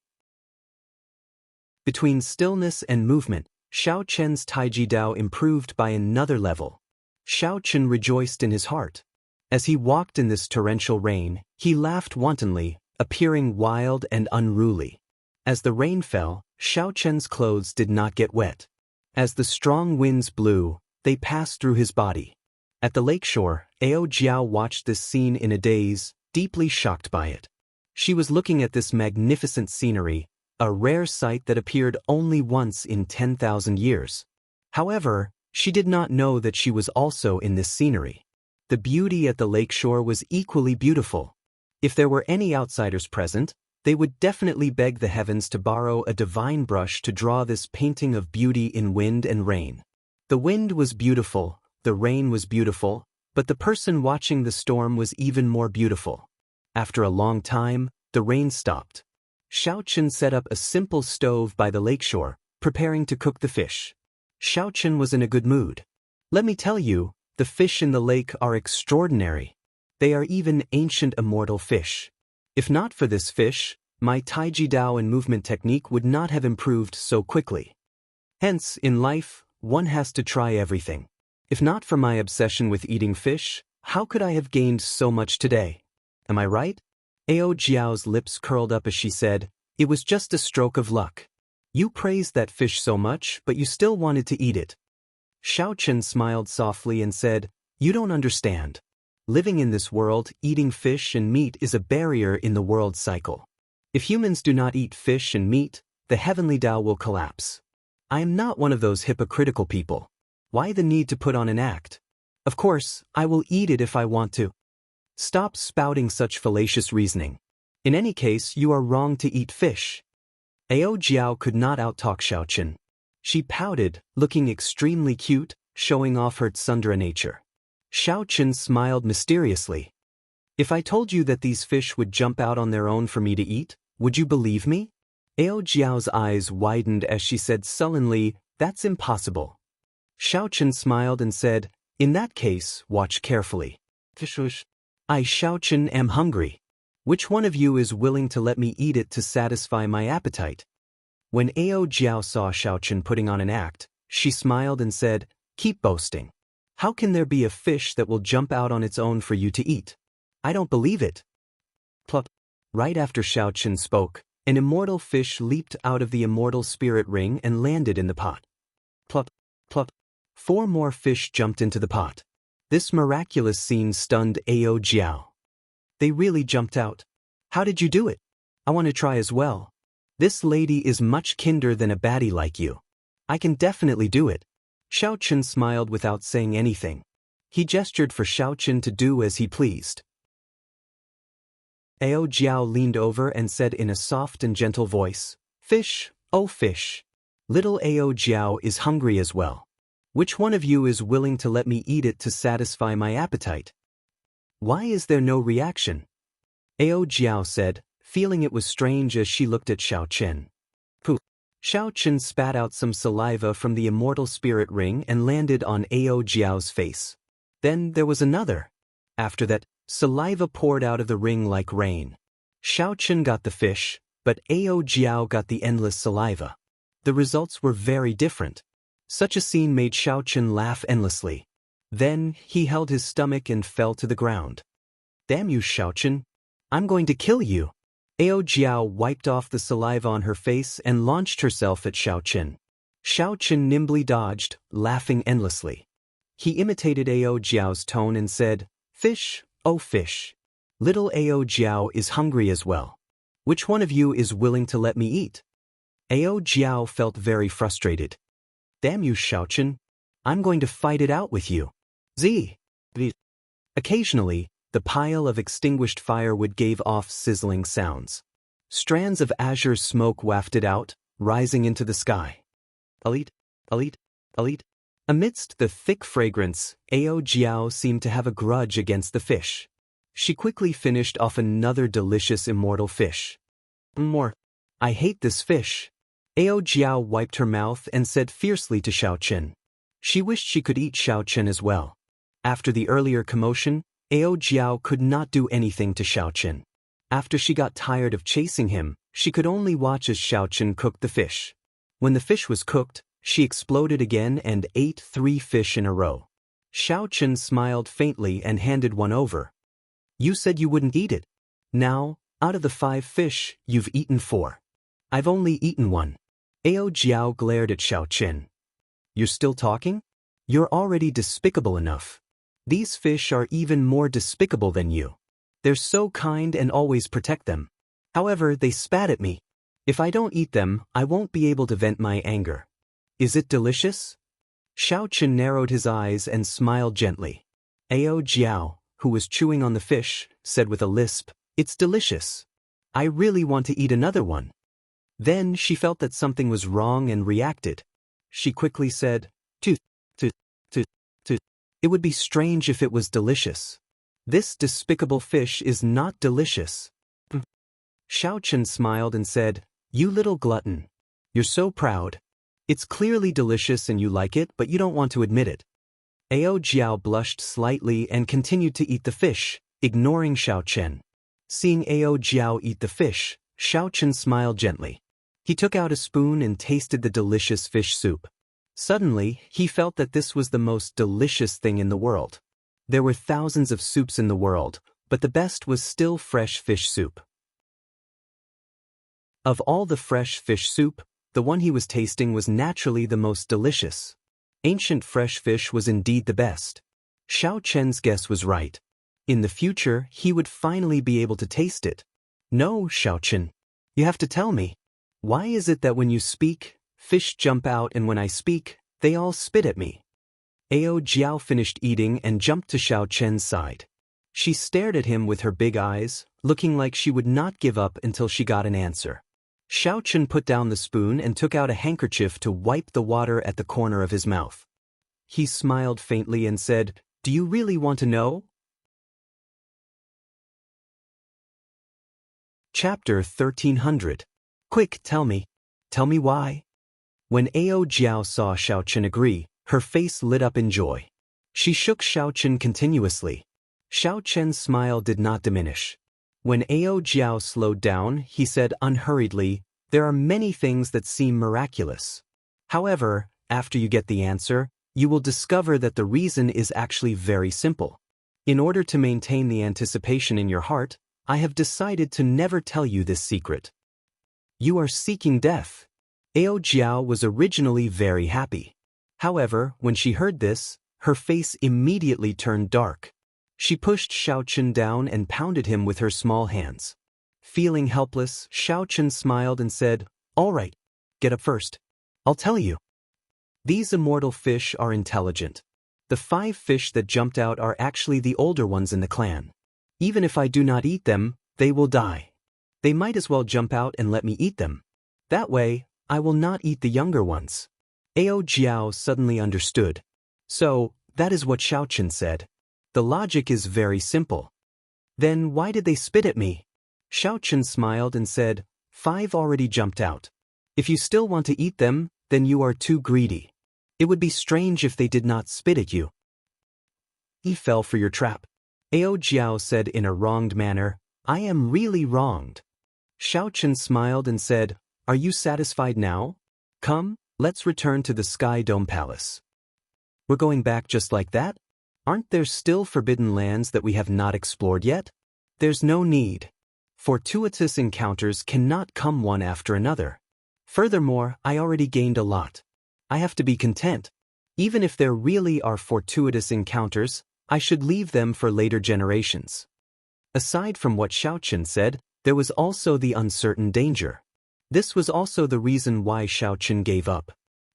A: Between stillness and movement, Xiaochen's Taiji Dao improved by another level. Xiaochen rejoiced in his heart. As he walked in this torrential rain, he laughed wantonly, appearing wild and unruly. As the rain fell, Xiaochen's clothes did not get wet. As the strong winds blew, they passed through his body. At the lakeshore, Ao Jiao watched this scene in a daze, deeply shocked by it. She was looking at this magnificent scenery, a rare sight that appeared only once in 10,000 years. However, she did not know that she was also in this scenery. The beauty at the lakeshore was equally beautiful. If there were any outsiders present, they would definitely beg the heavens to borrow a divine brush to draw this painting of beauty in wind and rain. The wind was beautiful, the rain was beautiful, but the person watching the storm was even more beautiful. After a long time, the rain stopped. Xiaochen set up a simple stove by the lakeshore, preparing to cook the fish. Xiaochen was in a good mood. Let me tell you, the fish in the lake are extraordinary. They are even ancient immortal fish. If not for this fish, my Taiji Dao and movement technique would not have improved so quickly. Hence, in life, one has to try everything. If not for my obsession with eating fish, how could I have gained so much today? Am I right? Ao Jiao's lips curled up as she said, "It was just a stroke of luck. You praised that fish so much, but you still wanted to eat it." Xiaochen smiled softly and said, "You don't understand. Living in this world, eating fish and meat is a barrier in the world cycle. If humans do not eat fish and meat, the heavenly Tao will collapse. I am not one of those hypocritical people. Why the need to put on an act? Of course, I will eat it if I want to. Stop spouting such fallacious reasoning. In any case, you are wrong to eat fish." Ao Jiao could not outtalk Xiaochen. She pouted, looking extremely cute, showing off her tsundere nature. Xiaochen smiled mysteriously. "If I told you that these fish would jump out on their own for me to eat, would you believe me?" Ao Jiao's eyes widened as she said sullenly, "That's impossible." Xiaochen smiled and said, "In that case, watch carefully. I, Xiaochen, am hungry. Which one of you is willing to let me eat it to satisfy my appetite?" When Ao Jiao saw Xiaochen putting on an act, she smiled and said, "Keep boasting. How can there be a fish that will jump out on its own for you to eat? I don't believe it." Plop. Right after Xiaochen spoke, an immortal fish leaped out of the immortal spirit ring and landed in the pot. Plop, plop. 4 more fish jumped into the pot. This miraculous scene stunned Ao Jiao. "They really jumped out. How did you do it? I want to try as well. This lady is much kinder than a baddie like you. I can definitely do it." Xiaochen smiled without saying anything. He gestured for Xiaochen to do as he pleased. Ao Jiao leaned over and said in a soft and gentle voice, "Fish, oh fish. Little Ao Jiao is hungry as well. Which one of you is willing to let me eat it to satisfy my appetite?" Why is there no reaction? Ao Jiao said, feeling it was strange as she looked at Xiao Chen. Pooh. Xiao Chen spat out some saliva from the immortal spirit ring and landed on Ao Jiao's face. Then there was another. After that, saliva poured out of the ring like rain. Xiao Chen got the fish, but Ao Jiao got the endless saliva. The results were very different. Such a scene made Xiao Chen laugh endlessly. Then he held his stomach and fell to the ground. Damn you, Xiao Chen. I'm going to kill you. Ao Jiao wiped off the saliva on her face and launched herself at Xiao Chen. Xiao Chen nimbly dodged, laughing endlessly. He imitated Ao Jiao's tone and said, "Fish, oh fish. Little Ao Jiao is hungry as well. Which one of you is willing to let me eat?" Ao Jiao felt very frustrated. Damn you, Xiao Chen. I'm going to fight it out with you. Z. Occasionally, the pile of extinguished firewood gave off sizzling sounds. Strands of azure smoke wafted out, rising into the sky. Alit, alit, alit. Amidst the thick fragrance, Ao Jiao seemed to have a grudge against the fish. She quickly finished off another delicious immortal fish. More. I hate this fish. Ao Jiao wiped her mouth and said fiercely to Xiao Chen. She wished she could eat Xiao Chen as well. After the earlier commotion, Ao Jiao could not do anything to Xiao Chen. After she got tired of chasing him, she could only watch as Xiao Chen cooked the fish. When the fish was cooked, she exploded again and ate 3 fish in a row. Xiao Chen smiled faintly and handed one over. You said you wouldn't eat it. Now, out of the 5 fish, you've eaten 4. I've only eaten 1. Ao Jiao glared at Xiao Chen. You're still talking? You're already despicable enough. These fish are even more despicable than you. They're so kind and always protect them. However, they spat at me. If I don't eat them, I won't be able to vent my anger. Is it delicious? Xiao Chen narrowed his eyes and smiled gently. Ao Jiao, who was chewing on the fish, said with a lisp, It's delicious. I really want to eat another one. Then she felt that something was wrong and reacted. She quickly said, Tooth. It would be strange if it was delicious. This despicable fish is not delicious. Xiao Chen smiled and said, You little glutton. You're so proud. It's clearly delicious and you like it, but you don't want to admit it. Ao Jiao blushed slightly and continued to eat the fish, ignoring Xiao Chen. Seeing Ao Jiao eat the fish, Xiao Chen smiled gently. He took out a spoon and tasted the delicious fish soup. Suddenly, he felt that this was the most delicious thing in the world. There were thousands of soups in the world, but the best was still fresh fish soup. Of all the fresh fish soup, the one he was tasting was naturally the most delicious. Ancient fresh fish was indeed the best. Xiao Chen's guess was right. In the future, he would finally be able to taste it. No, Xiao Chen. You have to tell me. Why is it that when you speak, fish jump out and when I speak, they all spit at me? Ao Jiao finished eating and jumped to Xiao Chen's side. She stared at him with her big eyes, looking like she would not give up until she got an answer. Xiao Chen put down the spoon and took out a handkerchief to wipe the water at the corner of his mouth. He smiled faintly and said, Do you really want to know? Chapter 1300. Quick, tell me. Tell me why. When Ao Jiao saw Xiao Chen agree, her face lit up in joy. She shook Xiao Chen continuously. Xiao Chen's smile did not diminish. When Ao Jiao slowed down, he said unhurriedly, There are many things that seem miraculous. However, after you get the answer, you will discover that the reason is actually very simple. In order to maintain the anticipation in your heart, I have decided to never tell you this secret. You are seeking death. Ao Jiao was originally very happy. However, when she heard this, her face immediately turned dark. She pushed Xiao Chen down and pounded him with her small hands. Feeling helpless, Xiao Chen smiled and said, All right, get up first. I'll tell you. These immortal fish are intelligent. The 5 fish that jumped out are actually the older ones in the clan. Even if I do not eat them, they will die. They might as well jump out and let me eat them. That way, I will not eat the younger ones. Ao Jiao suddenly understood. So, that is what Xiao Chen said. The logic is very simple. Then why did they spit at me? Xiao Chen smiled and said, 5 already jumped out. If you still want to eat them, then you are too greedy. It would be strange if they did not spit at you. He fell for your trap. Ao Jiao said in a wronged manner, I am really wronged. Xiao Chen smiled and said, are you satisfied now? Come, let's return to the Sky Dome Palace. We're going back just like that? Aren't there still forbidden lands that we have not explored yet? There's no need. Fortuitous encounters cannot come one after another. Furthermore, I already gained a lot. I have to be content. Even if there really are fortuitous encounters, I should leave them for later generations. Aside from what Xiao Chen said, there was also the uncertain danger. This was also the reason why Xiao Chen gave up.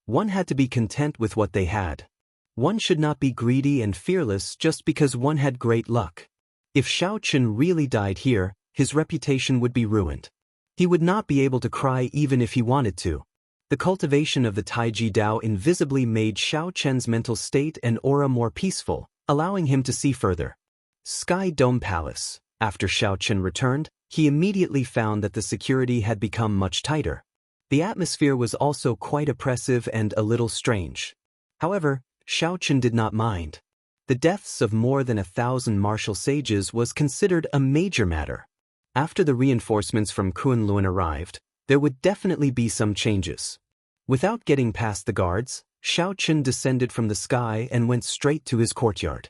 A: One had to be content with what they had. One should not be greedy and fearless just because one had great luck. If Xiao Chen really died here, his reputation would be ruined. He would not be able to cry even if he wanted to. The cultivation of the Taiji Dao invisibly made Xiao Chen's mental state and aura more peaceful, allowing him to see further. Sky Dome Palace. After Xiao Chen returned, he immediately found that the security had become much tighter. The atmosphere was also quite oppressive and a little strange. However, Xiao Chen did not mind. The deaths of more than 1,000 martial sages was considered a major matter. After the reinforcements from Kunlun arrived, there would definitely be some changes. Without getting past the guards, Xiao Chen descended from the sky and went straight to his courtyard.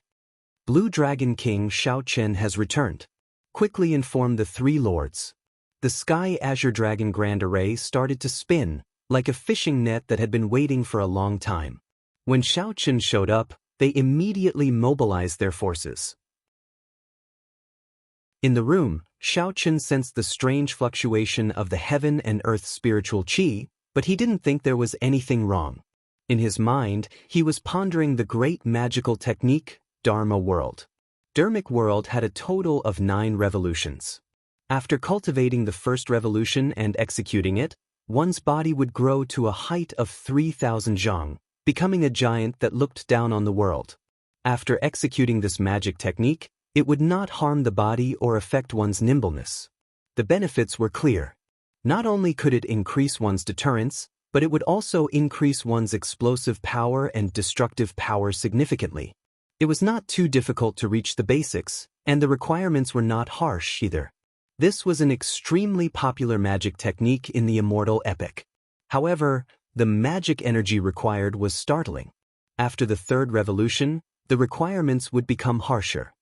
A: Blue Dragon King Xiao Chen has returned. Quickly informed the 3 lords. The Sky Azure Dragon Grand Array started to spin, like a fishing net that had been waiting for a long time. When Xiao Chen showed up, they immediately mobilized their forces. In the room, Xiao Chen sensed the strange fluctuation of the heaven and earth spiritual qi, but he didn't think there was anything wrong. In his mind, he was pondering the great magical technique, Dharma World. Dharmic World had a total of 9 revolutions. After cultivating the first revolution and executing it, one's body would grow to a height of 3,000 zhang, becoming a giant that looked down on the world. After executing this magic technique, it would not harm the body or affect one's nimbleness. The benefits were clear. Not only could it increase one's deterrence, but it would also increase one's explosive power and destructive power significantly. It was not too difficult to reach the basics, and the requirements were not harsh either. This was an extremely popular magic technique in the immortal epic. However, the magic energy required was startling. After the 3rd revolution, the requirements would become harsher.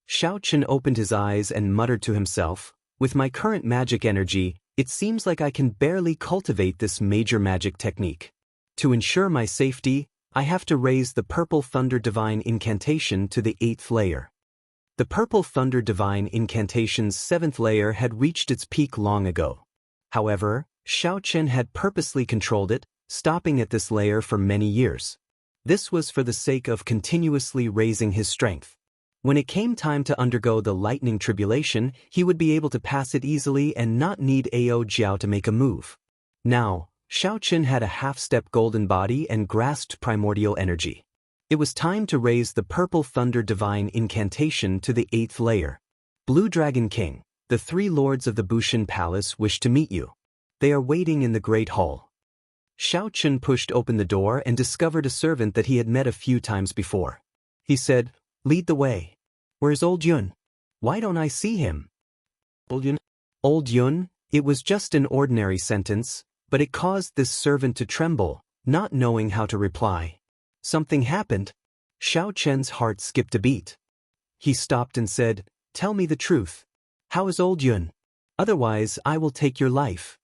A: Xiao Chen opened his eyes and muttered to himself, with my current magic energy, it seems like I can barely cultivate this major magic technique. To ensure my safety, I have to raise the Purple Thunder Divine Incantation to the 8th layer. The Purple Thunder Divine Incantation's 7th layer had reached its peak long ago. However, Xiao Chen had purposely controlled it, stopping at this layer for many years. This was for the sake of continuously raising his strength. When it came time to undergo the lightning tribulation, he would be able to pass it easily and not need Ao Jiao to make a move. Now, Xiao Chen had a half-step golden body and grasped primordial energy. It was time to raise the Purple Thunder Divine Incantation to the 8th layer. Blue Dragon King, the 3 lords of the Bushin Palace wish to meet you. They are waiting in the Great Hall. Xiao Chen pushed open the door and discovered a servant that he had met a few times before. He said, lead the way. Where's Old Yun? Why don't I see him? Old Yun? Old Yun? It was just an ordinary sentence, but it caused this servant to tremble, not knowing how to reply. Something happened. Xiao Chen's heart skipped a beat. He stopped and said, tell me the truth. How is Old Yun? Otherwise, I will take your life.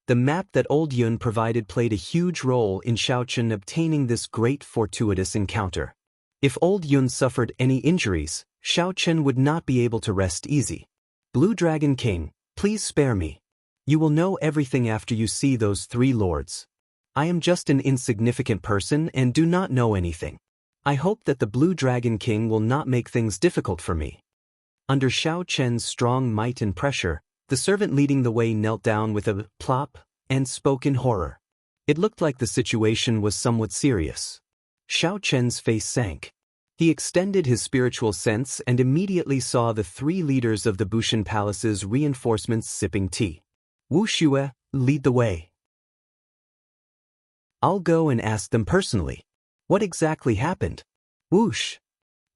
A: The map that Old Yun provided played a huge role in Xiao Chen obtaining this great fortuitous encounter. If Old Yun suffered any injuries, Xiao Chen would not be able to rest easy. Blue Dragon King, please spare me. You will know everything after you see those 3 lords. I am just an insignificant person and do not know anything. I hope that the Blue Dragon King will not make things difficult for me. Under Xiao Chen's strong might and pressure, the servant leading the way knelt down with a plop and spoke in horror. It looked like the situation was somewhat serious. Xiao Chen's face sank. He extended his spiritual sense and immediately saw the three leaders of the Bushan Palace's reinforcements sipping tea. Wu Xue, lead the way. I'll go and ask them personally. What exactly happened? Whoosh!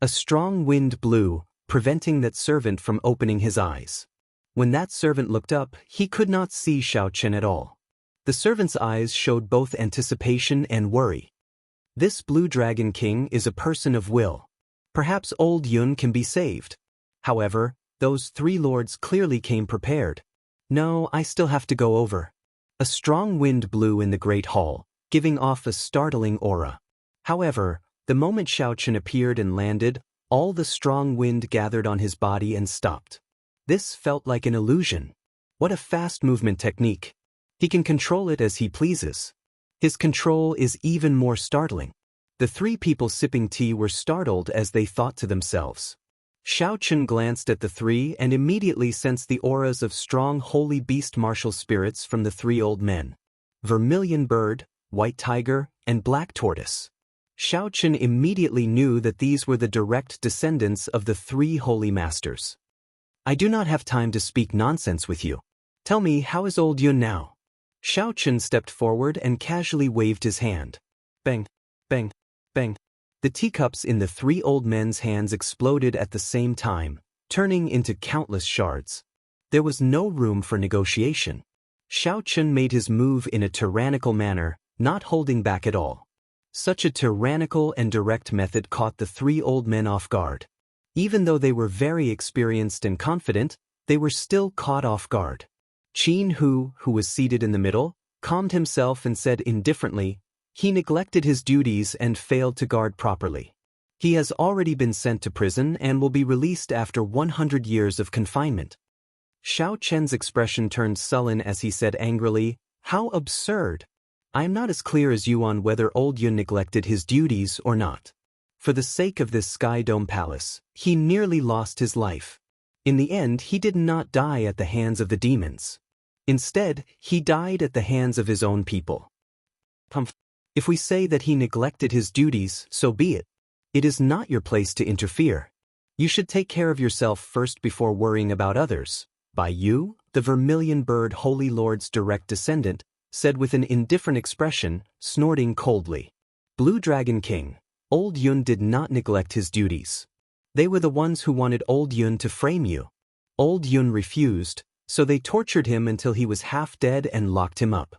A: A strong wind blew, preventing that servant from opening his eyes. When that servant looked up, he could not see Xiao Chen at all. The servant's eyes showed both anticipation and worry. This Blue Dragon King is a person of will. Perhaps old Yun can be saved. However, those three lords clearly came prepared. No, I still have to go over. A strong wind blew in the great hall, giving off a startling aura. However, the moment Xiao Chen appeared and landed, all the strong wind gathered on his body and stopped. This felt like an illusion. What a fast movement technique. He can control it as he pleases. His control is even more startling. The three people sipping tea were startled as they thought to themselves. Xiao Chen glanced at the three and immediately sensed the auras of strong holy beast martial spirits from the three old men. Vermilion Bird, White Tiger, and Black Tortoise. Xiao Chen immediately knew that these were the direct descendants of the three holy masters. I do not have time to speak nonsense with you. Tell me, how is old Yun now? Xiao Chen stepped forward and casually waved his hand. Bang, bang, bang. The teacups in the three old men's hands exploded at the same time, turning into countless shards. There was no room for negotiation. Xiao Chen made his move in a tyrannical manner, not holding back at all. Such a tyrannical and direct method caught the three old men off guard. Even though they were very experienced and confident, they were still caught off guard. Qin Hu, who was seated in the middle, calmed himself and said indifferently, he neglected his duties and failed to guard properly. He has already been sent to prison and will be released after 100 years of confinement. Xiao Chen's expression turned sullen as he said angrily, how absurd! I am not as clear as you on whether old Yun neglected his duties or not. For the sake of this Sky Dome Palace, he nearly lost his life. In the end, he did not die at the hands of the demons. Instead, he died at the hands of his own people. If we say that he neglected his duties, so be it. It is not your place to interfere. You should take care of yourself first before worrying about others. By you, the Vermilion Bird Holy Lord's direct descendant, said with an indifferent expression, snorting coldly. Blue Dragon King, old Yun did not neglect his duties. They were the ones who wanted old Yun to frame you. Old Yun refused, so they tortured him until he was half dead and locked him up.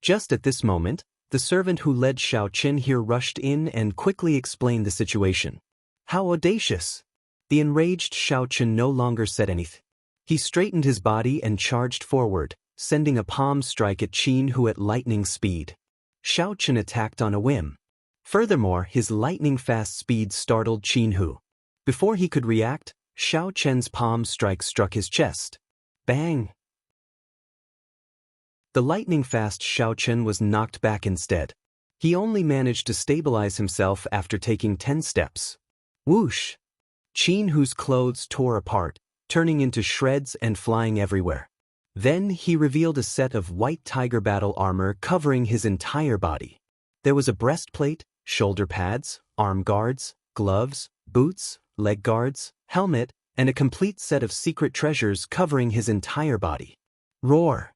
A: Just at this moment, the servant who led Xiao Chen here rushed in and quickly explained the situation. How audacious! The enraged Xiao Chen no longer said anything. He straightened his body and charged forward, sending a palm strike at Qin Hu at lightning speed. Xiao Chen attacked on a whim. Furthermore, his lightning-fast speed startled Qin Hu. Before he could react, Xiao Chen's palm strike struck his chest. Bang! The lightning-fast Xiao Chen was knocked back instead. He only managed to stabilize himself after taking 10 steps. Whoosh! Qin Hu's clothes tore apart, turning into shreds and flying everywhere. Then he revealed a set of white tiger battle armor covering his entire body. There was a breastplate, shoulder pads, arm guards, gloves, boots, leg guards, helmet, and a complete set of secret treasures covering his entire body. Roar!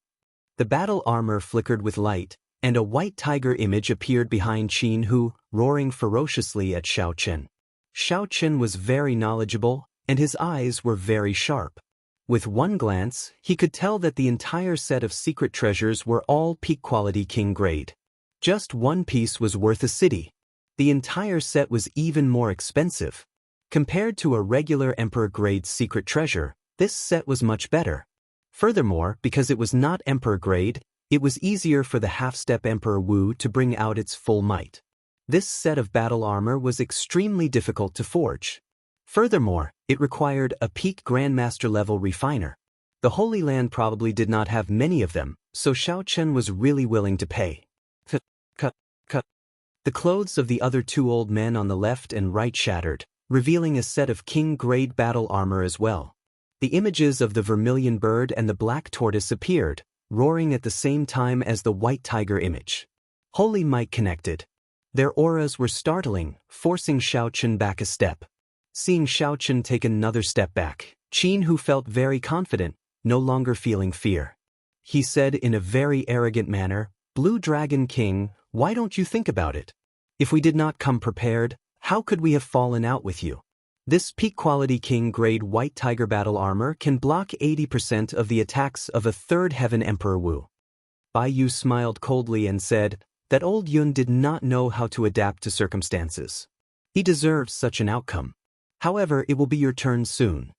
A: The battle armor flickered with light, and a white tiger image appeared behind Qin Hu, roaring ferociously at Xiao Chen. Xiao Chen was very knowledgeable, and his eyes were very sharp. With one glance, he could tell that the entire set of secret treasures were all peak-quality king grade. Just one piece was worth a city. The entire set was even more expensive. Compared to a regular emperor-grade secret treasure, this set was much better. Furthermore, because it was not emperor-grade, it was easier for the half-step Emperor Wu to bring out its full might. This set of battle armor was extremely difficult to forge. Furthermore, it required a peak Grandmaster level refiner. The Holy Land probably did not have many of them, so Xiao Chen was really willing to pay. Cut. The clothes of the other two old men on the left and right shattered, revealing a set of king-grade battle armor as well. The images of the Vermilion Bird and the Black Tortoise appeared, roaring at the same time as the White Tiger image. Holy might connected. Their auras were startling, forcing Xiao Chen back a step. Seeing Xiao Chen take another step back, Qin Hu felt very confident, no longer feeling fear. He said in a very arrogant manner, "Blue Dragon King, why don't you think about it? If we did not come prepared, how could we have fallen out with you? This peak-quality King-grade White Tiger battle armor can block 80% of the attacks of a Third Heaven Emperor Wu." Bai Yu smiled coldly and said that old Yun did not know how to adapt to circumstances. He deserved such an outcome. However, it will be your turn soon.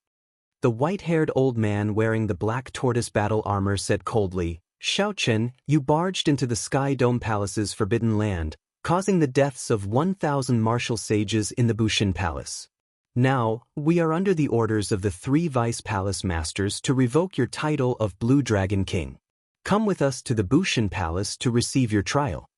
A: The white-haired old man wearing the black tortoise battle armor said coldly, "Xiao Chen, you barged into the Sky Dome Palace's forbidden land, causing the deaths of 1,000 martial sages in the Bushin Palace. Now, we are under the orders of the 3 Vice Palace Masters to revoke your title of Blue Dragon King. Come with us to the Bushin Palace to receive your trial."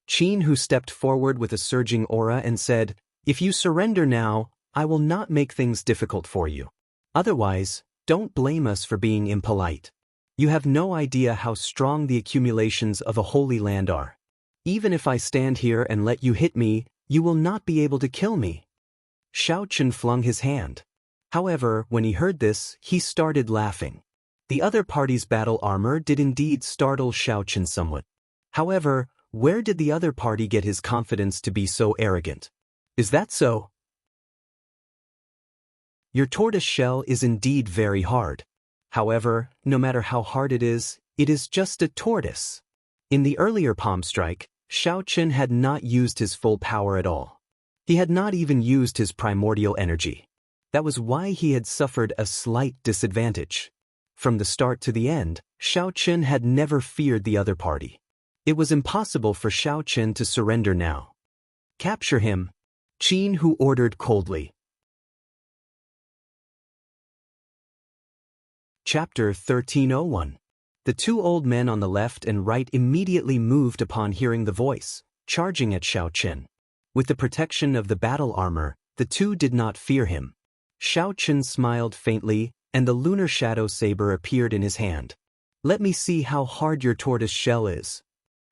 A: Qin Hu stepped forward with a surging aura and said, "If you surrender now, I will not make things difficult for you. Otherwise, don't blame us for being impolite. You have no idea how strong the accumulations of a holy land are. Even if I stand here and let you hit me, you will not be able to kill me." Xiao Chen flung his hand. However, when he heard this, he started laughing. The other party's battle armor did indeed startle Xiao Chen somewhat. However, where did the other party get his confidence to be so arrogant? Is that so? Your tortoise shell is indeed very hard. However, no matter how hard it is just a tortoise. In the earlier palm strike, Xiao Chen had not used his full power at all. He had not even used his primordial energy. That was why he had suffered a slight disadvantage. From the start to the end, Xiao Chen had never feared the other party. It was impossible for Xiao Chen to surrender now. "Capture him," Qin Hu ordered coldly. Chapter 1301. The 2 old men on the left and right immediately moved upon hearing the voice, charging at Xiao Chen. With the protection of the battle armor, the 2 did not fear him. Xiao Chen smiled faintly, and the lunar shadow saber appeared in his hand. "Let me see how hard your tortoise shell is."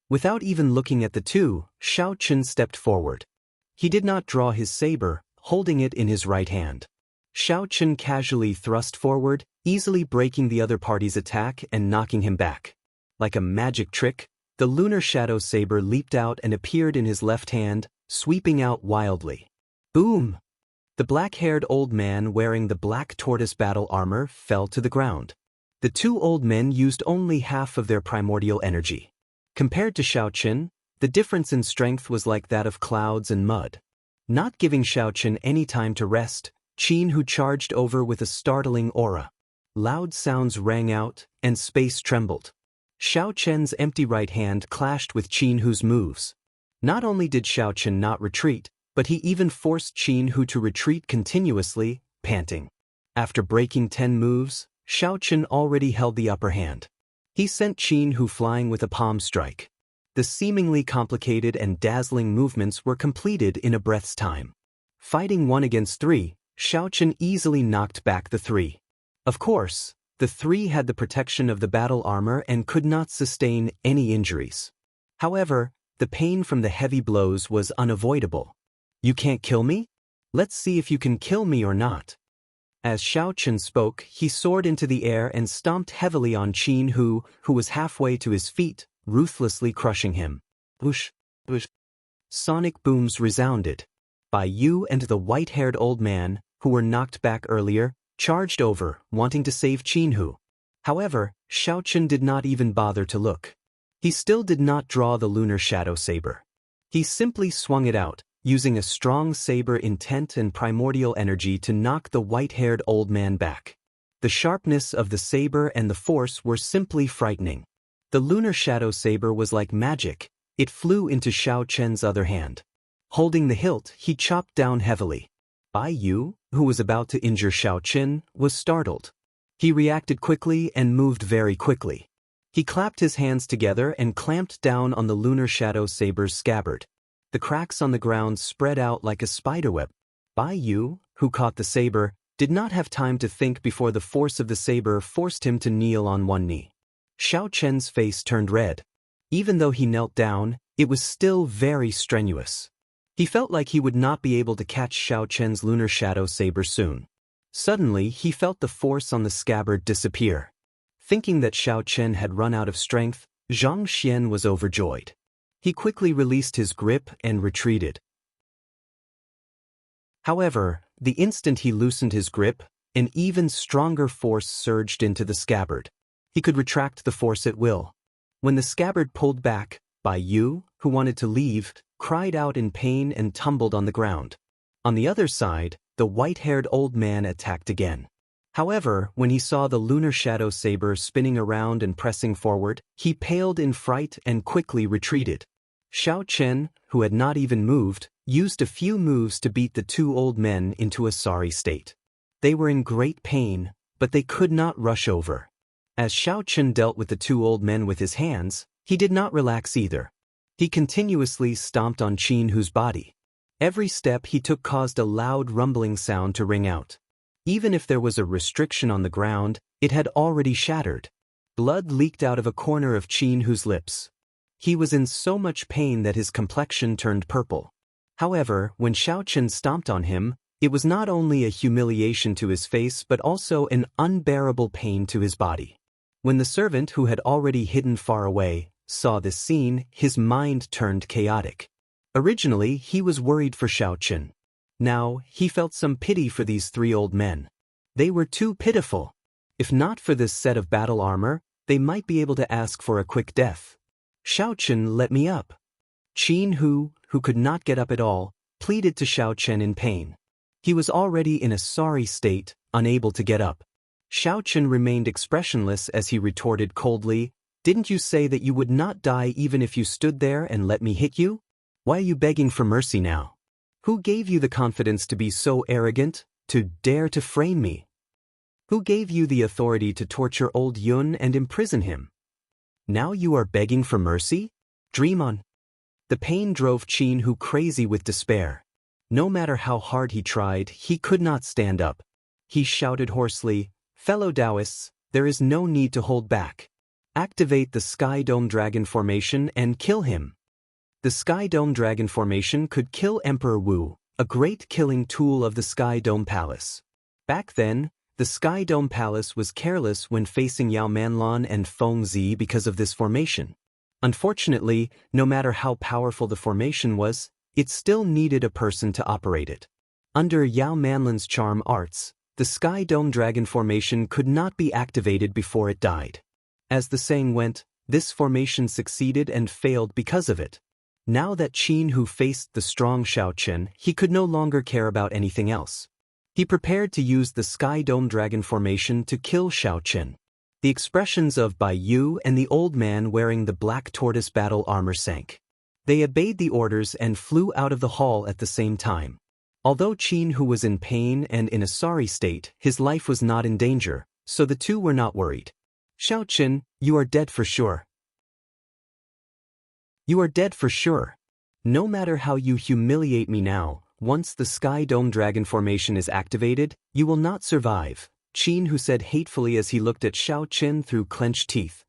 A: Without even looking at the 2, Xiao Chen stepped forward. He did not draw his saber, holding it in his right hand. Xiao Chen casually thrust forward, easily breaking the other party's attack and knocking him back. Like a magic trick, the lunar shadow saber leaped out and appeared in his left hand, sweeping out wildly. Boom! The black-haired old man wearing the black tortoise battle armor fell to the ground. The 2 old men used only half of their primordial energy. Compared to Xiao Chen, the difference in strength was like that of clouds and mud. Not giving Xiao Chen any time to rest, Qin Hu charged over with a startling aura. Loud sounds rang out, and space trembled. Xiao Chen's empty right hand clashed with Qin Hu's moves. Not only did Xiao Chen not retreat, but he even forced Qin Hu to retreat continuously, panting. After breaking 10 moves, Xiao Chen already held the upper hand. He sent Qin Hu flying with a palm strike. The seemingly complicated and dazzling movements were completed in a breath's time. Fighting 1 against 3, Xiao Chen easily knocked back the 3. Of course, the 3 had the protection of the battle armor and could not sustain any injuries. However, the pain from the heavy blows was unavoidable. "You can't kill me? Let's see if you can kill me or not." As Xiao Chen spoke, he soared into the air and stomped heavily on Qin Hu, who was halfway to his feet, ruthlessly crushing him. Whoosh, whoosh. Sonic booms resounded. Bai Yu and the white-haired old man, who were knocked back earlier, charged over, wanting to save Qin Hu. However, Xiao Chen did not even bother to look. He still did not draw the lunar shadow saber. He simply swung it out, using a strong saber intent and primordial energy to knock the white-haired old man back. The sharpness of the saber and the force were simply frightening. The lunar shadow saber was like magic. It flew into Xiao Chen's other hand. Holding the hilt, he chopped down heavily. Bai Yu, who was about to injure Xiao Chen, was startled. He reacted quickly and moved very quickly. He clapped his hands together and clamped down on the lunar shadow saber's scabbard. The cracks on the ground spread out like a spiderweb. Bai Yu, who caught the saber, did not have time to think before the force of the saber forced him to kneel on one knee. Xiao Chen's face turned red. Even though he knelt down, It was still very strenuous. He felt like he would not be able to catch Xiao Chen's lunar shadow saber soon. Suddenly, he felt the force on the scabbard disappear. Thinking that Xiao Chen had run out of strength, Zhang Xian was overjoyed. He quickly released his grip and retreated. However, the instant he loosened his grip, an even stronger force surged into the scabbard. He could retract the force at will. When the scabbard pulled back, Bai Yu, who wanted to leave, cried out in pain and tumbled on the ground. On the other side, the white-haired old man attacked again. However, when he saw the lunar shadow saber spinning around and pressing forward, he paled in fright and quickly retreated. Xiao Chen, who had not even moved, used a few moves to beat the two old men into a sorry state. They were in great pain, but they could not rush over. As Xiao Chen dealt with the two old men with his hands, he did not relax either. He continuously stomped on Qin Hu's body. Every step he took caused a loud rumbling sound to ring out. Even if there was a restriction on the ground, it had already shattered. Blood leaked out of a corner of Qin Hu's lips. He was in so much pain that his complexion turned purple. However, when Xiao Chen stomped on him, it was not only a humiliation to his face but also an unbearable pain to his body. When the servant, who had already hidden far away, saw this scene, his mind turned chaotic. Originally, he was worried for Xiao Chen. Now, he felt some pity for these three old men. They were too pitiful. If not for this set of battle armor, they might be able to ask for a quick death. Xiao Chen, let me up. Qin Hu, who could not get up at all, pleaded to Xiao Chen in pain. He was already in a sorry state, unable to get up. Xiao Chen remained expressionless as he retorted coldly, "Didn't you say that you would not die even if you stood there and let me hit you? Why are you begging for mercy now? Who gave you the confidence to be so arrogant, to dare to frame me? Who gave you the authority to torture old Yun and imprison him? Now you are begging for mercy? Dream on." The pain drove Qin Hu crazy with despair. No matter how hard he tried, he could not stand up. He shouted hoarsely, "Fellow Taoists, there is no need to hold back. Activate the Sky Dome Dragon Formation and kill him." The Sky Dome Dragon Formation could kill Emperor Wu, a great killing tool of the Sky Dome Palace. Back then, the Sky Dome Palace was careless when facing Yao Manlan and Feng Zi because of this formation. Unfortunately, no matter how powerful the formation was, it still needed a person to operate it. Under Yao Manlan's charm arts, the Sky Dome Dragon Formation could not be activated before it died. As the saying went, this formation succeeded and failed because of it. Now that Qin Hu faced the strong Xiao Chen, he could no longer care about anything else. He prepared to use the Sky Dome Dragon Formation to kill Xiao Chen. The expressions of Bai Yu and the old man wearing the black tortoise battle armor sank. They obeyed the orders and flew out of the hall at the same time. Although Qin Hu was in pain and in a sorry state, his life was not in danger, so the two were not worried. "Xiao Chen, you are dead for sure. You are dead for sure. No matter how you humiliate me now, once the Sky Dome Dragon Formation is activated, you will not survive," Qin Hu said hatefully as he looked at Xiao Chen through clenched teeth.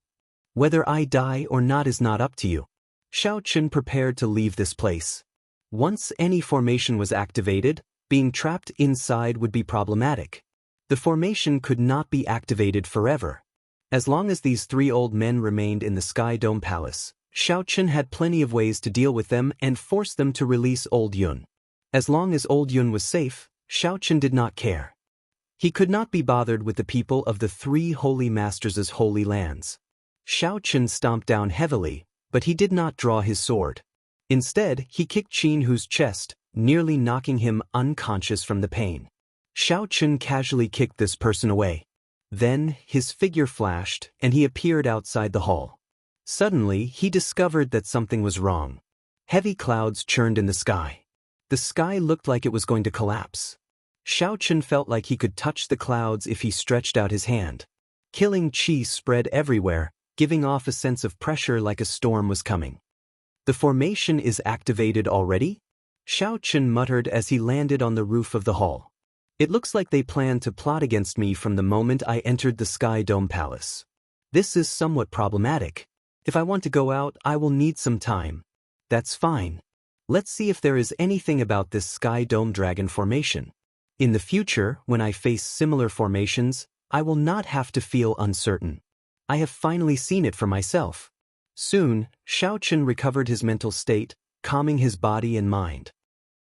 A: "Whether I die or not is not up to you." Xiao Chen prepared to leave this place. Once any formation was activated, being trapped inside would be problematic. The formation could not be activated forever. As long as these three old men remained in the Sky Dome Palace, Xiao Chen had plenty of ways to deal with them and force them to release old Yun. As long as old Yun was safe, Xiao Chen did not care. He could not be bothered with the people of the three holy masters' holy lands. Xiao Chen stomped down heavily, but he did not draw his sword. Instead, he kicked Qin Hu's chest, nearly knocking him unconscious from the pain. Xiao Chen casually kicked this person away. Then, his figure flashed, and he appeared outside the hall. Suddenly, he discovered that something was wrong. Heavy clouds churned in the sky. The sky looked like it was going to collapse. Xiao Chen felt like he could touch the clouds if he stretched out his hand. Killing chi spread everywhere, giving off a sense of pressure like a storm was coming. "The formation is activated already?" Xiao Chen muttered as he landed on the roof of the hall. "It looks like they planned to plot against me from the moment I entered the Sky Dome Palace. This is somewhat problematic. If I want to go out, I will need some time." That's fine. Let's see if there is anything about this sky dome dragon formation. In the future, when I face similar formations, I will not have to feel uncertain. I have finally seen it for myself. Soon, Xiaochen recovered his mental state, calming his body and mind.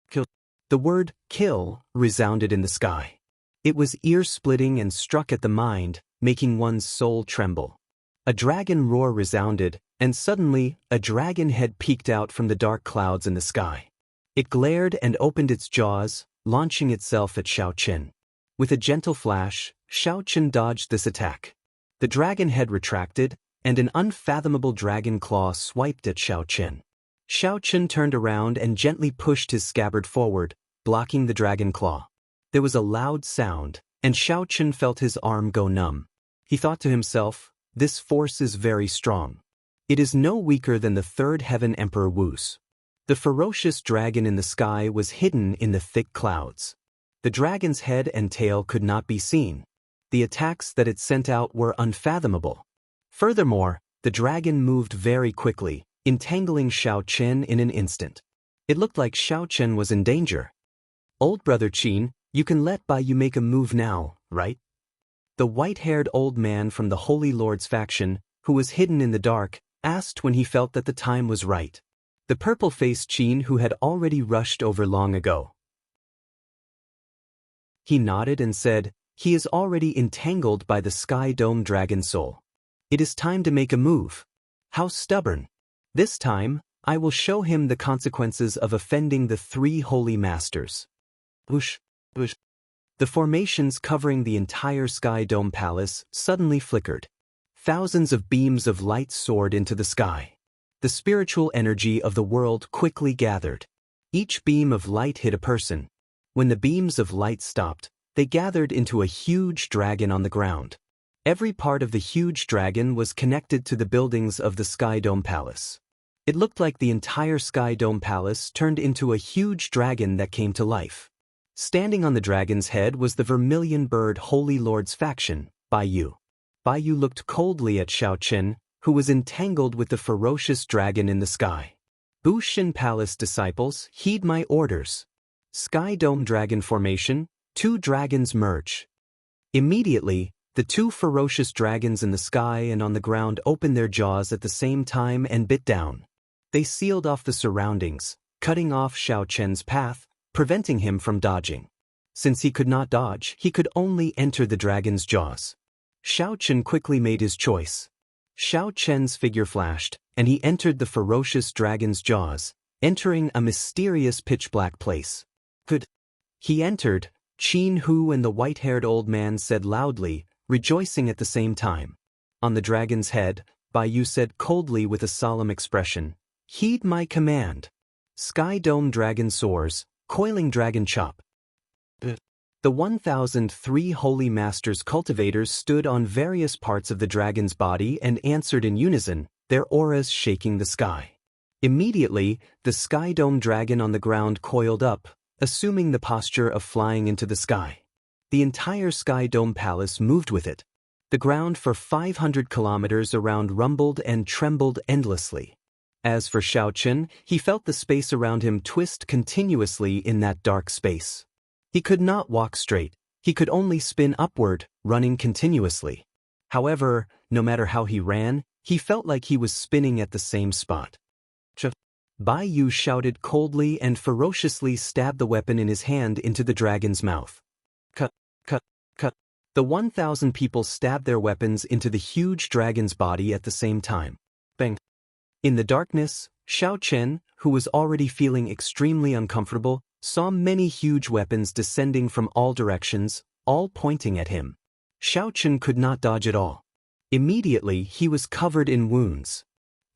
A: Kill. The word kill resounded in the sky. It was ear-splitting and struck at the mind, making one's soul tremble. A dragon roar resounded, and suddenly, a dragon head peeked out from the dark clouds in the sky. It glared and opened its jaws, launching itself at Xiaochen. With a gentle flash, Xiaochen dodged this attack. The dragon head retracted, and an unfathomable dragon claw swiped at Xiaochen. Xiaochen turned around and gently pushed his scabbard forward, blocking the dragon claw. There was a loud sound, and Xiaochen felt his arm go numb. He thought to himself, "This force is very strong. It is no weaker than the third heaven Emperor Wu's." The ferocious dragon in the sky was hidden in the thick clouds. The dragon's head and tail could not be seen. The attacks that it sent out were unfathomable. Furthermore, the dragon moved very quickly, entangling Xiaochen in an instant. It looked like Xiaochen was in danger. "Old brother Qin, you can let Bai Yu make a move now, right?" The white-haired old man from the Holy Lord's faction, who was hidden in the dark, asked when he felt that the time was right. The purple-faced Qin who had already rushed over long ago. He nodded and said, "He is already entangled by the Sky Dome Dragon Soul. It is time to make a move. How stubborn. This time, I will show him the consequences of offending the three holy masters." Whoosh, whoosh. The formations covering the entire Sky Dome Palace suddenly flickered. Thousands of beams of light soared into the sky. The spiritual energy of the world quickly gathered. Each beam of light hit a person. When the beams of light stopped, they gathered into a huge dragon on the ground. Every part of the huge dragon was connected to the buildings of the Sky Dome Palace. It looked like the entire Sky Dome Palace turned into a huge dragon that came to life. Standing on the dragon's head was the vermilion bird Holy Lord's faction, Bai Yu. Bai Yu looked coldly at Xiaochen, who was entangled with the ferocious dragon in the sky. "Bushin Palace disciples, heed my orders. Sky Dome Dragon formation, 2 dragons merge." Immediately, the 2 ferocious dragons in the sky and on the ground opened their jaws at the same time and bit down. They sealed off the surroundings, cutting off Xiaochen's path, preventing him from dodging. Since he could not dodge, he could only enter the dragon's jaws. Xiaochen quickly made his choice. Xiaochen's figure flashed, and he entered the ferocious dragon's jaws, entering a mysterious pitch-black place. "Good." He entered, Qin Hu and the white-haired old man said loudly, rejoicing at the same time. On the dragon's head, Bai Yu said coldly with a solemn expression, "Heed my command. Sky Dome Dragon soars, coiling dragon chop." The 1,003 Holy Masters cultivators stood on various parts of the dragon's body and answered in unison, their auras shaking the sky. Immediately, the Sky Dome dragon on the ground coiled up, assuming the posture of flying into the sky. The entire Sky Dome Palace moved with it. The ground for 500 kilometers around rumbled and trembled endlessly. As for Xiaochen, he felt the space around him twist continuously in that dark space. He could not walk straight, he could only spin upward, running continuously. However, no matter how he ran, he felt like he was spinning at the same spot. Bai Yu shouted coldly and ferociously stabbed the weapon in his hand into the dragon's mouth. Cut, cut, cut. The 1,000 people stabbed their weapons into the huge dragon's body at the same time. Bang. In the darkness, Xiaochen, who was already feeling extremely uncomfortable, saw many huge weapons descending from all directions, all pointing at him. Xiaochen could not dodge at all. Immediately, he was covered in wounds.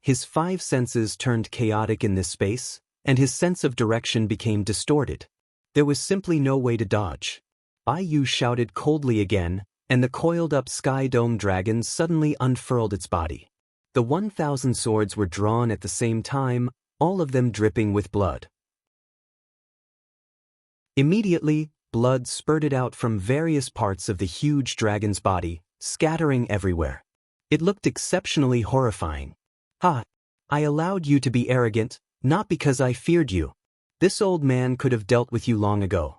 A: His 5 senses turned chaotic in this space, and his sense of direction became distorted. There was simply no way to dodge. Bai Yu shouted coldly again, and the coiled-up Sky Dome dragon suddenly unfurled its body. The 1,000 swords were drawn at the same time, all of them dripping with blood. Immediately, blood spurted out from various parts of the huge dragon's body, scattering everywhere. It looked exceptionally horrifying. "Ha! I allowed you to be arrogant, Not because I feared you. This old man could have dealt with you long ago.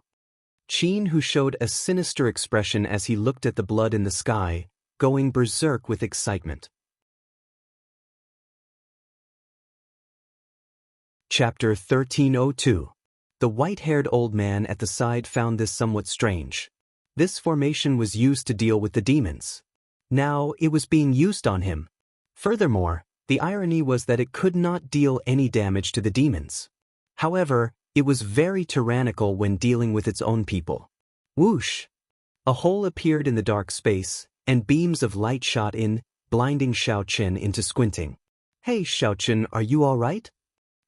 A: Qin, who showed a sinister expression as he looked at the blood in the sky, going berserk with excitement. Chapter 1302. The white-haired old man at the side found this somewhat strange. This formation was used to deal with the demons. Now it was being used on him. Furthermore, the irony was that it could not deal any damage to the demons. However, it was very tyrannical when dealing with its own people. Whoosh! A hole appeared in the dark space, and beams of light shot in, blinding Xiao Chen into squinting. Hey Xiao Chen, are you alright?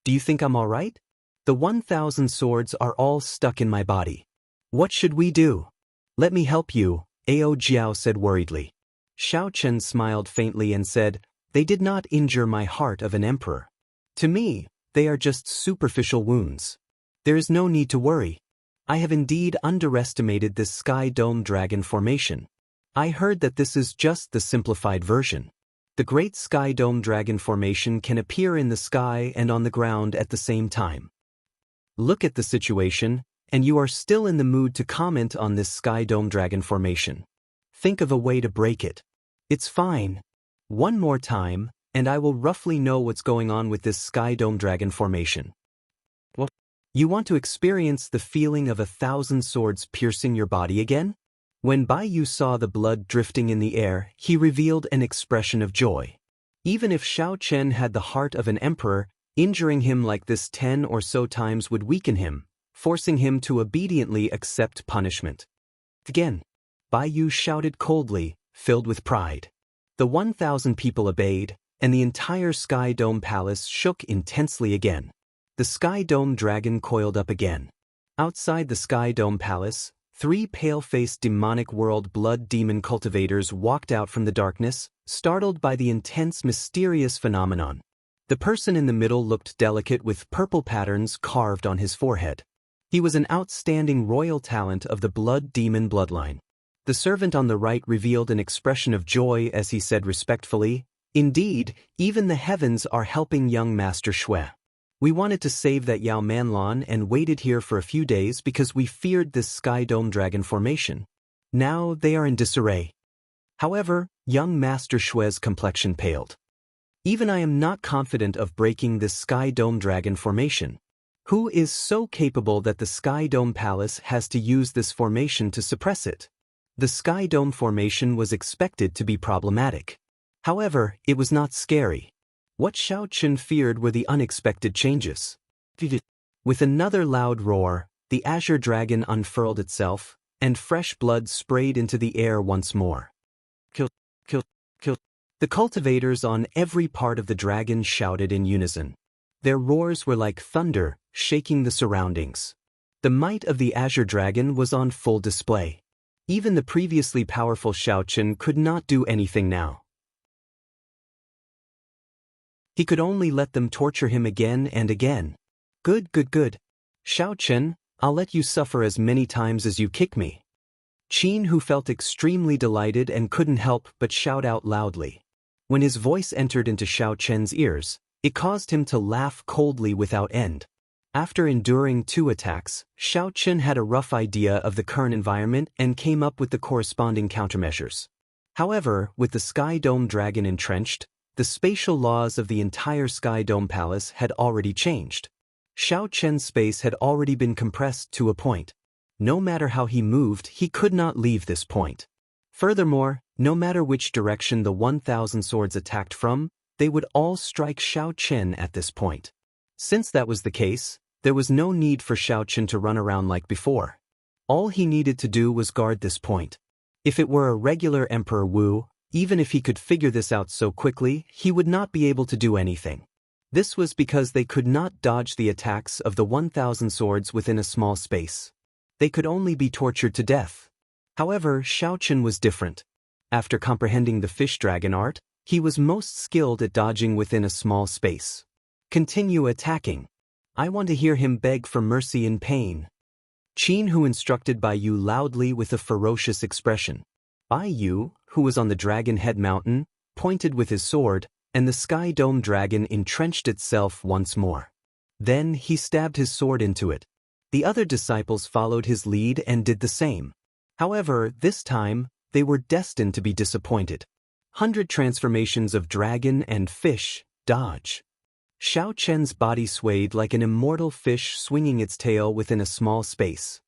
A: Do you think I'm alright? The 1,000 swords are all stuck in my body. What should we do? Let me help you, Ao Jiao said worriedly. Xiao Chen smiled faintly and said, They did not injure my heart of an emperor. To me, they are just superficial wounds. There is no need to worry. I have indeed underestimated this sky dome dragon formation. I heard that this is just the simplified version. The great sky dome dragon formation can appear in the sky and on the ground at the same time. Look at the situation, and you are still in the mood to comment on this sky dome dragon formation. Think of a way to break it. It's fine. One more time, and I will roughly know what's going on with this sky dome dragon formation. What? You want to experience the feeling of 1,000 swords piercing your body again? When Bai Yu saw the blood drifting in the air, he revealed an expression of joy. Even if Xiao Chen had the heart of an emperor, injuring him like this 10 or so times would weaken him, forcing him to obediently accept punishment. Again, Bai Yu shouted coldly, filled with pride. The 1,000 people obeyed, and the entire Sky Dome Palace shook intensely again. The Sky Dome Dragon coiled up again. Outside the Sky Dome Palace, 3 pale-faced demonic world blood demon cultivators walked out from the darkness, startled by the intense mysterious phenomenon. The person in the middle looked delicate with purple patterns carved on his forehead. He was an outstanding royal talent of the blood demon bloodline. The servant on the right revealed an expression of joy as he said respectfully, Indeed, even the heavens are helping young Master Xue. We wanted to save that Yao Manlan and waited here for a few days because we feared this Sky Dome Dragon formation. Now they are in disarray. However, young Master Xue's complexion paled. Even I am not confident of breaking this Sky Dome Dragon formation. Who is so capable that the Sky Dome Palace has to use this formation to suppress it? The Sky Dome formation was expected to be problematic. However, it was not scary. What Xiao Chen feared were the unexpected changes. With another loud roar, the azure dragon unfurled itself, and fresh blood sprayed into the air once more. Kill, kill, kill. The cultivators on every part of the dragon shouted in unison. Their roars were like thunder, shaking the surroundings. The might of the azure dragon was on full display. Even the previously powerful Xiao Chen could not do anything now. He could only let them torture him again and again. Good, good, good. Xiao Chen, I'll let you suffer as many times as you kick me. Qin, who felt extremely delighted and couldn't help but shout out loudly. When his voice entered into Xiao Chen's ears, it caused him to laugh coldly without end. After enduring 2 attacks, Xiao Chen had a rough idea of the current environment and came up with the corresponding countermeasures. However, with the Sky Dome Dragon entrenched, the spatial laws of the entire Sky Dome Palace had already changed. Xiao Chen's space had already been compressed to a point. No matter how he moved, he could not leave this point. Furthermore, no matter which direction the 1,000 swords attacked from, they would all strike Xiao Chen at this point. Since that was the case, there was no need for Xiao Chen to run around like before. All he needed to do was guard this point. If it were a regular Emperor Wu, even if he could figure this out so quickly, he would not be able to do anything. This was because they could not dodge the attacks of the 1,000 swords within a small space. They could only be tortured to death. However, Xiao Chen was different. After comprehending the fish dragon art, he was most skilled at dodging within a small space. Continue attacking. I want to hear him beg for mercy in pain. Qin, who instructed Bai Yu loudly with a ferocious expression. Bai Yu, who was on the Dragon Head Mountain, pointed with his sword, and the Sky Dome Dragon entrenched itself once more. Then he stabbed his sword into it. The other disciples followed his lead and did the same. However, this time, they were destined to be disappointed. 100 transformations of dragon and fish, dodge. Xiao Chen's body swayed like an immortal fish swinging its tail within a small space.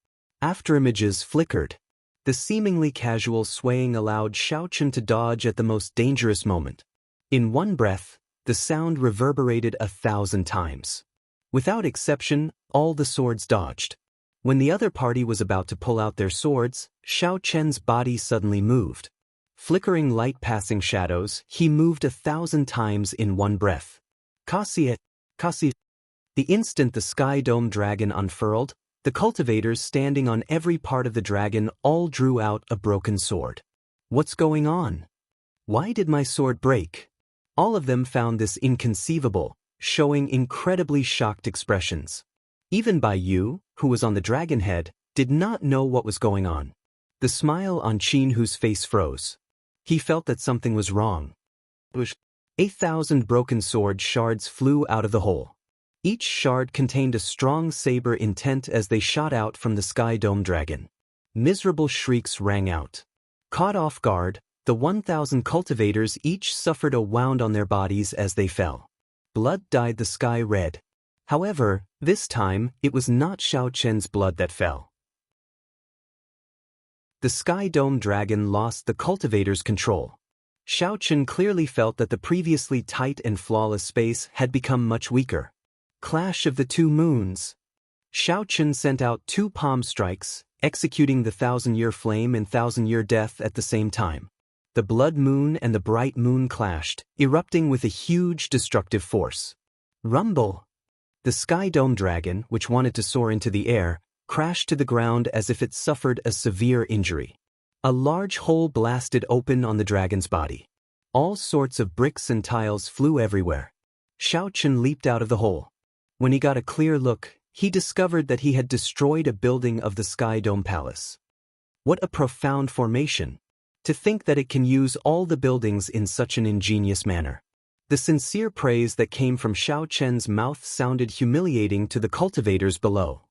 A: Afterimages flickered. The seemingly casual swaying allowed Xiao Chen to dodge at the most dangerous moment. In one breath, the sound reverberated 1,000 times. Without exception, all the swords dodged. When the other party was about to pull out their swords, Xiao Chen's body suddenly moved. Flickering light passing shadows, he moved 1,000 times in one breath. Kasi. The instant the Sky Dome dragon unfurled, the cultivators standing on every part of the dragon all drew out a broken sword. What's going on? Why did my sword break? All of them found this inconceivable, showing incredibly shocked expressions. Even Bai Yu, who was on the dragon head, did not know what was going on. The smile on Qin Hu's face froze. He felt that something was wrong. 8,000 broken sword shards flew out of the hole. Each shard contained a strong saber intent as they shot out from the Sky Dome dragon. Miserable shrieks rang out. Caught off guard, the 1,000 cultivators each suffered a wound on their bodies as they fell. Blood dyed the sky red. However, this time, it was not Xiao Chen's blood that fell. The Sky Dome dragon lost the cultivators' control. Xiao Chen clearly felt that the previously tight and flawless space had become much weaker. Clash of the two moons. Xiao Chen sent out 2 palm strikes, executing the 1,000-year flame and 1,000-year death at the same time. The blood moon and the bright moon clashed, erupting with a huge destructive force. Rumble! The Sky Dome dragon, which wanted to soar into the air, crashed to the ground as if it suffered a severe injury. A large hole blasted open on the dragon's body. All sorts of bricks and tiles flew everywhere. Xiao Chen leaped out of the hole. When he got a clear look, he discovered that he had destroyed a building of the Sky Dome Palace. What a profound formation! To think that it can use all the buildings in such an ingenious manner. The sincere praise that came from Xiao Chen's mouth sounded humiliating to the cultivators below.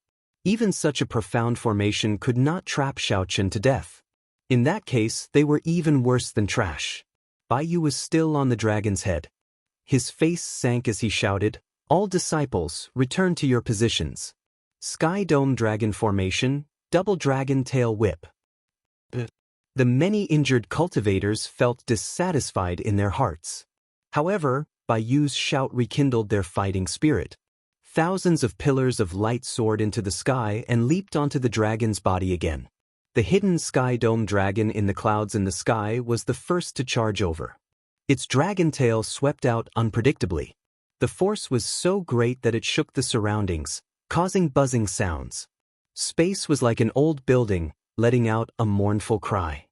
A: Even such a profound formation could not trap Xiao Chen to death. In that case, they were even worse than trash. Bai Yu was still on the dragon's head. His face sank as he shouted, "All disciples, return to your positions. Sky Dome dragon formation, double dragon tail whip." The many injured cultivators felt dissatisfied in their hearts. However, Bai Yu's shout rekindled their fighting spirit. Thousands of pillars of light soared into the sky and leaped onto the dragon's body again. The hidden Sky Dome dragon in the clouds in the sky was the first to charge over. Its dragon tail swept out unpredictably. The force was so great that it shook the surroundings, causing buzzing sounds. Space was like an old building, letting out a mournful cry.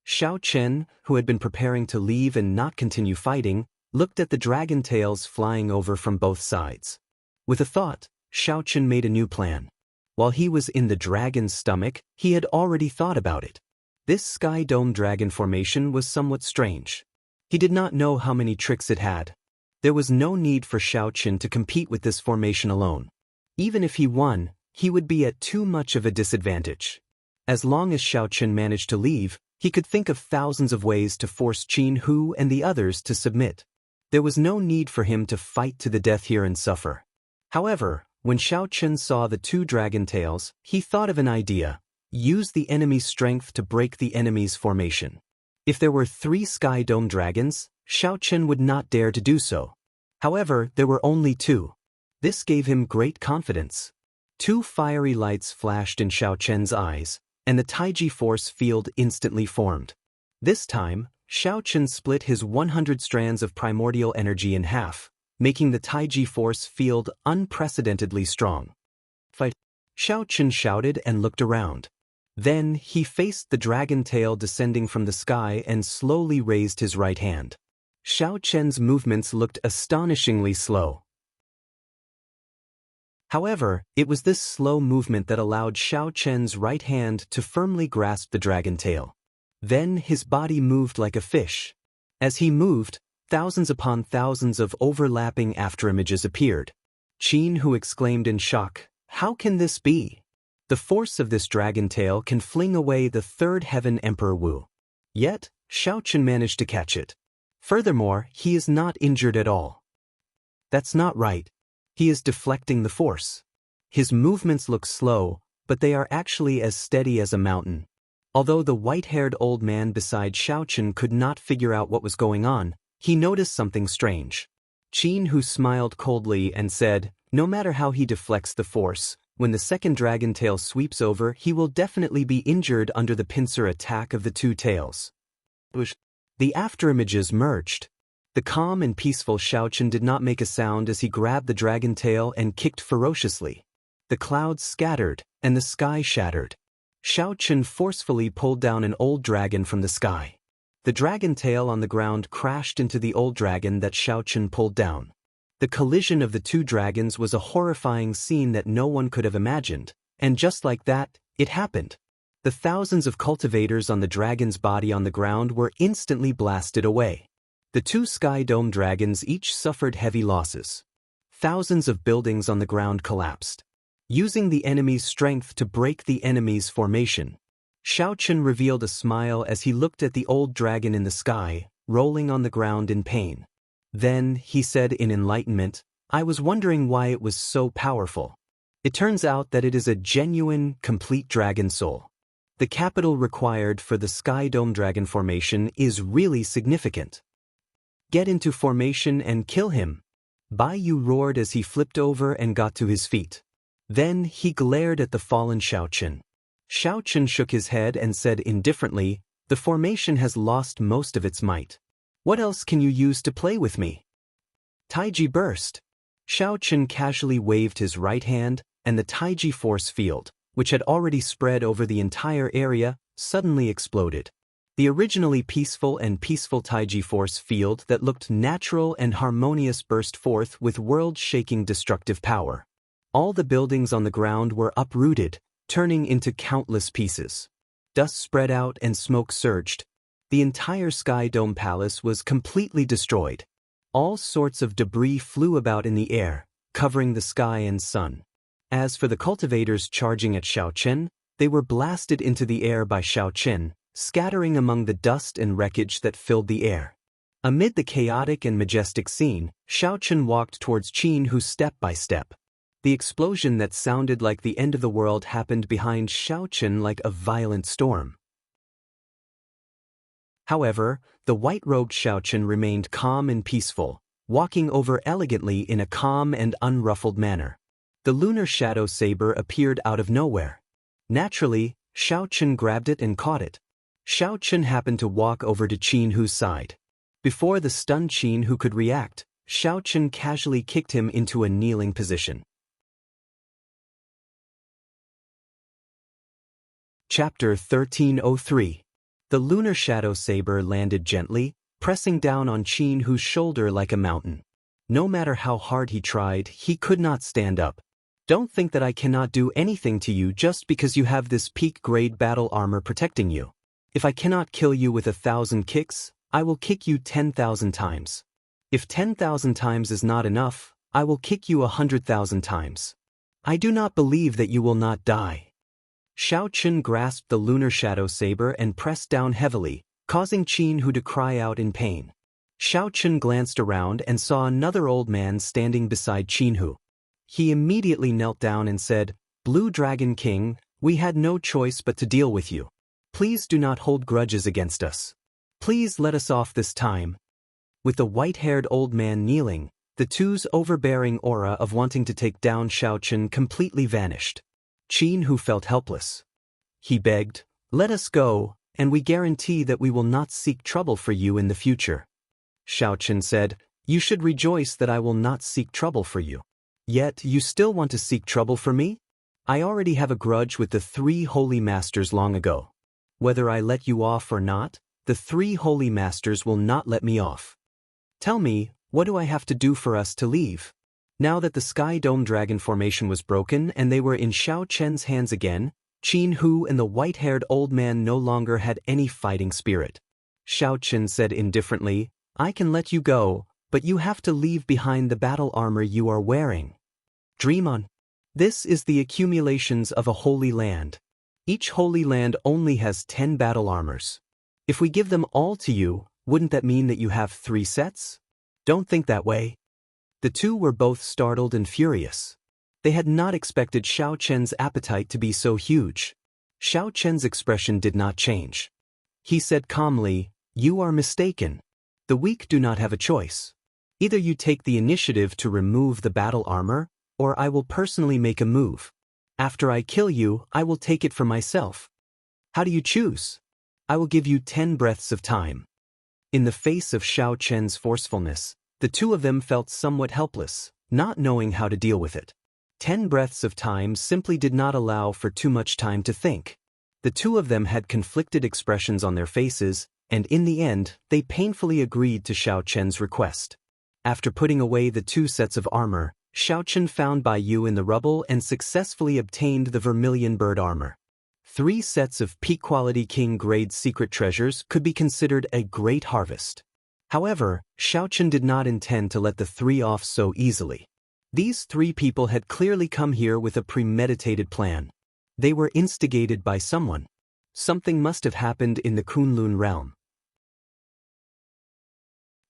A: Xiao Chen, who had been preparing to leave and not continue fighting, looked at the dragon tails flying over from both sides. With a thought, Xiao Chen made a new plan. While he was in the dragon's stomach, he had already thought about it. This Sky Dome dragon formation was somewhat strange. He did not know how many tricks it had. There was no need for Xiao Chen to compete with this formation alone. Even if he won, he would be at too much of a disadvantage. As long as Xiao Chen managed to leave, he could think of thousands of ways to force Qin Hu and the others to submit. There was no need for him to fight to the death here and suffer. However, when Xiao Chen saw the 2 dragon tails, he thought of an idea: use the enemy's strength to break the enemy's formation. If there were 3 Sky Dome dragons, Xiao Chen would not dare to do so. However, there were only 2. This gave him great confidence. 2 fiery lights flashed in Xiao Chen's eyes, and the Taiji force field instantly formed. This time, Xiao Chen split his 100 strands of primordial energy in half, making the Taiji force field unprecedentedly strong. "Fight!" Xiao Chen shouted and looked around. Then, he faced the dragon tail descending from the sky and slowly raised his right hand. Xiao Chen's movements looked astonishingly slow. However, it was this slow movement that allowed Xiao Chen's right hand to firmly grasp the dragon tail. Then his body moved like a fish. As he moved, thousands upon thousands of overlapping afterimages appeared. Qin Hu exclaimed in shock, "How can this be? The force of this dragon tail can fling away the third heaven Emperor Wu." Yet, Xiao Chen managed to catch it. Furthermore, he is not injured at all. That's not right. He is deflecting the force. His movements look slow, but they are actually as steady as a mountain. Although the white-haired old man beside Xiao Chen could not figure out what was going on, he noticed something strange. Qin Hu smiled coldly and said, "No matter how he deflects the force, when the second dragon tail sweeps over, he will definitely be injured under the pincer attack of the two tails." The afterimages merged. The calm and peaceful Xiao Chen did not make a sound as he grabbed the dragon tail and kicked ferociously. The clouds scattered, and the sky shattered. Xiao Chen forcefully pulled down an old dragon from the sky. The dragon tail on the ground crashed into the old dragon that Xiao Chen pulled down. The collision of the two dragons was a horrifying scene that no one could have imagined, and just like that, it happened. The thousands of cultivators on the dragon's body on the ground were instantly blasted away. The two sky dome dragons each suffered heavy losses. Thousands of buildings on the ground collapsed. Using the enemy's strength to break the enemy's formation, Xiao Chen revealed a smile as he looked at the old dragon in the sky, rolling on the ground in pain. Then, he said in enlightenment, "I was wondering why it was so powerful. It turns out that it is a genuine, complete dragon soul. The capital required for the Sky Dome Dragon formation is really significant. Get into formation and kill him." Bai Yu roared as he flipped over and got to his feet. Then he glared at the fallen Xiao Chen. Xiao Chen shook his head and said indifferently, "The formation has lost most of its might. What else can you use to play with me?" Taiji burst. Xiao Chen casually waved his right hand, and the Taiji force field, which had already spread over the entire area, suddenly exploded. The originally peaceful Taiji force field that looked natural and harmonious burst forth with world-shaking destructive power. All the buildings on the ground were uprooted, turning into countless pieces. Dust spread out and smoke surged. The entire Sky Dome Palace was completely destroyed. All sorts of debris flew about in the air, covering the sky and sun. As for the cultivators charging at Xiao Chen, they were blasted into the air by Xiao Chen, scattering among the dust and wreckage that filled the air. Amid the chaotic and majestic scene, Xiao Chen walked towards Qin Hu step by step. The explosion that sounded like the end of the world happened behind Xiao Chen like a violent storm. However, the white-robed Xiao Chen remained calm and peaceful, walking over elegantly in a calm and unruffled manner. The lunar shadow saber appeared out of nowhere. Naturally, Xiao Chen grabbed it and caught it. Xiao Chen happened to walk over to Qin Hu's side. Before the stunned Qin Hu could react, Xiao Chen casually kicked him into a kneeling position. Chapter 1303. The lunar shadow saber landed gently, pressing down on Qin Hu's shoulder like a mountain. No matter how hard he tried, he could not stand up. "Don't think that I cannot do anything to you just because you have this peak-grade battle armor protecting you. If I cannot kill you with 1,000 kicks, I will kick you 10,000 times. If 10,000 times is not enough, I will kick you 100,000 times. I do not believe that you will not die." Xiao Chen grasped the lunar shadow saber and pressed down heavily, causing Qin Hu to cry out in pain. Xiao Chen glanced around and saw another old man standing beside Qin Hu. He immediately knelt down and said, "Blue Dragon King, we had no choice but to deal with you. Please do not hold grudges against us. Please let us off this time." With the white-haired old man kneeling, the two's overbearing aura of wanting to take down Xiao Chen completely vanished. Qin Hu felt helpless. He begged, "Let us go, and we guarantee that we will not seek trouble for you in the future." Xiao Chen said, "You should rejoice that I will not seek trouble for you. Yet you still want to seek trouble for me? I already have a grudge with the 3 holy masters long ago. Whether I let you off or not, the 3 holy masters will not let me off. Tell me, what do I have to do for us to leave?" Now that the Sky Dome Dragon formation was broken and they were in Xiao Chen's hands again, Qin Hu and the white-haired old man no longer had any fighting spirit. Xiao Chen said indifferently, "I can let you go, but you have to leave behind the battle armor you are wearing." Dream on. This is the accumulations of a holy land. Each holy land only has 10 battle armors. If we give them all to you, wouldn't that mean that you have 3 sets? Don't think that way. The two were both startled and furious. They had not expected Xiao Chen's appetite to be so huge. Xiao Chen's expression did not change. He said calmly, "You are mistaken. The weak do not have a choice. Either you take the initiative to remove the battle armor, or I will personally make a move. After I kill you, I will take it for myself. How do you choose? I will give you 10 breaths of time." In the face of Xiao Chen's forcefulness, the two of them felt somewhat helpless, not knowing how to deal with it. 10 breaths of time simply did not allow for too much time to think. The two of them had conflicted expressions on their faces, and in the end, they painfully agreed to Xiao Chen's request. After putting away the 2 sets of armor, Xiao Chen found Bai Yu in the rubble and successfully obtained the vermilion bird armor. 3 sets of peak-quality king-grade secret treasures could be considered a great harvest. However, Xiao Chen did not intend to let the 3 off so easily. These 3 people had clearly come here with a premeditated plan. They were instigated by someone. Something must have happened in the Kunlun realm.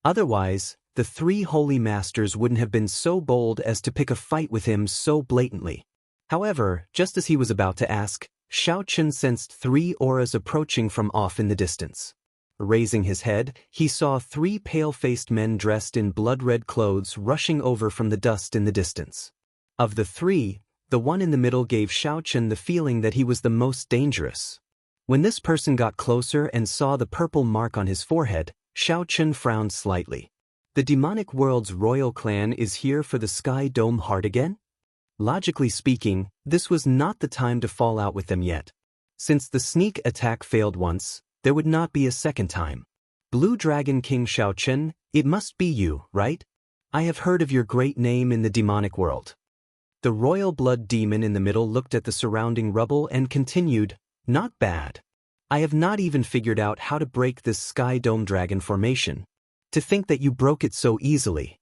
A: Otherwise, the 3 holy masters wouldn't have been so bold as to pick a fight with him so blatantly. However, just as he was about to ask, Xiao Chen sensed 3 auras approaching from off in the distance. Raising his head, he saw 3 pale-faced men dressed in blood-red clothes rushing over from the dust in the distance. Of the 3, the one in the middle gave Xiao Chen the feeling that he was the most dangerous. When this person got closer and saw the purple mark on his forehead, Xiao Chen frowned slightly. The demonic world's royal clan is here for the Sky Dome Heart again? Logically speaking, this was not the time to fall out with them yet. Since the sneak attack failed once, there would not be a second time. Blue Dragon King Xiao Chen, it must be you, right? I have heard of your great name in the demonic world. The royal blood demon in the middle looked at the surrounding rubble and continued, "Not bad. I have not even figured out how to break this Sky Dome Dragon formation. To think that you broke it so easily.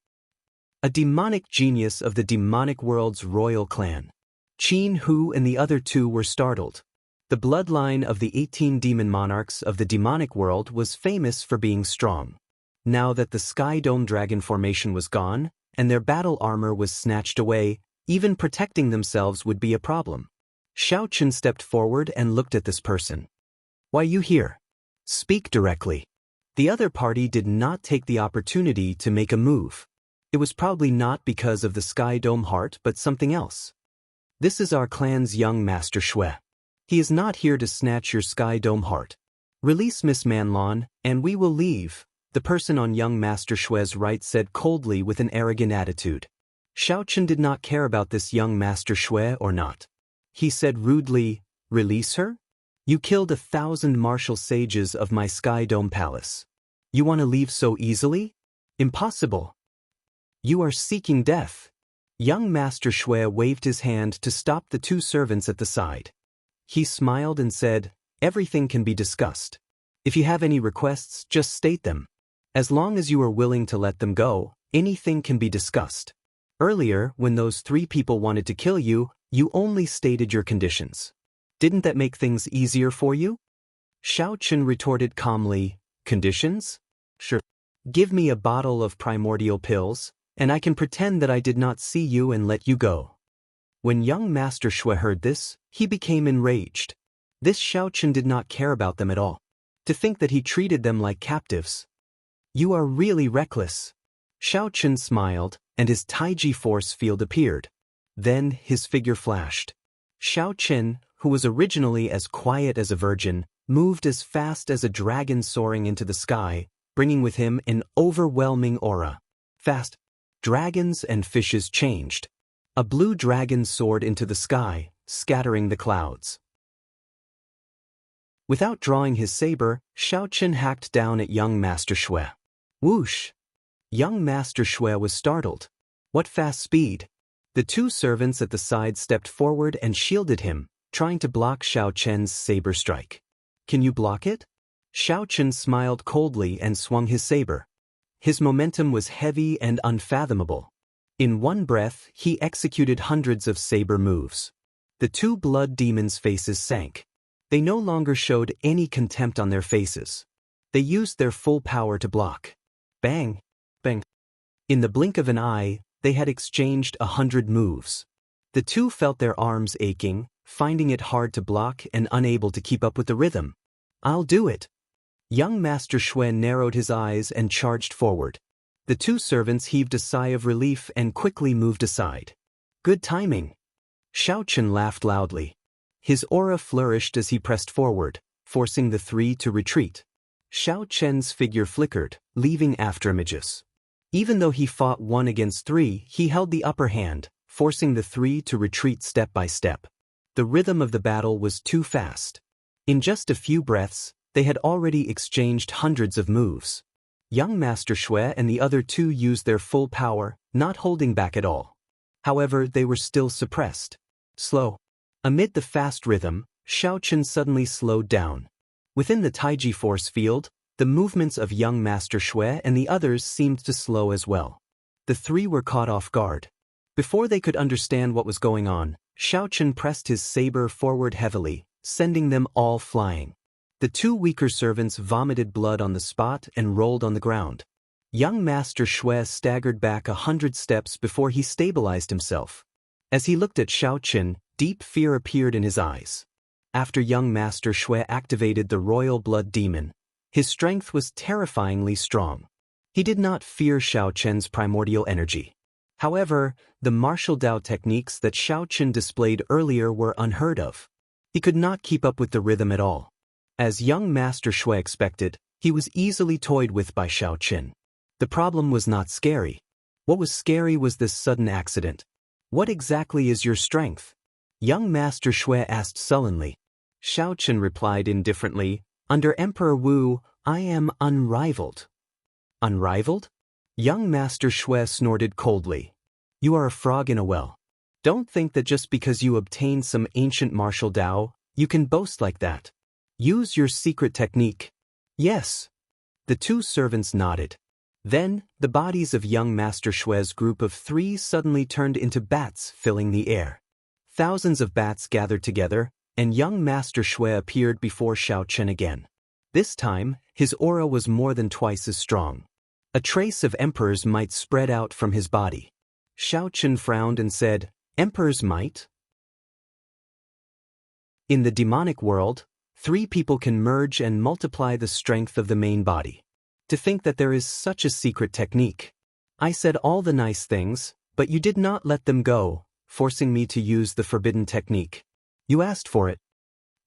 A: A demonic genius of the demonic world's royal clan." Qin Hu and the other 2 were startled. The bloodline of the 18 demon monarchs of the demonic world was famous for being strong. Now that the Sky Dome Dragon formation was gone, and their battle armor was snatched away, even protecting themselves would be a problem. Xiao Chen stepped forward and looked at this person. "Why you here? Speak directly." The other party did not take the opportunity to make a move. It was probably not because of the Sky Dome Heart but something else. "This is our clan's young Master Xue. He is not here to snatch your Sky Dome Heart. Release Miss Manlon, and we will leave," the person on young Master Xue's right said coldly with an arrogant attitude. Xiao Chen did not care about this young Master Xue or not. He said rudely, "Release her? You killed 1,000 martial sages of my Sky Dome Palace. You want to leave so easily? Impossible. You are seeking death." Young Master Xue waved his hand to stop the 2 servants at the side. He smiled and said, "Everything can be discussed. If you have any requests, just state them. As long as you are willing to let them go, anything can be discussed. Earlier, when those 3 people wanted to kill you, you only stated your conditions. Didn't that make things easier for you?" Xiao Chen retorted calmly, "Conditions? Sure. Give me a bottle of primordial pills, and I can pretend that I did not see you and let you go." When young Master Xue heard this, he became enraged. This Xiao Chen did not care about them at all. To think that he treated them like captives. "You are really reckless." Xiao Chen smiled, and his Taiji force field appeared. Then his figure flashed. Xiao Chen, who was originally as quiet as a virgin, moved as fast as a dragon soaring into the sky, bringing with him an overwhelming aura. Fast. Dragons and fishes changed. A blue dragon soared into the sky, scattering the clouds. Without drawing his saber, Xiao Chen hacked down at young Master Xue. Whoosh! Young Master Xue was startled. What fast speed! The 2 servants at the side stepped forward and shielded him, trying to block Xiao Chen's saber strike. "Can you block it?" Xiao Chen smiled coldly and swung his saber. His momentum was heavy and unfathomable. In one breath, he executed hundreds of saber moves. The two blood demons' faces sank. They no longer showed any contempt on their faces. They used their full power to block. Bang! Bang! In the blink of an eye, they had exchanged 100 moves. The two felt their arms aching, finding it hard to block and unable to keep up with the rhythm. "I'll do it." Young Master Xue narrowed his eyes and charged forward. The two servants heaved a sigh of relief and quickly moved aside. "Good timing." Xiao Chen laughed loudly. His aura flourished as he pressed forward, forcing the three to retreat. Xiao Chen's figure flickered, leaving afterimages. Even though he fought 1 against 3, he held the upper hand, forcing the three to retreat step by step. The rhythm of the battle was too fast. In just a few breaths, they had already exchanged hundreds of moves. Young Master Xue and the other two used their full power, not holding back at all. However, they were still suppressed. Slow. Amid the fast rhythm, Xiao Chen suddenly slowed down. Within the Taiji force field, the movements of young Master Xue and the others seemed to slow as well. The three were caught off guard. Before they could understand what was going on, Xiao Chen pressed his saber forward heavily, sending them all flying. The two weaker servants vomited blood on the spot and rolled on the ground. Young Master Xue staggered back 100 steps before he stabilized himself. As he looked at Xiao Chen, deep fear appeared in his eyes. After young Master Xue activated the royal blood demon, his strength was terrifyingly strong. He did not fear Xiao Chen's primordial energy. However, the martial Dao techniques that Xiao Chen displayed earlier were unheard of. He could not keep up with the rhythm at all. As young Master Xue expected, he was easily toyed with by Xiao Chen. The problem was not scary. What was scary was this sudden accident. "What exactly is your strength?" Young Master Xue asked sullenly. Xiao Chen replied indifferently, "Under Emperor Wu, I am unrivaled." "Unrivaled?" Young Master Xue snorted coldly. "You are a frog in a well. Don't think that just because you obtained some ancient martial Dao, you can boast like that. Use your secret technique." "Yes." The two servants nodded. Then, the bodies of young Master Xue's group of 3 suddenly turned into bats filling the air. Thousands of bats gathered together, and young Master Xue appeared before Xiao Chen again. This time, his aura was more than twice as strong. A trace of Emperor's might spread out from his body. Xiao Chen frowned and said, "Emperor's might?" In the demonic world, 3 people can merge and multiply the strength of the main body. To think that there is such a secret technique. I said all the nice things, but you did not let them go, forcing me to use the forbidden technique. You asked for it.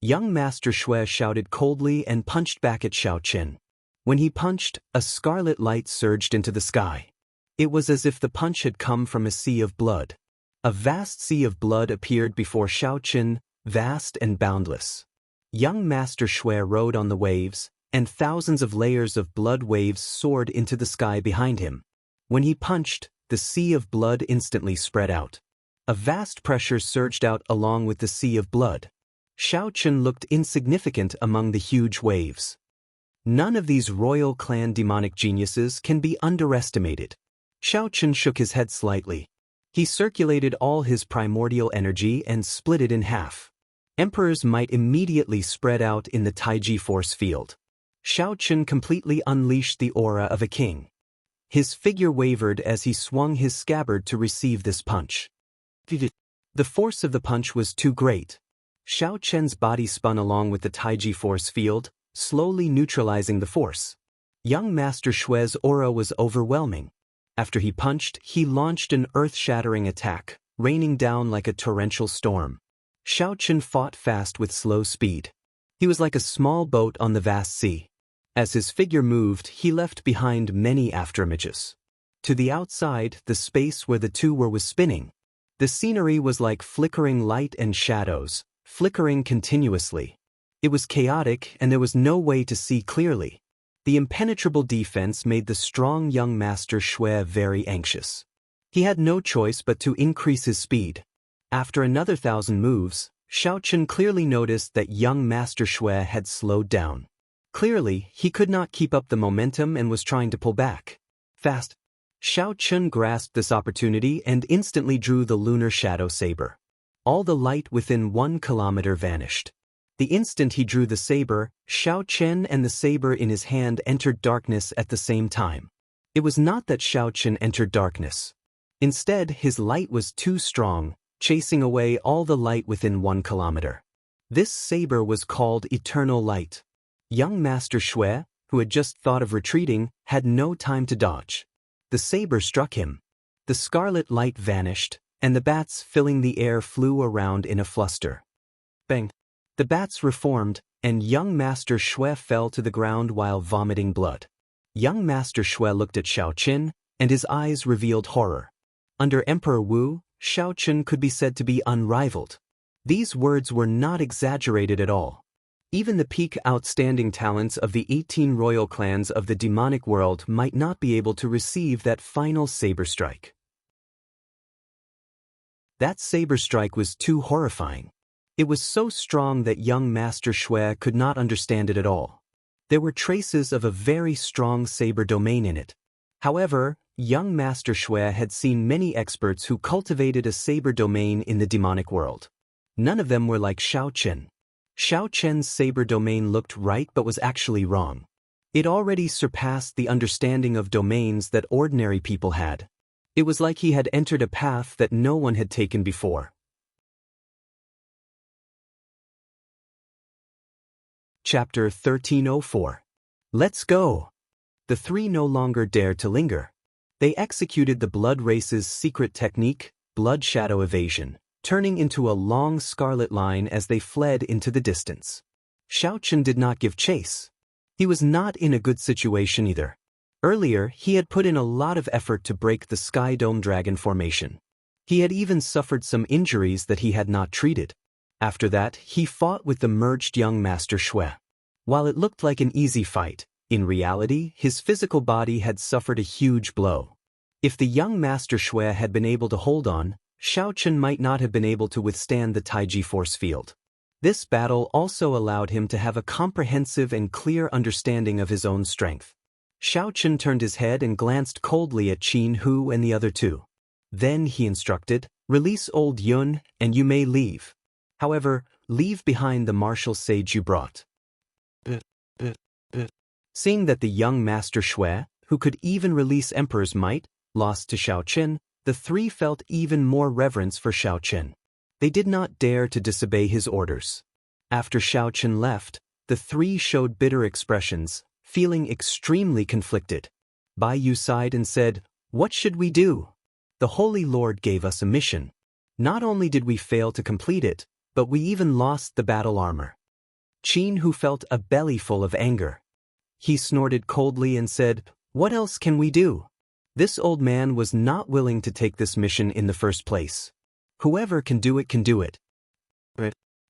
A: Young Master Xue shouted coldly and punched back at Xiao Chen. When he punched, a scarlet light surged into the sky. It was as if the punch had come from a sea of blood. A vast sea of blood appeared before Xiao Chen, vast and boundless. Young Master Xue rode on the waves, and thousands of layers of blood waves soared into the sky behind him. When he punched, the sea of blood instantly spread out. A vast pressure surged out along with the sea of blood. Xiao Chen looked insignificant among the huge waves. None of these royal clan demonic geniuses can be underestimated. Xiao Chen shook his head slightly. He circulated all his primordial energy and split it in half. Emperor's might immediately spread out in the Taiji force field. Xiao Chen completely unleashed the aura of a king. His figure wavered as he swung his scabbard to receive this punch. The force of the punch was too great. Xiao Chen's body spun along with the Taiji force field, slowly neutralizing the force. Young Master Xue's aura was overwhelming. After he punched, he launched an earth-shattering attack, raining down like a torrential storm. Xiao Chen fought fast with slow speed. He was like a small boat on the vast sea. As his figure moved, he left behind many afterimages. To the outside, the space where the two were was spinning. The scenery was like flickering light and shadows, flickering continuously. It was chaotic and there was no way to see clearly. The impenetrable defense made the strong young Master Xue very anxious. He had no choice but to increase his speed. After another 1,000 moves, Xiao Chen clearly noticed that young Master Xue had slowed down. Clearly, he could not keep up the momentum and was trying to pull back. Fast. Xiao Chun grasped this opportunity and instantly drew the lunar shadow saber. All the light within 1 kilometer vanished. The instant he drew the saber, Xiao Chen and the saber in his hand entered darkness at the same time. It was not that Xiao Chen entered darkness. Instead, his light was too strong, chasing away all the light within 1 kilometer. This saber was called Eternal Light. Young Master Shui, who had just thought of retreating, had no time to dodge. The saber struck him. The scarlet light vanished, and the bats filling the air flew around in a fluster. Bang! The bats reformed, and young Master Shui fell to the ground while vomiting blood. Young Master Shui looked at Xiao Qin, and his eyes revealed horror. Under Emperor Wu, Xiao Qin could be said to be unrivaled. These words were not exaggerated at all. Even the peak outstanding talents of the 18 royal clans of the demonic world might not be able to receive that final saber strike. That saber strike was too horrifying. It was so strong that young Master Shui could not understand it at all. There were traces of a very strong saber domain in it. However, young Master Shui had seen many experts who cultivated a saber domain in the demonic world. None of them were like Xiao Chen. Xiao Chen's saber domain looked right but was actually wrong. It already surpassed the understanding of domains that ordinary people had. It was like he had entered a path that no one had taken before. Chapter 1304. Let's go! The three no longer dared to linger. They executed the blood race's secret technique, blood shadow evasion, turning into a long scarlet line as they fled into the distance. Xiao Chen did not give chase. He was not in a good situation either. Earlier, he had put in a lot of effort to break the Sky Dome Dragon formation. He had even suffered some injuries that he had not treated. After that, he fought with the merged young Master Shui. While it looked like an easy fight, in reality, his physical body had suffered a huge blow. If the young Master Shui had been able to hold on, Xiao Chen might not have been able to withstand the Taiji force field. This battle also allowed him to have a comprehensive and clear understanding of his own strength. Xiao Chen turned his head and glanced coldly at Qin Hu and the other two. Then he instructed, "Release old Yun, and you may leave. However, leave behind the martial sage you brought." Seeing that the young Master Shui, who could even release Emperor's might, lost to Xiao Chen, the three felt even more reverence for Xiao Chen. They did not dare to disobey his orders. After Xiao Chen left, the three showed bitter expressions, feeling extremely conflicted. Bai Yu sighed and said, "What should we do? The Holy Lord gave us a mission. Not only did we fail to complete it, but we even lost the battle armor." Qin Hu felt a belly full of anger. He snorted coldly and said, "What else can we do? This old man was not willing to take this mission in the first place. Whoever can do it can do it."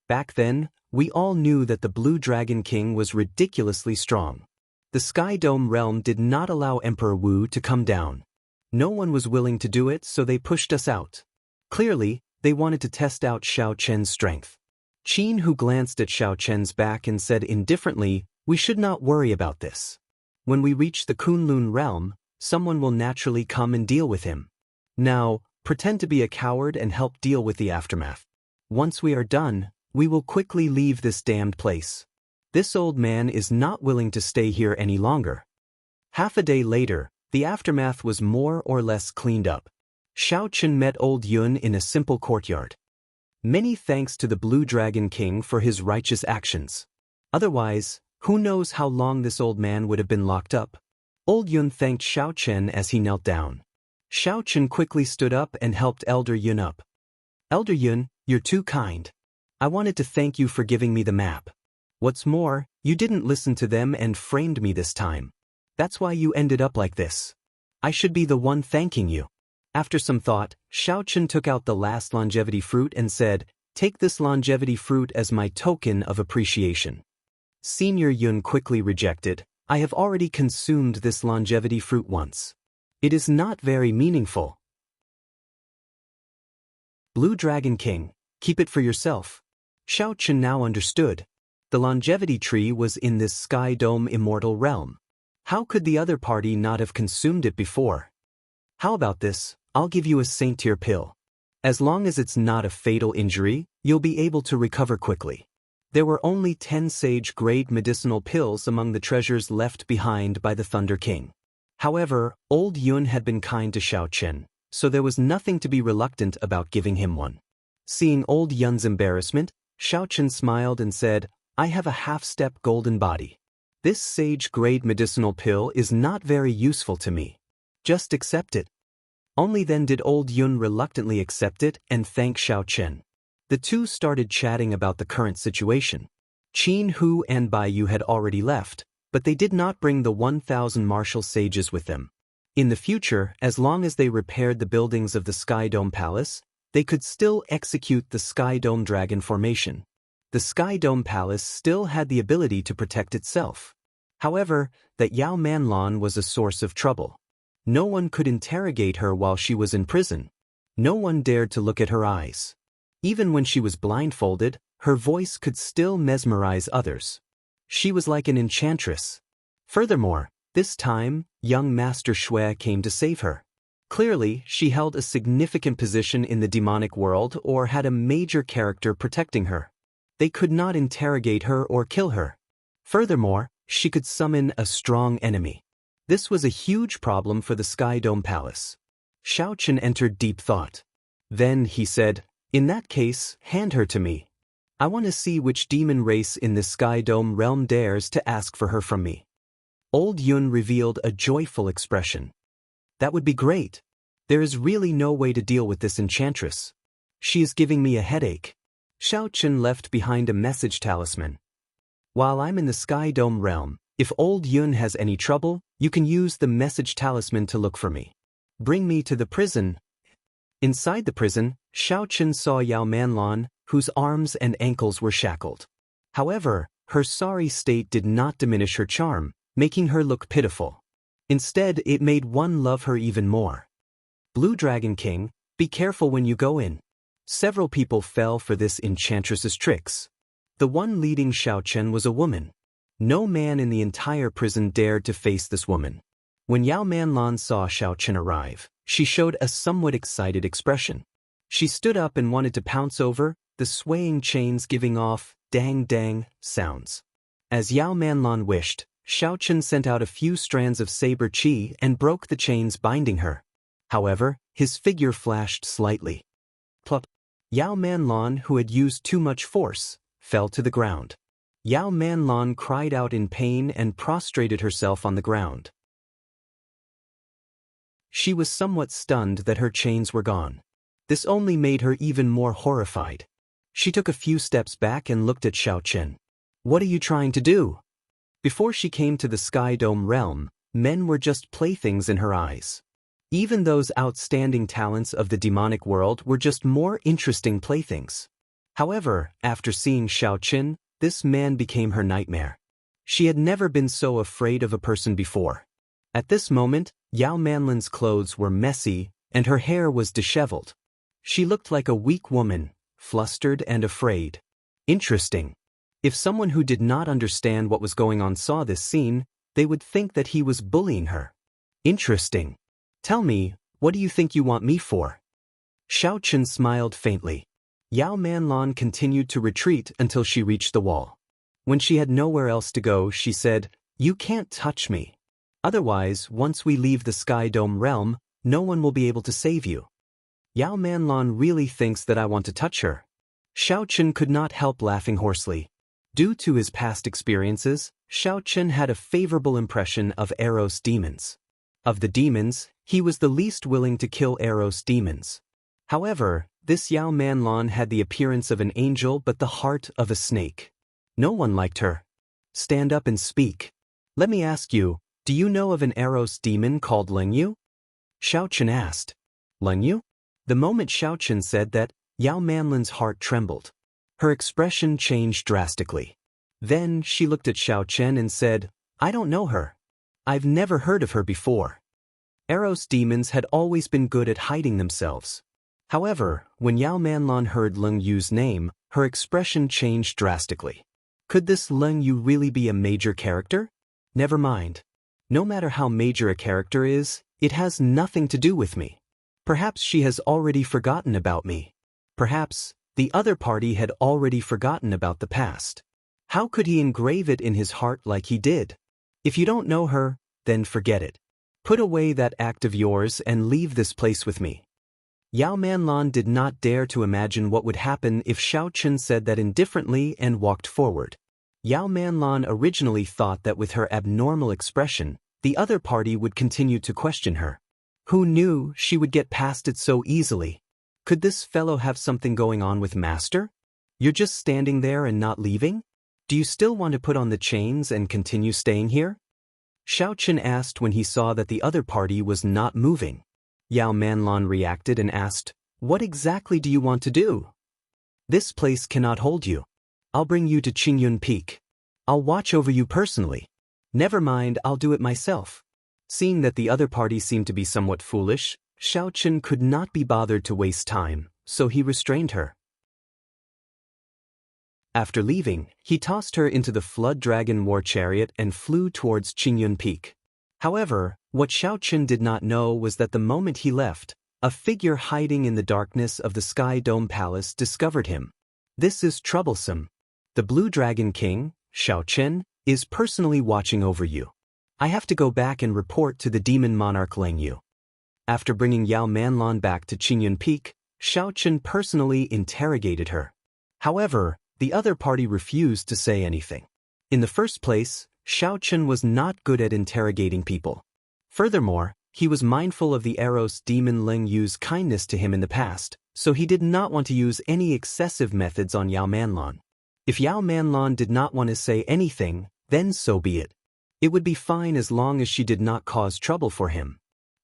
A: Back then, we all knew that the Blue Dragon King was ridiculously strong. The Sky Dome realm did not allow Emperor Wu to come down. No one was willing to do it, so they pushed us out. Clearly, they wanted to test out Xiao Chen's strength. Qin Hu glanced at Xiao Chen's back and said indifferently, "We should not worry about this. When we reach the Kunlun realm, someone will naturally come and deal with him. Now, pretend to be a coward and help deal with the aftermath. Once we are done, we will quickly leave this damned place. This old man is not willing to stay here any longer." Half a day later, the aftermath was more or less cleaned up. Xiao Chen met old Yun in a simple courtyard. Many thanks to the Blue Dragon King for his righteous actions. Otherwise, who knows how long this old man would have been locked up. Old Yun thanked Xiao Chen as he knelt down. Xiao Chen quickly stood up and helped Elder Yun up. "Elder Yun, you're too kind. I wanted to thank you for giving me the map. What's more, you didn't listen to them and framed me this time. That's why you ended up like this. I should be the one thanking you." After some thought, Xiao Chen took out the last longevity fruit and said, "Take this longevity fruit as my token of appreciation." Senior Yun quickly rejected, "I have already consumed this longevity fruit once. It is not very meaningful." Blue Dragon King, keep it for yourself. Xiao Chen now understood. The longevity tree was in this Sky Dome immortal realm. How could the other party not have consumed it before? How about this? I'll give you a Saint-Tier pill. As long as it's not a fatal injury, you'll be able to recover quickly. There were only 10 sage-grade medicinal pills among the treasures left behind by the Thunder King. However, Old Yun had been kind to Xiao Chen, so there was nothing to be reluctant about giving him one. Seeing Old Yun's embarrassment, Xiao Chen smiled and said, I have a half-step golden body. This sage-grade medicinal pill is not very useful to me. Just accept it. Only then did Old Yun reluctantly accept it and thank Xiao Chen. The two started chatting about the current situation. Qin Hu and Bai Yu had already left, but they did not bring the 1,000 martial sages with them. In the future, as long as they repaired the buildings of the Sky Dome Palace, they could still execute the Sky Dome Dragon formation. The Sky Dome Palace still had the ability to protect itself. However, that Yao Manlan was a source of trouble. No one could interrogate her while she was in prison. No one dared to look at her eyes. Even when she was blindfolded, her voice could still mesmerize others. She was like an enchantress. Furthermore, this time, young Master Shui came to save her. Clearly, she held a significant position in the demonic world or had a major character protecting her. They could not interrogate her or kill her. Furthermore, she could summon a strong enemy. This was a huge problem for the Sky Dome Palace. Xiao Chen entered deep thought. Then he said, in that case, hand her to me. I want to see which demon race in the Sky Dome realm dares to ask for her from me. Old Yun revealed a joyful expression. That would be great. There is really no way to deal with this enchantress. She is giving me a headache. Xiao Chen left behind a message talisman. While I'm in the Sky Dome realm, if Old Yun has any trouble, you can use the message talisman to look for me. Bring me to the prison. Inside the prison, Xiao Chen saw Yao Manlan, whose arms and ankles were shackled. However, her sorry state did not diminish her charm, making her look pitiful. Instead, it made one love her even more. Blue Dragon King, be careful when you go in. Several people fell for this enchantress's tricks. The one leading Xiao Chen was a woman. No man in the entire prison dared to face this woman. When Yao Manlan saw Xiao Chen arrive, she showed a somewhat excited expression. She stood up and wanted to pounce over, the swaying chains giving off dang-dang sounds. As Yao Manlan wished, Xiao Chen sent out a few strands of saber qi and broke the chains binding her. However, his figure flashed slightly. Plop. Yao Manlan, who had used too much force, fell to the ground. Yao Manlan cried out in pain and prostrated herself on the ground. She was somewhat stunned that her chains were gone. This only made her even more horrified. She took a few steps back and looked at Xiao Chen. What are you trying to do? Before she came to the Sky Dome realm, men were just playthings in her eyes. Even those outstanding talents of the demonic world were just more interesting playthings. However, after seeing Xiao Chen, this man became her nightmare. She had never been so afraid of a person before. At this moment, Yao Manlan's clothes were messy, and her hair was disheveled. She looked like a weak woman, flustered and afraid. Interesting. If someone who did not understand what was going on saw this scene, they would think that he was bullying her. Interesting. Tell me, what do you think you want me for? Xiao Chen smiled faintly. Yao Manlan continued to retreat until she reached the wall. When she had nowhere else to go, she said, You can't touch me. Otherwise, once we leave the Sky Dome realm, no one will be able to save you. Yao Manlan really thinks that I want to touch her. Xiao Chen could not help laughing hoarsely. Due to his past experiences, Xiao Chen had a favorable impression of Eros demons. Of the demons, he was the least willing to kill Eros demons. However, this Yao Manlan had the appearance of an angel but the heart of a snake. No one liked her. Stand up and speak. Let me ask you, do you know of an Eros demon called Lengyu? Xiao Chen asked. Lengyu? The moment Xiao Chen said that, Yao Manlan's heart trembled. Her expression changed drastically. Then she looked at Xiao Chen and said, I don't know her. I've never heard of her before. Eros demons had always been good at hiding themselves. However, when Yao Manlan heard Leng Yu's name, her expression changed drastically. Could this Leng Yu really be a major character? Never mind. No matter how major a character is, It has nothing to do with me. Perhaps she has already forgotten about me. Perhaps the other party had already forgotten about the past. How could he engrave it in his heart like he did? If you don't know her, then forget it. Put away that act of yours and leave this place with me. Yao Manlan did not dare to imagine what would happen if Xiao Chen said that indifferently and walked forward. Yao Manlan originally thought that with her abnormal expression, the other party would continue to question her. Who knew she would get past it so easily? Could this fellow have something going on with Master? You're just standing there and not leaving? Do you still want to put on the chains and continue staying here? Xiao Chen asked when he saw that the other party was not moving. Yao Manlan reacted and asked, "What exactly do you want to do?" "This place cannot hold you. I'll bring you to Qingyun Peak. I'll watch over you personally. Never mind, I'll do it myself." Seeing that the other party seemed to be somewhat foolish, Xiao Chen could not be bothered to waste time, so he restrained her. After leaving, he tossed her into the Flood Dragon war chariot and flew towards Qingyun Peak. However, what Xiao Chen did not know was that the moment he left, a figure hiding in the darkness of the Sky Dome Palace discovered him. This is troublesome. The Blue Dragon King, Xiao Chen, is personally watching over you. I have to go back and report to the demon monarch Leng Yu. After bringing Yao Manlan back to Qingyun Peak, Xiao Chen personally interrogated her. However, the other party refused to say anything. In the first place, Xiao Chen was not good at interrogating people. Furthermore, he was mindful of the Eros demon Leng Yu's kindness to him in the past, so he did not want to use any excessive methods on Yao Manlan. If Yao Manlan did not want to say anything, then so be it. It would be fine as long as she did not cause trouble for him.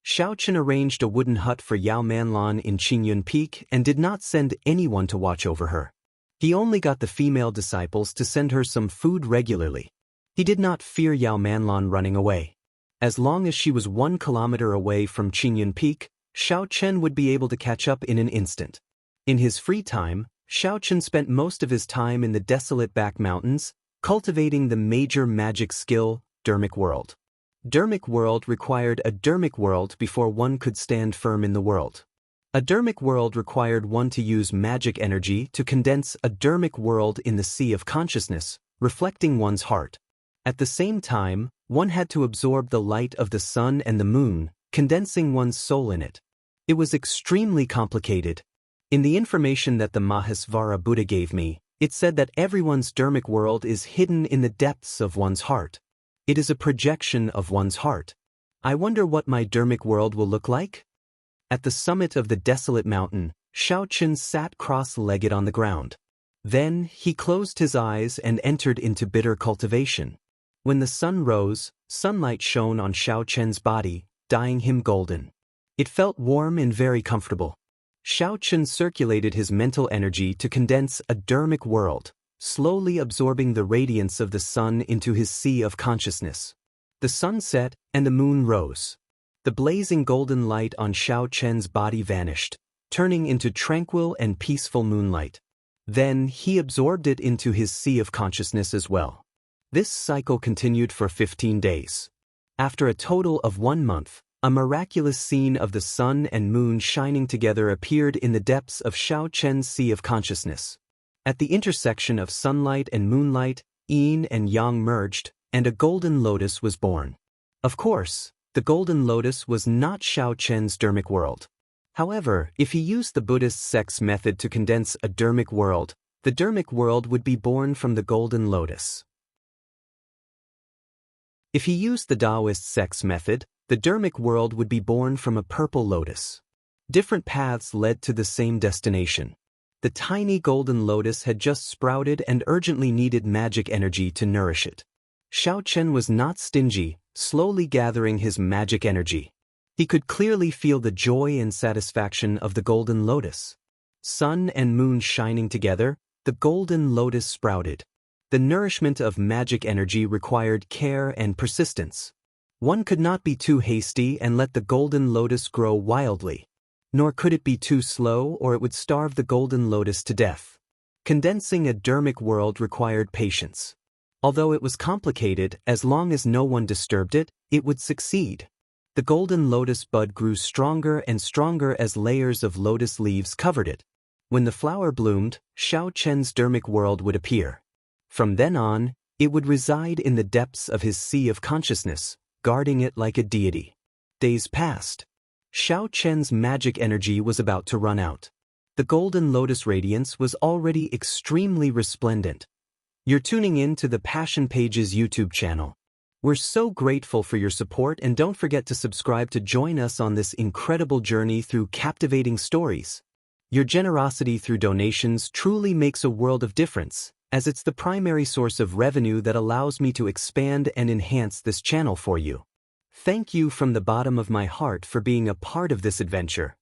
A: Xiao Chen arranged a wooden hut for Yao Manlan in Qingyun Peak and did not send anyone to watch over her. He only got the female disciples to send her some food regularly. He did not fear Yao Manlan running away. As long as she was 1 kilometer away from Qingyun Peak, Xiao Chen would be able to catch up in an instant. In his free time, Xiao Chen spent most of his time in the desolate back mountains, cultivating the major magic skill, Dermic World. Dermic World required a Dermic World before one could stand firm in the world. A Dermic World required one to use magic energy to condense a Dermic World in the sea of consciousness, reflecting one's heart. At the same time, one had to absorb the light of the sun and the moon, condensing one's soul in it. It was extremely complicated. In the information that the Mahasvara Buddha gave me, it said that everyone's Dermic World is hidden in the depths of one's heart. It is a projection of one's heart. I wonder what my Dermic World will look like? At the summit of the desolate mountain, Xiao Chen sat cross-legged on the ground. Then, he closed his eyes and entered into bitter cultivation. When the sun rose, sunlight shone on Xiao Chen's body, dyeing him golden. It felt warm and very comfortable. Xiao Chen circulated his mental energy to condense a Dermic World, slowly absorbing the radiance of the sun into his sea of consciousness. The sun set and the moon rose. The blazing golden light on Xiao Chen's body vanished, turning into tranquil and peaceful moonlight. Then he absorbed it into his sea of consciousness as well. This cycle continued for 15 days. After a total of 1 month, a miraculous scene of the sun and moon shining together appeared in the depths of Xiao Chen's sea of consciousness. At the intersection of sunlight and moonlight, yin and yang merged, and a golden lotus was born. Of course, the golden lotus was not Xiao Chen's Dermic World. However, if he used the Buddhist sex method to condense a Dermic World, the Dermic World would be born from the golden lotus. If he used the Taoist sex method, the Dermic World would be born from a purple lotus. Different paths led to the same destination. The tiny golden lotus had just sprouted and urgently needed magic energy to nourish it. Xiao Chen was not stingy, slowly gathering his magic energy. He could clearly feel the joy and satisfaction of the golden lotus. Sun and moon shining together, the golden lotus sprouted. The nourishment of magic energy required care and persistence. One could not be too hasty and let the golden lotus grow wildly. Nor could it be too slow or it would starve the golden lotus to death. Condensing a Dermic World required patience. Although it was complicated, as long as no one disturbed it, it would succeed. The golden lotus bud grew stronger and stronger as layers of lotus leaves covered it. When the flower bloomed, Xiao Chen's dermic world would appear. From then on, it would reside in the depths of his sea of consciousness, guarding it like a deity. Days passed. Xiao Chen's magic energy was about to run out. The golden lotus radiance was already extremely resplendent. You're tuning in to the Passion Pages YouTube channel. We're so grateful for your support, and don't forget to subscribe to join us on this incredible journey through captivating stories. Your generosity through donations truly makes a world of difference, as it's the primary source of revenue that allows me to expand and enhance this channel for you. Thank you from the bottom of my heart for being a part of this adventure.